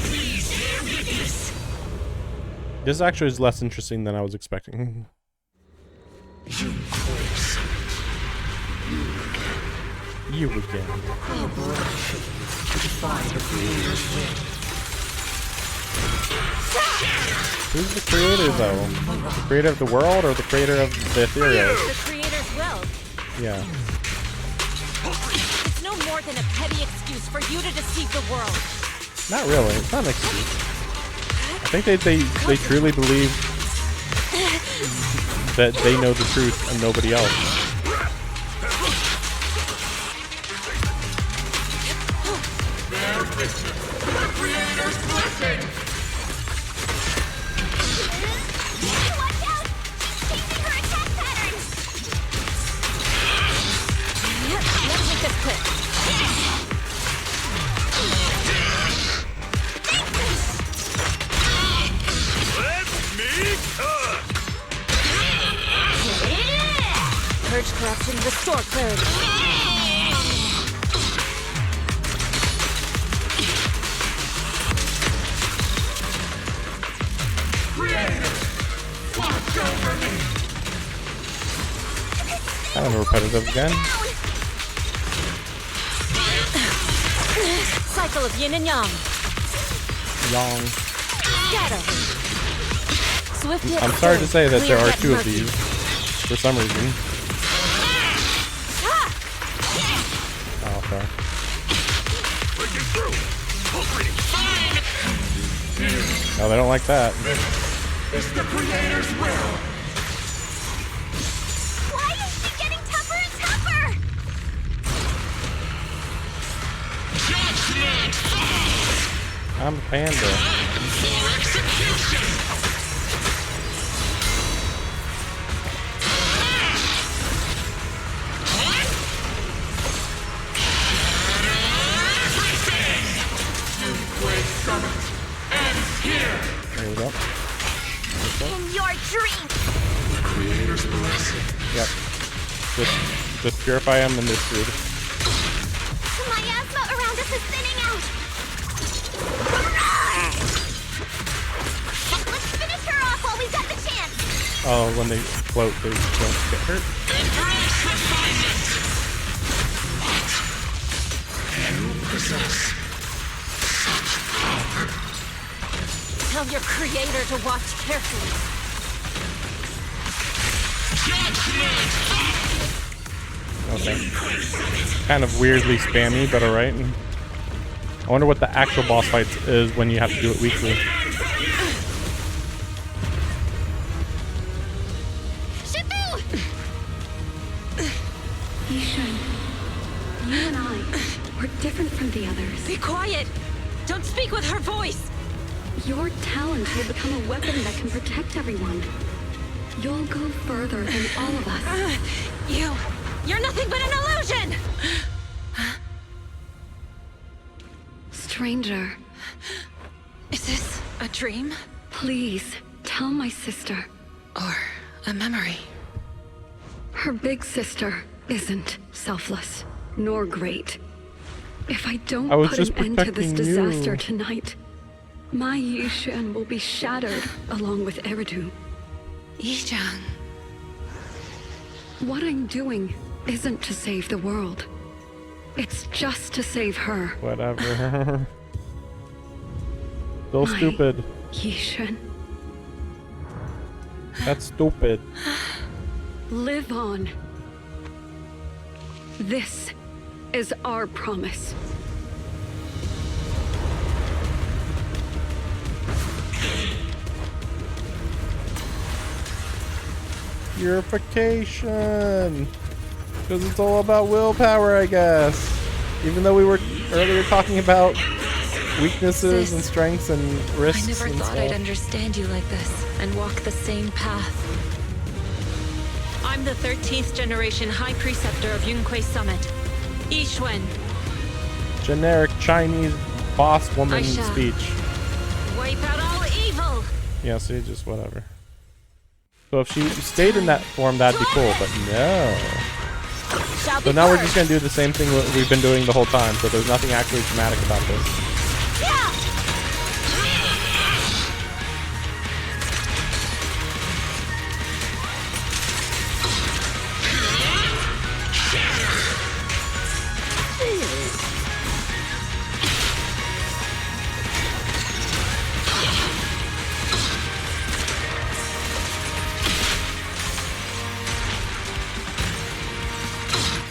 please bear witness. This actually is less interesting than I was expecting. You corpse. You again. Oh boy. Defy the creator's will. Who's the creator, though? The creator of the world or the creator of the ethereal? The creator's will. Yeah. It's no more than a petty excuse for you to deceive the world. Not really. It's not an excuse. I think they truly believe that they know the truth and nobody else. Purge corruption, restore clarity. Kind of repetitive again. Cycle of yin and yang. Yang. Scatter. Swift yet I'm sorry to say that clear there are yet two of murky. these for some reason. Oh, okay. No, they don't like that. It's the creator's will. Why is she getting tougher and tougher? Judgment falls I'm a panda. for execution. There we go. In your dream. The creator's blessing. Yep. Just purify him in this food. The miasma around us is thinning out. Let's finish her off while we've got the chance. Oh, when they float, they don't get hurt. Embrace refinement. You possess such power. Tell your creator to watch carefully. Okay. Kind of weirdly spammy, but alright. I wonder what the actual boss fights is when you have to do it weekly. Yishan, you and I, we're different from the others. Be quiet! Don't speak with her voice! Your talent will become a weapon that can protect everyone. You'll go further than all of us. You're nothing but an illusion! Stranger. Is this a dream? Please, tell my sister. Or a memory? Her big sister isn't selfless, nor great. If I don't put just an end to this protecting you. disaster tonight, my Yishan will be shattered along with Eridu. Yishan. What I'm doing isn't to save the world. It's just to save her. Whatever. Still My stupid. Yishan. That's stupid. live on. This is our promise. Purification. Because it's all about willpower, I guess. Even though we were earlier talking about weaknesses and strengths and risks. I never and thought stuff. I'd understand you like this and walk the same path. I'm the 13th generation High Preceptor of Yunquei Summit, Yixuan. Generic Chinese boss woman I shall speech. Wipe out all evil. Yeah, see, just whatever. So if she stayed in that form, that'd be cool, but no. So now we're just gonna do the same thing we've been doing the whole time, so there's nothing actually dramatic about this.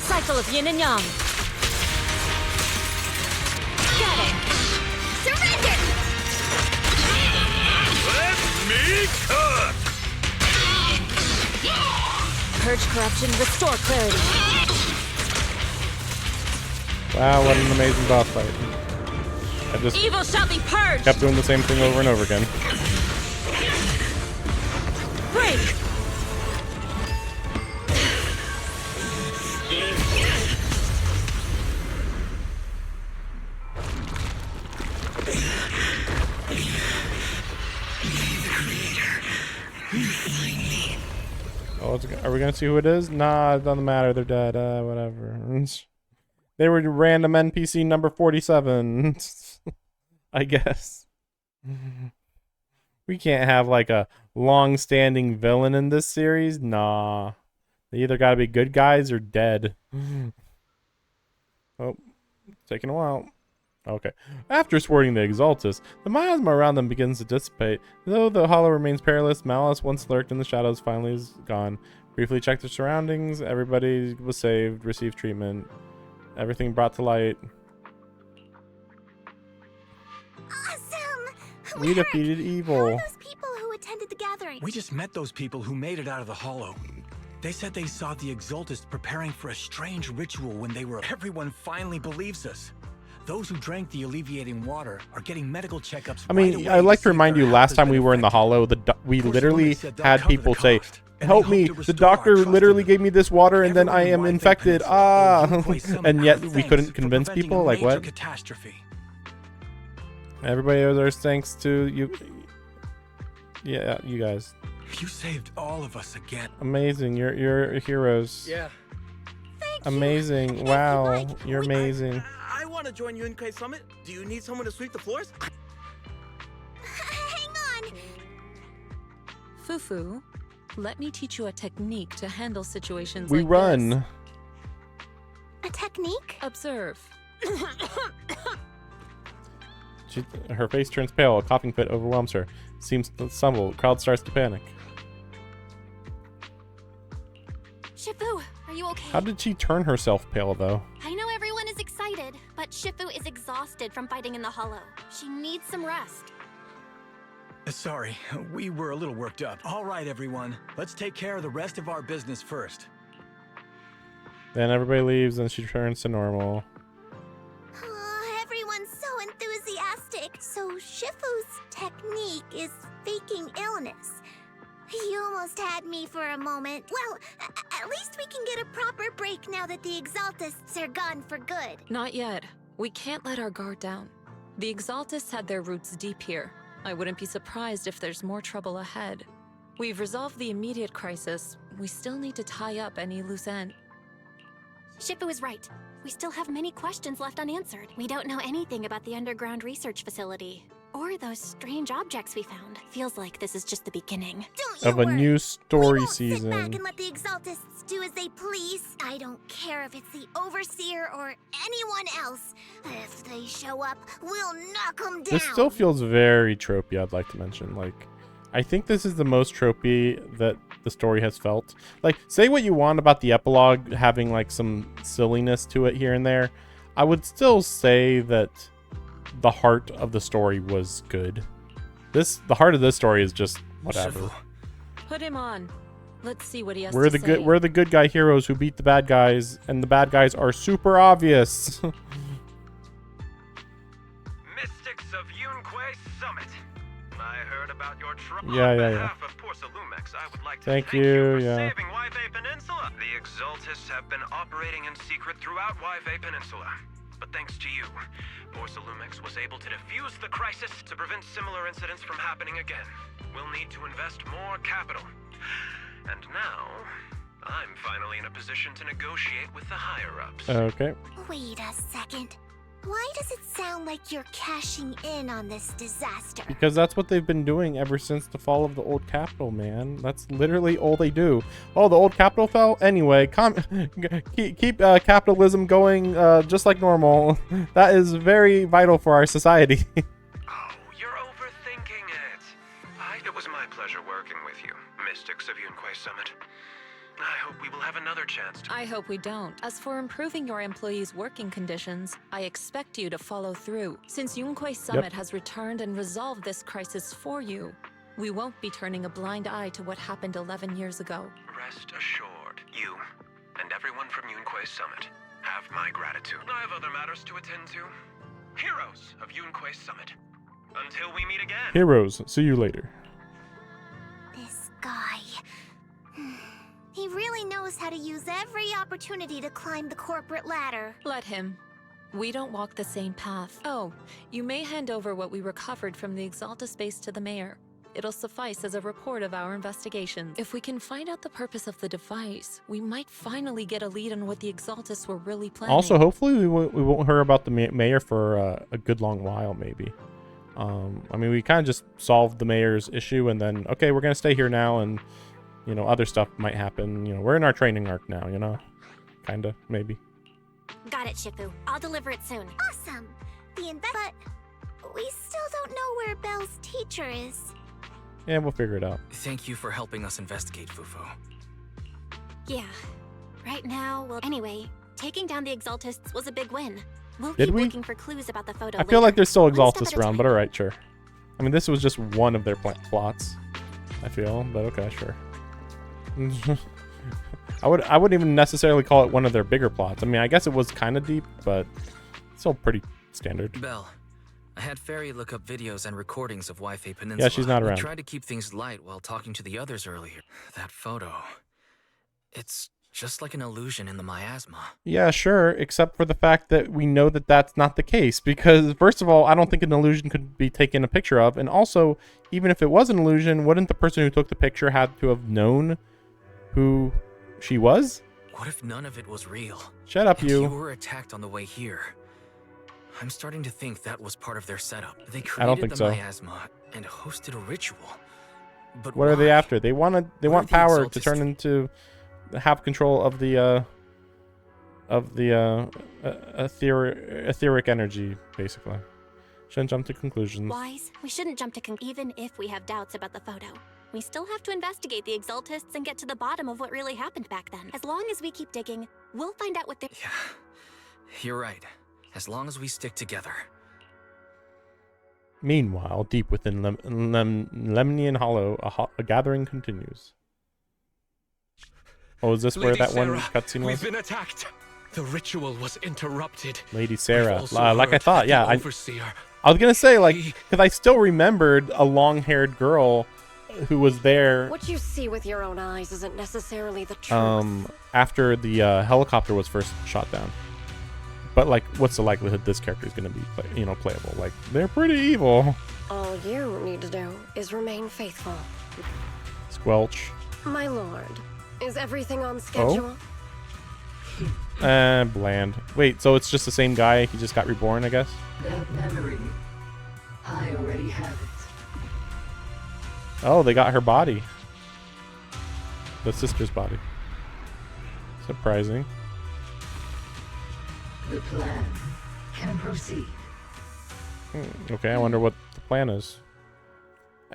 Cycle of yin and yang. Get it. Surrender! Let me cook! Purge corruption, restore clarity. Wow, what an amazing boss fight. I just Evil shall be purged. kept doing the same thing over and over again. Break. Oh, are we gonna see who it is? Nah, it doesn't matter. They're dead. Whatever. They were random NPC number 47. I guess. We can't have like a long-standing villain in this series. Nah. They either gotta be good guys or dead. Oh, taking a while. Okay. After swording the Exaltus, the miasma around them begins to dissipate. Though the hollow remains perilous, malice once lurked in the shadows finally is gone. Briefly check their surroundings. Everybody was saved, received treatment. Everything brought to light. Awesome! We defeated evil. Those people who attended the gathering. We just met those people who made it out of the hollow. They said they saw the Exaltus preparing for a strange ritual when they were... Everyone finally believes us. Those who drank the alleviating water are getting medical checkups. I mean, I'd like to remind you, last time we were in the hollow, we literally had people say, help me, the doctor literally gave me this water and then I am infected, and yet we couldn't convince people, like what? Everybody owes our thanks to you. Yeah, you guys. You saved all of us again. Amazing, you're heroes. Yeah. Amazing, wow, you're amazing. I want to join Yunquei Summit. Do you need someone to sweep the floors? Hang on! Fufu, let me teach you a technique to handle situations We like run. this. A technique? Observe. Her face turns pale, a coughing fit overwhelms her. Seems to stumble, crowd starts to panic. Shifu, are you okay? How did she turn herself pale, though? I know everyone is excited, but Shifu is exhausted from fighting in the hollow. She needs some rest. Sorry, we were a little worked up. All right, everyone. Let's take care of the rest of our business first. Then everybody leaves and she turns to normal. Oh, everyone's so enthusiastic. So Shifu's technique is faking illness. You almost had me for a moment. Well, at least we can get a proper break now that the Exaltists are gone for good. Not yet. We can't let our guard down. The Exaltists had their roots deep here. I wouldn't be surprised if there's more trouble ahead. We've resolved the immediate crisis. We still need to tie up any loose end. Shifu is right. We still have many questions left unanswered. We don't know anything about the underground research facility. Or those strange objects we found. Feels like this is just the beginning. Of a new story Sit back season. and let the Exaltists do as they please. I don't care if it's the Overseer or anyone else. If they show up, we'll knock them down. This still feels very tropey, I'd like to mention. Like, I think this is the most tropey that the story has felt. Like, say what you want about the epilogue having like some silliness to it here and there, I would still say that the heart of the story was good. The heart of this story is just whatever. Put him on. Let's see what he has We're to the say. good. We're the good guy heroes who beat the bad guys, and the bad guys are super obvious. Mystics of Yunquay Summit. I heard about your trouble. Yeah, On yeah, behalf of Porcelumex, I would like to Thank you you. for Yeah. saving Yve Peninsula. The Exaltists have been operating in secret throughout Yve Peninsula. But thanks to you, Porcelumex was able to defuse the crisis to prevent similar incidents from happening again. We'll need to invest more capital. And now, I'm finally in a position to negotiate with the higher-ups. Okay. Wait a second. Why does it sound like you're cashing in on this disaster? Because that's what they've been doing ever since the fall of the old capital, man. That's literally all they do. Oh, the old capital fell? Anyway, keep capitalism going just like normal. That is very vital for our society. You're overthinking it. It was my pleasure working with you, Mystics of Yunquay Summit. I hope we will have another chance to... I hope we don't. As for improving your employees' working conditions, I expect you to follow through. Since Yunquay Summit has returned and resolved this crisis for you, we won't be turning a blind eye to what happened 11 years ago. Rest assured, you and everyone from Yunquay Summit have my gratitude. I have other matters to attend to. Heroes of Yunquay Summit. Until we meet again. Heroes, see you later. This guy. He really knows how to use every opportunity to climb the corporate ladder. Let him. We don't walk the same path. Oh, you may hand over what we recovered from the Exalta space to the mayor. It'll suffice as a report of our investigation. If we can find out the purpose of the device, we might finally get a lead on what the Exaltists were really planning. Also, hopefully we won't hear about the mayor for a good long while, maybe. I mean, we kind of just solved the mayor's issue, and then, okay, we're going to stay here now, and, you know, other stuff might happen. You know, we're in our training arc now, you know? Kind of, maybe. Got it, Shifu. I'll deliver it soon. Awesome. But we still don't know where Belle's teacher is. Yeah, we'll figure it out. Thank you for helping us investigate, Fufu. Yeah. Right now, well, anyway, taking down the Exaltists was a big win. We'll Did keep we? looking for clues about the photo I feel later. like there's still One step Exaltus at a around, time. but alright, sure. I mean, this was just one of their plots, I feel, but okay, sure. I wouldn't even necessarily call it one of their bigger plots. I mean, I guess it was kind of deep, but still pretty standard. Belle, I had Fairy look up videos and recordings of Wi-Fi Peninsula. Yeah, she's not around. We tried to keep things light while talking to the others earlier. That photo, it's just like an illusion in the miasma. Yeah, sure, except for the fact that we know that that's not the case. Because, first of all, I don't think an illusion could be taken a picture of. And also, even if it was an illusion, wouldn't the person who took the picture have to have known who she was? What if none of it was real? Shut up, and you. You were attacked on the way here. I'm starting to think that was part of their setup. They created I don't think the so. miasma and hosted a ritual. But What are they why? after? They want What are the power to Exaltists turn into, have control of the etheric energy, basically. Shouldn't jump to conclusions. Wise, we shouldn't jump to even if we have doubts about the photo. We still have to investigate the Exaltists and get to the bottom of what really happened back then. As long as we keep digging, we'll find out what they're... Yeah, you're right. As long as we stick together. Meanwhile, deep within Lemnian Hollow, a gathering continues. Oh, is this where Lady that one Sarah, cutscene was? We've been attacked. The ritual was interrupted. Lady We've Sarah, also like I heard thought, that yeah. the I Overseer, was gonna say, like, because I still remembered a long-haired girl who was there. What you see with your own eyes isn't necessarily the truth. After the helicopter was first shot down. But like, what's the likelihood this character is gonna be, playable? Like, they're pretty evil. All you need to do is remain faithful. Squelch. My lord, is everything on schedule? Bland. Wait, so it's just the same guy? He just got reborn, I guess. That memory, I already have it. Oh, they got her body. The sister's body. Surprising. The plan can proceed. Okay, I wonder what the plan is.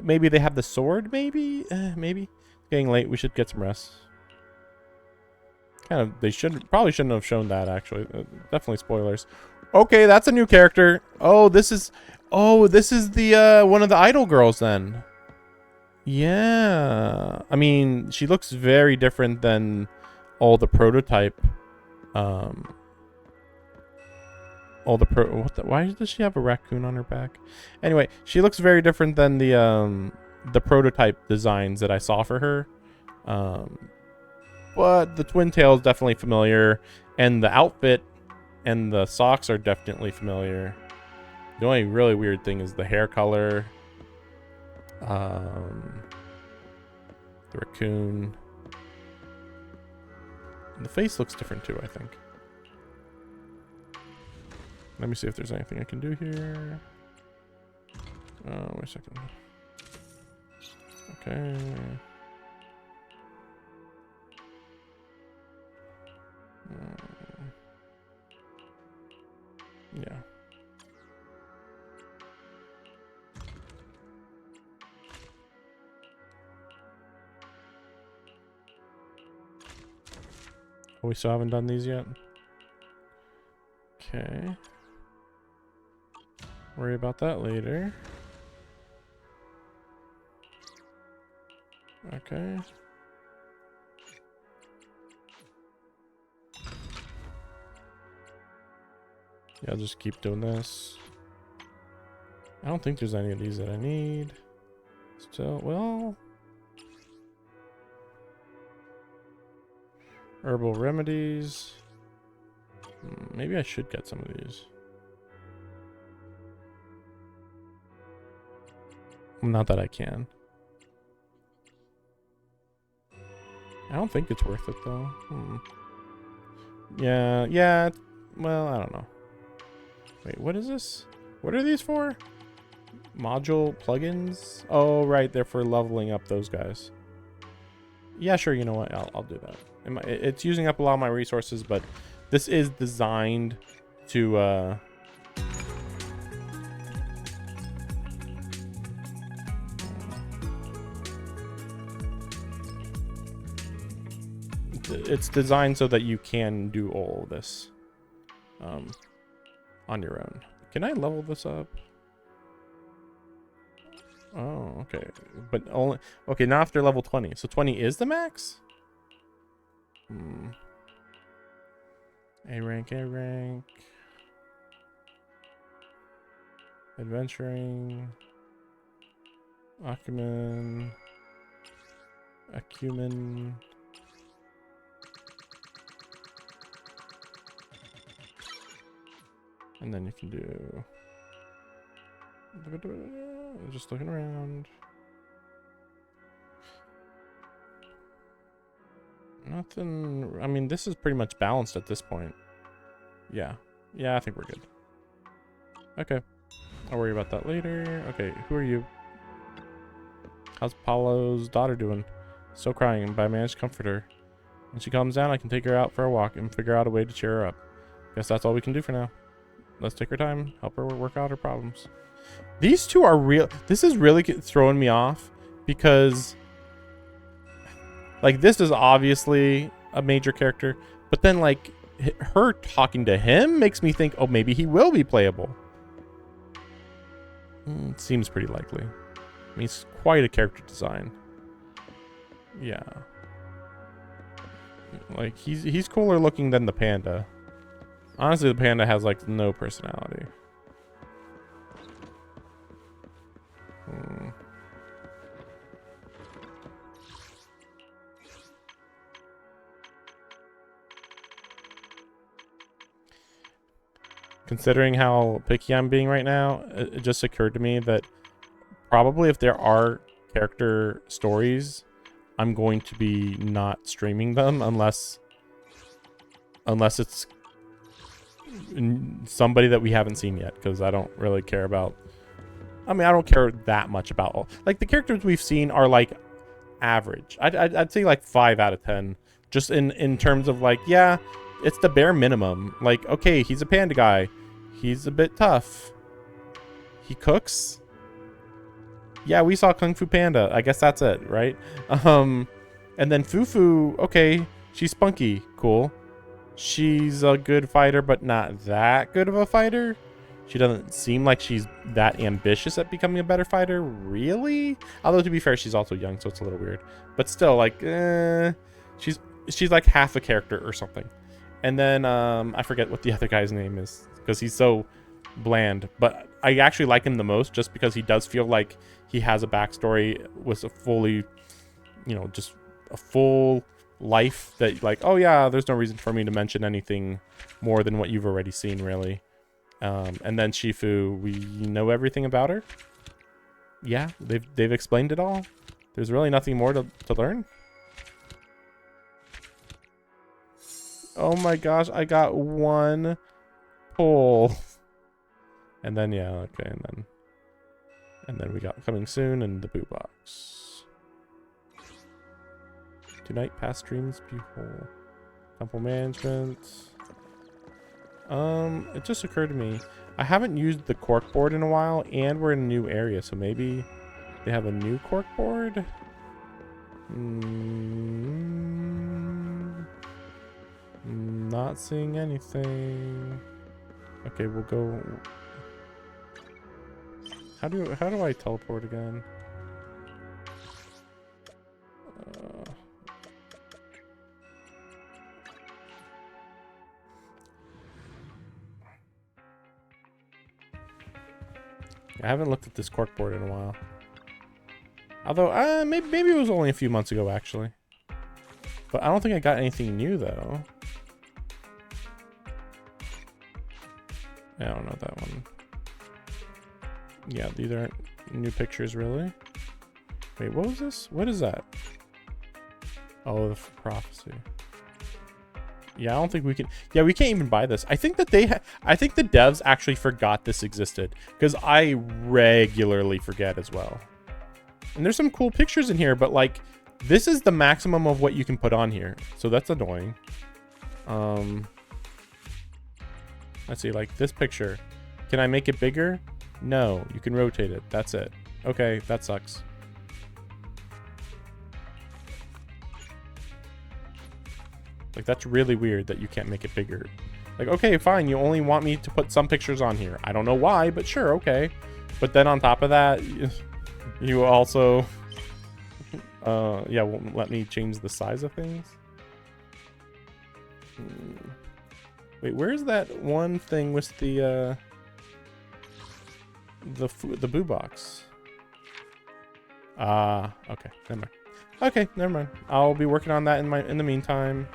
Maybe they have the sword, maybe? Maybe? Getting late. We should get some rest. Kind of. They probably shouldn't have shown that. Actually, definitely spoilers. Okay, that's a new character. Oh, this is the one of the idol girls then. Yeah. I mean, she looks very different than all the prototype. Why does she have a raccoon on her back? Anyway, she looks very different than the prototype designs that I saw for her. But the twin tail is definitely familiar, and the outfit and the socks are definitely familiar. The only really weird thing is the hair color. The raccoon. The face looks different too, I think. Let me see if there's anything I can do here. Oh, wait a second. Okay. Yeah. Oh, we still haven't done these yet? Okay. Worry about that later. Okay. Yeah, I'll just keep doing this. I don't think there's any of these that I need. Still, well... Herbal remedies. Maybe I should get some of these. Not that I can. I don't think it's worth it though. Yeah, well, I don't know. Wait, what is this? What are these for? Module plugins? Oh, right, they're for leveling up those guys. Yeah, sure, you know what? I'll do that. It's using up a lot of my resources, but this is designed to it's designed so that you can do all of this on your own. Can I level this up? Oh, okay. But only... Okay, not after level 20. So 20 is the max? A rank. Adventuring. Acumen. And then you can do... Just looking around. Nothing... I mean, this is pretty much balanced at this point. Yeah. Yeah, I think we're good. Okay. I'll worry about that later. Okay, who are you? How's Paulo's daughter doing? Still crying, but I managed to comfort her. When she calms down, I can take her out for a walk and figure out a way to cheer her up. Guess that's all we can do for now. Let's take her time, help her work out her problems. These two are real. This is really throwing me off because, like, this is obviously a major character, but then, like, her talking to him makes me think, oh, maybe he will be playable. Seems pretty likely. I mean, it's quite a character design. Yeah. Like, he's cooler looking than the panda. Honestly, the panda has, like, no personality. Considering how picky I'm being right now, it just occurred to me that probably if there are character stories, I'm going to be not streaming them unless it's somebody that we haven't seen yet, because I don't really care about... I mean, I don't care that much about all... Like, the characters we've seen are, like, average. I'd say, like, 5 out of 10. Just in terms of, like, yeah, it's the bare minimum. Like, okay, he's a panda guy. He's a bit tough. He cooks. Yeah, we saw Kung Fu Panda. I guess that's it, right? And then Fufu, okay, she's spunky, cool. She's a good fighter, but not that good of a fighter. She doesn't seem like she's that ambitious at becoming a better fighter, really. Although to be fair, she's also young, so it's a little weird. But still, like, she's like half a character or something. And then I forget what the other guy's name is because he's so bland. But I actually like him the most just because he does feel like he has a backstory with a fully, you know, just a full life that, like, oh yeah, there's no reason for me to mention anything more than what you've already seen, really. And then Shifu, we know everything about her. Yeah, they've explained it all. There's really nothing more to learn. Oh my gosh, I got one pull. And then yeah, okay, and then we got coming soon and the boo box. Tonight, past streams, people. Temple management. It just occurred to me, I haven't used the cork board in a while, and we're in a new area, so maybe they have a new cork board? Not seeing anything. Okay, we'll go. How do I teleport again? I haven't looked at this cork board in a while. Although, maybe it was only a few months ago, actually. But I don't think I got anything new, though. I don't know that one. Yeah, these aren't new pictures, really. Wait, what was this? What is that? Oh, the prophecy. Yeah, I don't think we can. Yeah, we can't even buy this. I think that I think the devs actually forgot this existed because I regularly forget as well. And there's some cool pictures in here, but like this is the maximum of what you can put on here, so that's annoying. Let's see, like this picture. Can I make it bigger? No, you can rotate it. That's it. Okay, that sucks. Like, that's really weird that you can't make it bigger. Like, okay, fine, you only want me to put some pictures on here. I don't know why, but sure, okay. But then on top of that, you also, yeah, won't let me change the size of things. Wait, where's that one thing with the boo box? Okay, never mind. Okay, never mind. I'll be working on that in the meantime.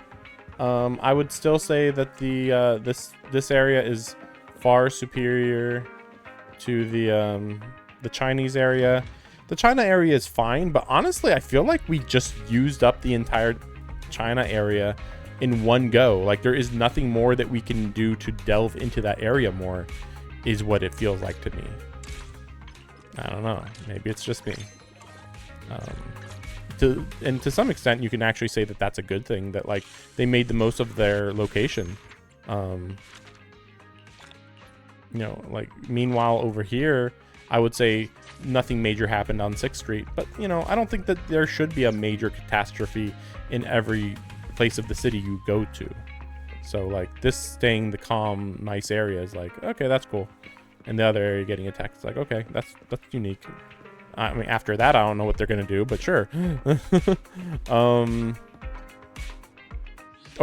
I would still say that the this area is far superior to the Chinese area. The China area is fine, but honestly, I feel like we just used up the entire China area in one go. Like, there is nothing more that we can do to delve into that area more, is what it feels like to me. I don't know. Maybe it's just me. To some extent, you can actually say that that's a good thing, that like they made the most of their location. You know, like meanwhile over here, I would say nothing major happened on 6th Street, but you know, I don't think that there should be a major catastrophe in every place of the city you go to. So like this staying the calm, nice area is like, okay, that's cool. And the other area getting attacked, it's like, okay, that's unique. I mean, after that, I don't know what they're gonna do, but sure. Oh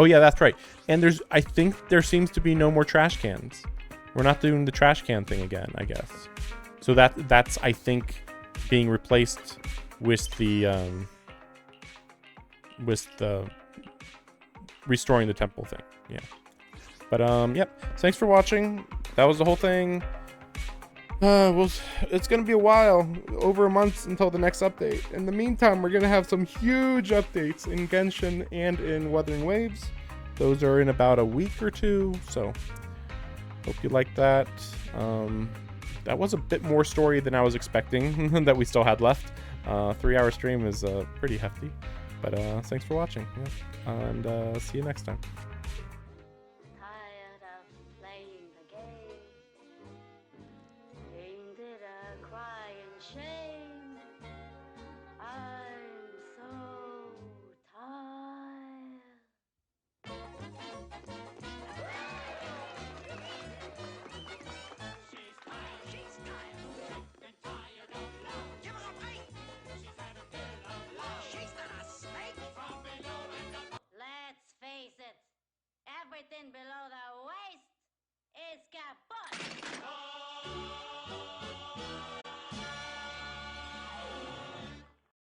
yeah, that's right. And I think there seems to be no more trash cans. We're not doing the trash can thing again, I guess. So that's I think being replaced with the restoring the temple thing. Yeah. But yep. Thanks for watching. That was the whole thing. Well, it's gonna be a while, over a month until the next update. In the meantime, we're gonna have some huge updates in Genshin and in Wuthering Waves. Those are in about a week or two, so hope you like that. That was a bit more story than I was expecting that we still had left. 3-hour stream is pretty hefty, but thanks for watching, yeah. And see you next time.